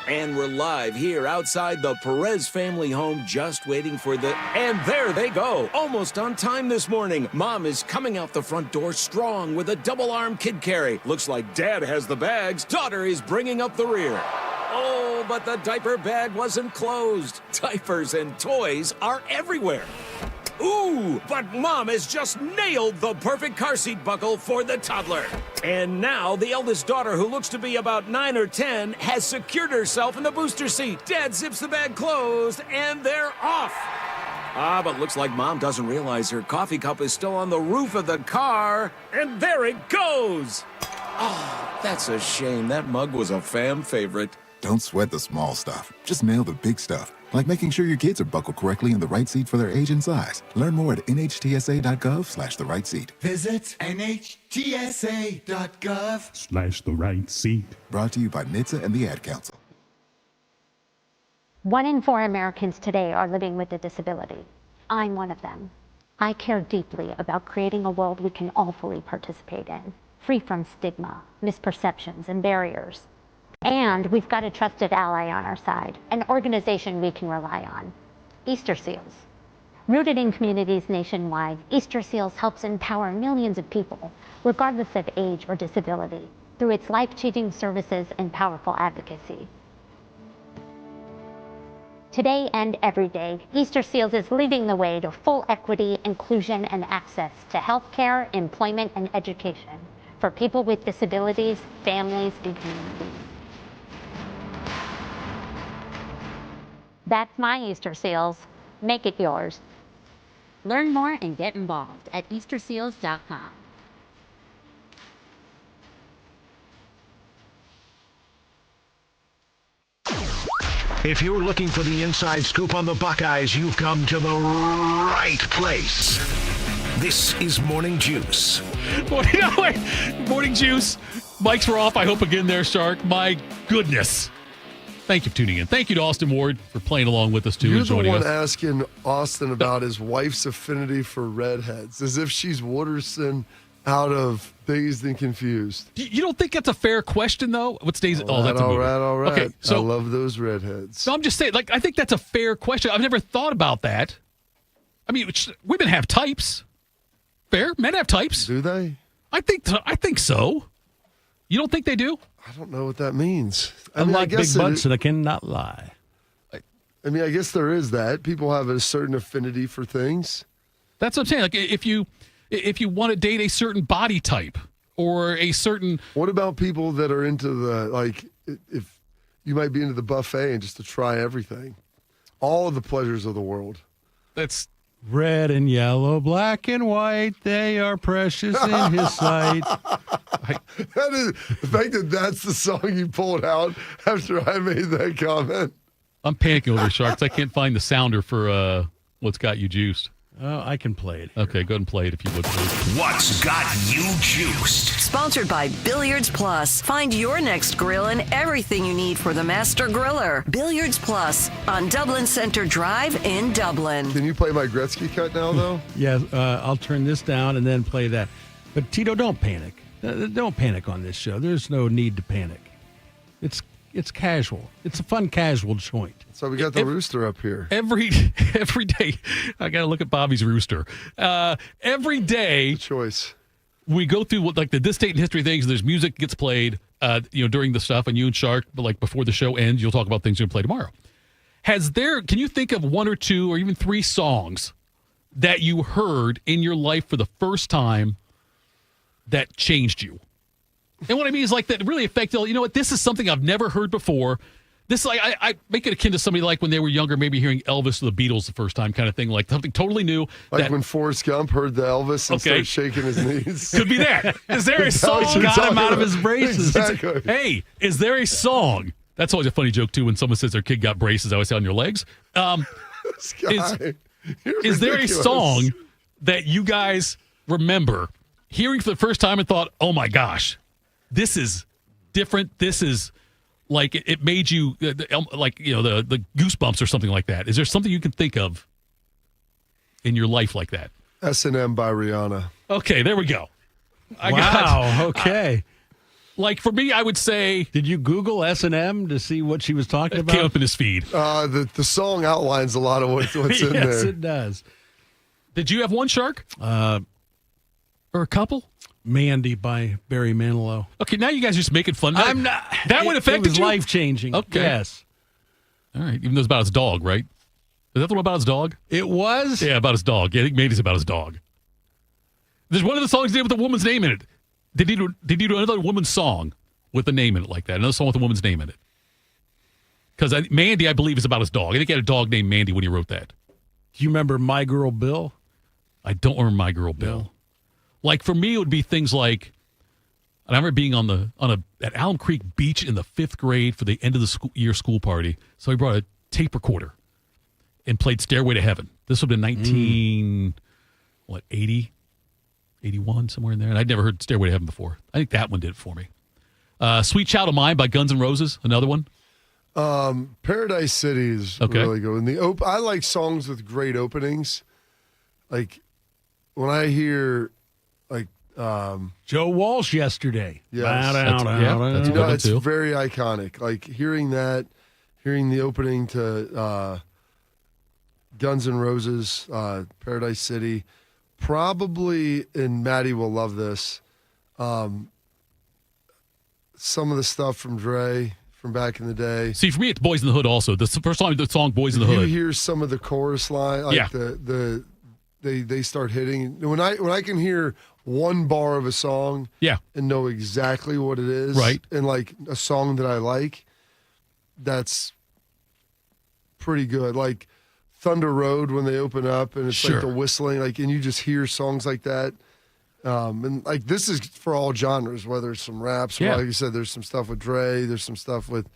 And we're live here outside the Perez family home, just waiting for the... And there they go, almost on time this morning. Mom is coming out the front door strong with a double-arm kid carry. Looks like Dad has the bags. Daughter is bringing up the rear. Oh, but the diaper bag wasn't closed. Diapers and toys are everywhere. Ooh, but Mom has just nailed the perfect car seat buckle for the toddler. And now the eldest daughter, who looks to be about 9 or 10, has secured herself in the booster seat. Dad zips the bag closed, and they're off. But looks like Mom doesn't realize her coffee cup is still on the roof of the car. And there it goes. Oh, that's a shame. That mug was a fam favorite. Don't sweat the small stuff. Just nail the big stuff, like making sure your kids are buckled correctly in the right seat for their age and size. Learn more at nhtsa.gov/the right seat. Visit nhtsa.gov/the right seat. Brought to you by NHTSA and the Ad Council. 1 in 4 Americans today are living with a disability. I'm one of them. I care deeply about creating a world we can all fully participate in, free from stigma, misperceptions, and barriers. And we've got a trusted ally on our side, an organization we can rely on, Easter Seals. Rooted in communities nationwide, Easter Seals helps empower millions of people, regardless of age or disability, through its life-changing services and powerful advocacy. Today and every day, Easter Seals is leading the way to full equity, inclusion, and access to healthcare, employment, and education for people with disabilities, families, and communities. That's my Easter Seals. Make it yours. Learn more and get involved at easterseals.com. If you're looking for the inside scoop on the Buckeyes, you've come to the right place. This is Morning Juice. Morning Juice. Mics were off, I hope, again there, Shark. My goodness. Thank you for tuning in. Thank you to Austin Ward for playing along with us, too. You're the one asking Austin about his wife's affinity for redheads, as if she's Wooderson out of Dazed and Confused. You don't think that's a fair question, though? What stays? All right. Okay, so I love those redheads. No, I'm just saying, I think that's a fair question. I've never thought about that. I mean, women have types. Fair? Men have types. Do they? I think so. You don't think they do? I don't know what that means. I like big butts, and I cannot lie. I mean, I guess there is that. People have a certain affinity for things. That's what I'm saying. Like if you want to date a certain body type or a certain. What about people that are into if you might be into the buffet and just to try everything, all of the pleasures of the world. That's red and yellow, black and white. They are precious in His sight. That is the fact that that's the song you pulled out after I made that comment. I'm panicking over Sharks. I can't find the sounder for What's Got You Juiced. Oh, I can play it. Okay, go ahead and play it if you would, please. What's Got You Juiced? Sponsored by Billiards Plus. Find your next grill and everything you need for the master griller. Billiards Plus on Dublin Center Drive in Dublin. Can you play my Gretzky cut now, though? Yeah, I'll turn this down and then play that. But Tito, don't panic. Don't panic on this show. There's no need to panic. It's casual. It's a fun, casual joint. So we got the rooster up here. Every day, I got to look at Bobby's rooster. Every day, choice. We go through what like the this date in history things. There's music gets played, during the stuff, and you and Shark, like before the show ends, you'll talk about things you're gonna play tomorrow. Can you think of one or two or even three songs that you heard in your life for the first time that changed you? And what I mean is like that really affected, you know what, this is something I've never heard before. This is like, I make it akin to somebody like when they were younger, maybe hearing Elvis or the Beatles the first time kind of thing, like something totally new. Like when Forrest Gump heard the Elvis and started shaking his knees. Could be that. Is there a song? Got him out of his braces. Exactly. Hey, is there a song? That's always a funny joke, too, when someone says their kid got braces. I always say on your legs. This guy, is there a song that you guys remember hearing for the first time and thought, oh my gosh, this is different. This is like it made you like, the goosebumps or something like that. Is there something you can think of in your life like that? S&M by Rihanna. Okay, there we go. Okay. Like for me, I would say. Did you Google S&M to see what she was talking about? Came up in his feed. The song outlines a lot of what's in there. Yes, it does. Did you have one, Shark? Or a couple? Mandy by Barry Manilow. Okay, now you guys are just making fun. I'm not. That would affect you? Life-changing. Okay. Yes. All right. Even though it's about his dog, right? Is that the one about his dog? It was? Yeah, about his dog. Yeah, I think Mandy's about his dog. There's one of the songs he did with a woman's name in it. Did he do another woman's song with a name in it like that? Another song with a woman's name in it? Because Mandy, I believe, is about his dog. I think he had a dog named Mandy when he wrote that. Do you remember My Girl Bill? I don't remember My Girl Bill. No. Like for me, it would be things like, I remember being at Alum Creek Beach in the 5th grade for the end of the year school party. So he brought a tape recorder and played Stairway to Heaven. This would have been 80, 81, somewhere in there. And I'd never heard Stairway to Heaven before. I think that one did it for me. Sweet Child of Mine by Guns N' Roses, another one. Paradise City is really good. And I like songs with great openings. Like when I hear Joe Walsh Yesterday. Yes. It's very iconic. Like hearing the opening to Guns N' Roses, Paradise City. Probably, and Maddie will love this, some of the stuff from Dre from back in the day. See, for me, it's Boys in the Hood also. The first time the song Boys in the Hood. You hear some of the chorus line, like they start hitting. When I can hear one bar of a song and know exactly what it is, right, and like a song that I like, that's pretty good. Like Thunder Road when they open up and it's like the whistling, like, and you just hear songs like that. And like this is for all genres, whether it's some raps or like you said, there's some stuff with Dre, there's some stuff with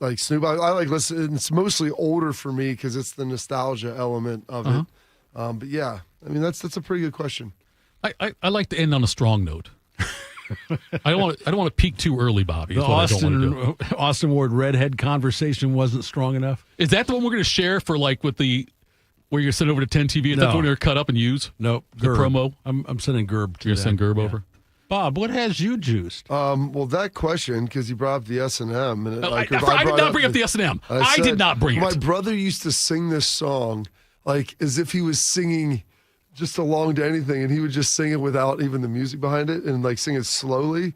like Snoop. I like listening. It's mostly older for me because it's the nostalgia element of it. But yeah, I mean that's a pretty good question. I like to end on a strong note. I don't want to peak too early, Bobby. The Austin Ward redhead conversation wasn't strong enough. Is that the one we're going to share for like with the where you're sending over to 10 TV? Is that the one you're cut up and use? Nope. The promo. I'm sending Gerb to You're sending Gerb over. Bob, what has you juiced? Well, that question because you brought up the S&M, and I did not bring up the S&M. I did not bring it. My brother used to sing this song like as if he was singing just along to anything, and he would just sing it without even the music behind it and like sing it slowly.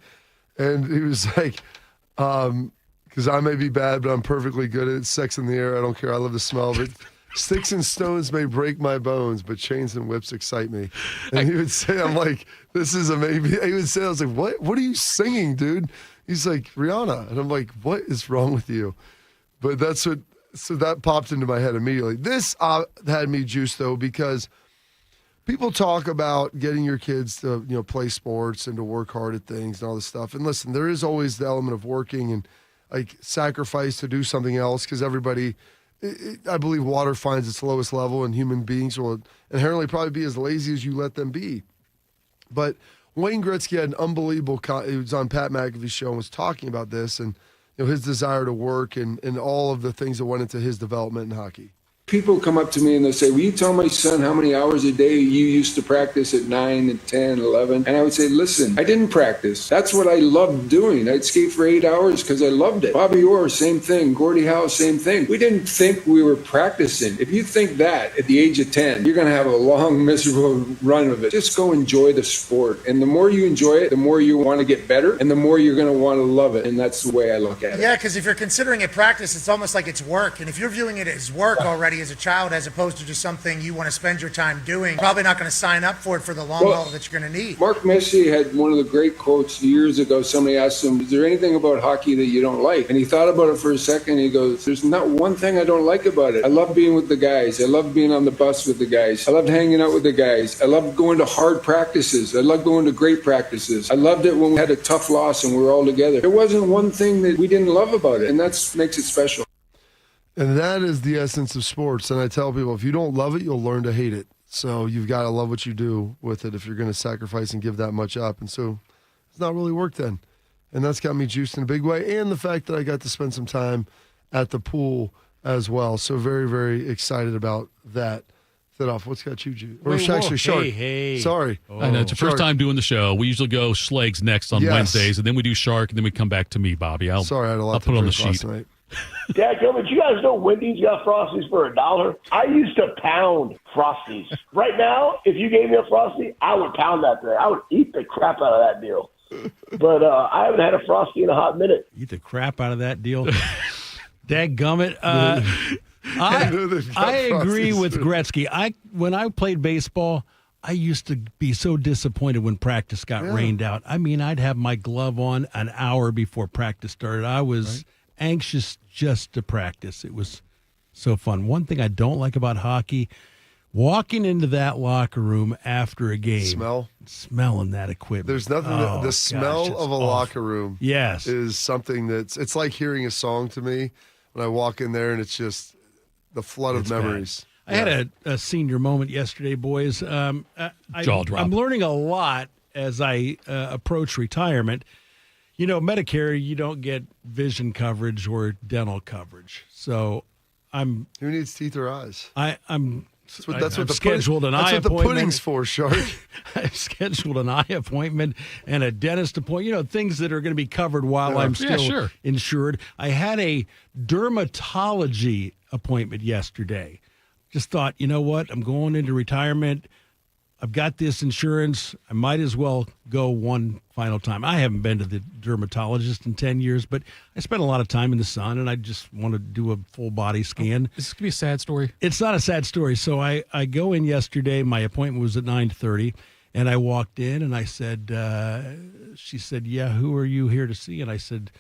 And he was like, because because I may be bad, but I'm perfectly good at it. Sex in the air, I don't care. I love the smell of it. Sticks and stones may break my bones, but chains and whips excite me. And he would say, I'm like, this is amazing. He would say, I was like, what are you singing, dude? He's like, Rihanna. And I'm like, what is wrong with you? But so that popped into my head immediately. This had me juiced, though, because people talk about getting your kids to, play sports and to work hard at things and all this stuff. And listen, there is always the element of working and like sacrifice to do something else, because everybody, I believe water finds its lowest level, and human beings will inherently probably be as lazy as you let them be. But Wayne Gretzky had an unbelievable, he was on Pat McAfee's show and was talking about this, and his desire to work and all of the things that went into his development in hockey. People come up to me and they'll say, will you tell my son how many hours a day you used to practice at 9 and 10, 11? And I would say, listen, I didn't practice. That's what I loved doing. I'd skate for 8 hours because I loved it. Bobby Orr, same thing. Gordie Howe, same thing. We didn't think we were practicing. If you think that at the age of 10, you're going to have a long, miserable run of it. Just go enjoy the sport. And the more you enjoy it, the more you want to get better, and the more you're going to want to love it. And that's the way I look at it. Yeah, because if you're considering it practice, it's almost like it's work. And if you're viewing it as work already as a child, as opposed to just something you want to spend your time doing, probably not going to sign up for it for the long haul that you're going to need. Mark Messier had one of the great quotes years ago. Somebody asked him, is there anything about hockey that you don't like? And he thought about it for a second. He goes, there's not one thing I don't like about it. I love being with the guys. I love being on the bus with the guys. I loved hanging out with the guys. I loved going to hard practices. I loved going to great practices. I loved it when we had a tough loss and we were all together. There wasn't one thing that we didn't love about it, and that makes it special. And that is the essence of sports. And I tell people, if you don't love it, you'll learn to hate it. So you've got to love what you do with it if you're going to sacrifice and give that much up. And so it's not really work then. And that's got me juiced in a big way. And the fact that I got to spend some time at the pool as well. So very, very excited about that. Off. What's got you juiced? Or actually, Shark. Hey. Sorry. I know, it's your first time doing the show. We usually go Schlegs next on Wednesdays, and then we do Shark, and then we come back to me, Bobby. Sorry, I had a lot I'll to put it on the drink sheet. last night. Dadgummit, you guys know Wendy's got Frosties for $1? I used to pound Frosties. Right now, if you gave me a Frosty, I would pound that thing. I would eat the crap out of that deal. But I haven't had a Frosty in a hot minute. Eat the crap out of that deal. Dadgummit. I agree with Gretzky. When I played baseball, I used to be so disappointed when practice got rained out. I mean, I'd have my glove on an hour before practice started. I was anxious just to practice. It was so fun. One thing I don't like about hockey, walking into that locker room after a game. Smelling that equipment. There's nothing. The smell of a locker room is something it's like hearing a song to me when I walk in there, and it's just the flood of memories. Bad. I had a senior moment yesterday, boys. Jaw drop. I'm learning a lot as I approach retirement. You know, Medicare, you don't get vision coverage or dental coverage. So who needs teeth or eyes? I'm That's what scheduled an eye That's what appointment. the pudding's for, Shark. I've scheduled an eye appointment and a dentist appointment. You know, things that are going to be covered while I'm still insured. I had a dermatology appointment yesterday. Just thought, you know what? I'm going into retirement. I've got this insurance. I might as well go one final time. I haven't been to the dermatologist in 10 years, but I spent a lot of time in the sun, and I just want to do a full body scan. Is this going to be a sad story? It's not a sad story. So I go in yesterday. My appointment was at 9:30, and I walked in, and I said, she said, yeah, who are you here to see? And I said,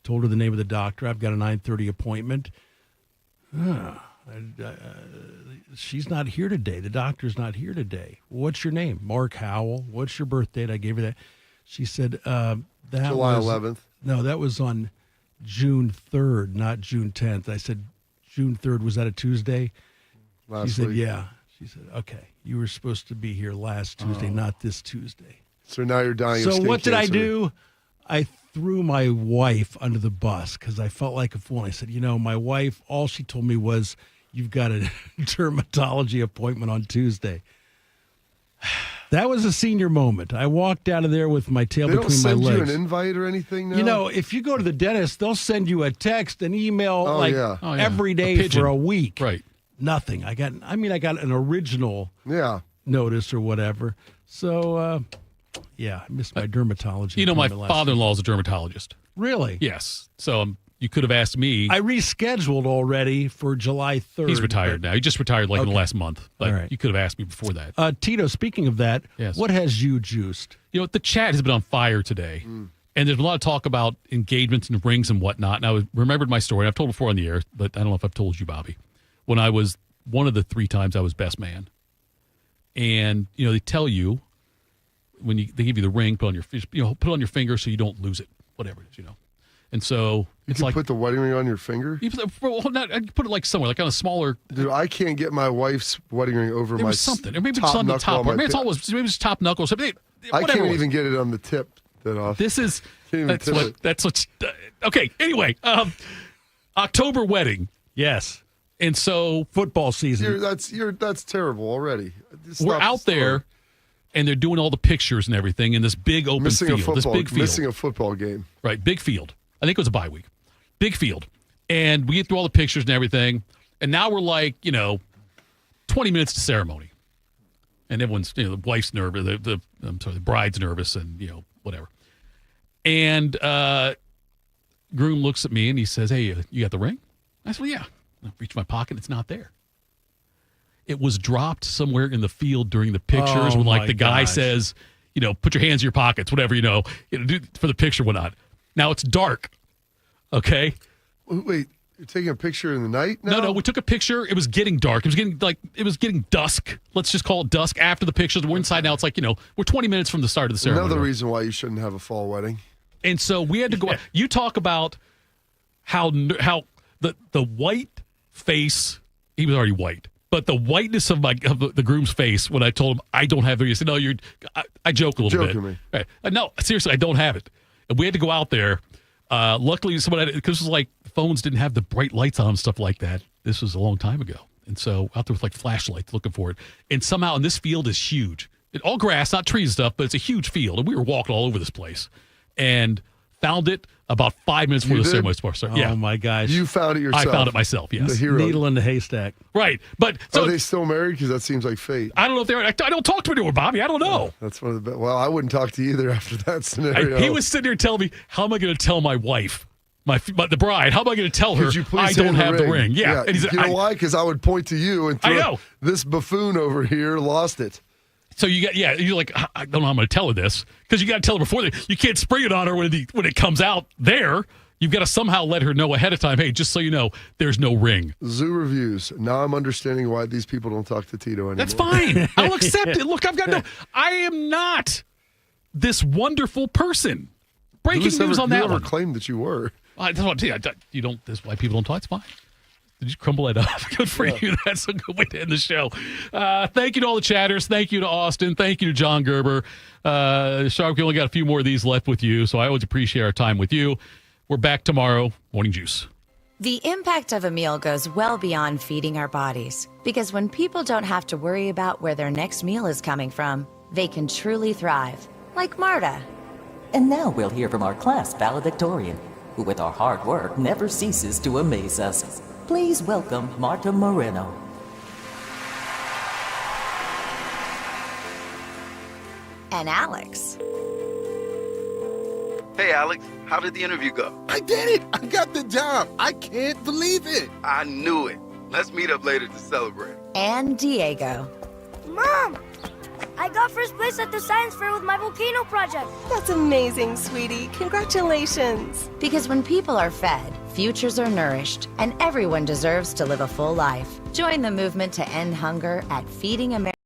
told her the name of the doctor. I've got a 9:30 appointment. She's not here today. The doctor's not here today. What's your name? Mark Howell. What's your birth date? I gave her that. She said, that July was 11th. No, that was on June 3rd, not June 10th. I said, June 3rd, was that a Tuesday? Last she said, week. yeah. She said, okay, you were supposed to be here last Tuesday, not this Tuesday. So now you're dying of So skin what did I cancer. do? I threw my wife under the bus because I felt like a fool. I said, you know, my wife, all she told me was, you've got a dermatology appointment on Tuesday. That was a senior moment. I walked out of there with my tail between my legs. They don't send you an invite or anything now? You know, if you go to the dentist, they'll send you a text, an email, every day for a week. Right. Nothing. I got an original notice or whatever. So, I missed my dermatology. You know, my appointment last father-in-law is a dermatologist. Really? Yes. So You could have asked me. I rescheduled already for July 3rd. He's retired now. He just retired in the last month. But All right. you could have asked me before that. Tito, speaking of that, Yes. what has you juiced? You know, the chat has been on fire today. And there's been a lot of talk about engagements and rings and whatnot. And I remembered my story. I've told before on the air, but I don't know if I've told you, Bobby. When I was one of the 3 times I was best man. And, you know, they tell you when they give you the ring, put it on your finger so you don't lose it. Whatever it is, you know. And so you can put the wedding ring on your finger? I put it like somewhere, like on a smaller. Dude, I can't get my wife's wedding ring over There my was something. Or maybe it's top on the knuckle top. on my Maybe it's maybe it's top knuckle. Something. I can't even get it on the tip that off. This is Can't even that's what. Okay. Anyway, October wedding. Yes. And so football season. That's terrible already. We're out there, and they're doing all the pictures and everything in this big open missing field. a football, This big field. missing a football game. Right, big field. I think it was a bye week. Big field. And we get through all the pictures and everything. And now we're like, 20 minutes to ceremony. And everyone's, the wife's nervous, the bride's nervous and, whatever. And groom looks at me and he says, "Hey, you got the ring?" I said, "Well, yeah." I reach my pocket. It's not there. It was dropped somewhere in the field during the pictures when, the guy says, put your hands in your pockets, whatever, do for the picture, whatnot. Now it's dark. Okay. Wait, you're taking a picture in the night now? No, we took a picture. It was getting dark. It was getting dusk. Let's just call it dusk after the pictures. We're inside now. It's like, we're 20 minutes from the start of the ceremony. Another reason why you shouldn't have a fall wedding. And so we had to go. You talk about how the white face, he was already white, but the whiteness of the groom's face when I told him I don't have it. He said, "No, I joke a little bit." Me. Right. No, seriously, I don't have it. And we had to go out there. Luckily, someone had it, because it was like phones didn't have the bright lights on and stuff like that. This was a long time ago. And so out there with flashlights looking for it. And somehow, and this field is huge. All grass, not trees and stuff, but it's a huge field. And we were walking all over this place and found it about 5 minutes before the ceremony started. Oh, my gosh. You found it yourself. I found it myself, yes. The hero. Needle in the haystack. Right. But so, are they still married? Because that seems like fate. I don't know if they're. I don't talk to anyone, Bobby. I don't know. That's one of the best. Well, I wouldn't talk to you either after that scenario. He was sitting there telling me, how am I going to tell my wife, the bride, how am I going to tell her I don't have the ring? Yeah. And he said, you know why? Because I would point to you and throw this buffoon over here lost it. So you're like, I don't know how I'm going to tell her this, because you got to tell her before. You can't spring it on her when it comes out there. You've got to somehow let her know ahead of time, hey, just so you know, there's no ring. Zoo reviews. Now I'm understanding why these people don't talk to Tito anymore. That's fine. I'll accept it. Look, I am not this wonderful person. Breaking news on that one. You never claimed that you were. That's what I'm saying. That's why people don't talk. It's fine. Did you crumble that up? Good for you. That's a good way to end the show. Thank you to all the chatters. Thank you to Austin. Thank you to John Gerber. Sharp, we only got a few more of these left with you, so I always appreciate our time with you. We're back tomorrow. Morning Juice. The impact of a meal goes well beyond feeding our bodies, because when people don't have to worry about where their next meal is coming from, they can truly thrive, like Marta. And now we'll hear from our class valedictorian, who with our hard work never ceases to amaze us. Please welcome Marta Moreno. And Alex. Hey, Alex, how did the interview go? I did it! I got the job! I can't believe it! I knew it. Let's meet up later to celebrate. And Diego. Mom! I got first place at the science fair with my volcano project. That's amazing, sweetie. Congratulations. Because when people are fed, futures are nourished, and everyone deserves to live a full life. Join the movement to end hunger at Feeding America.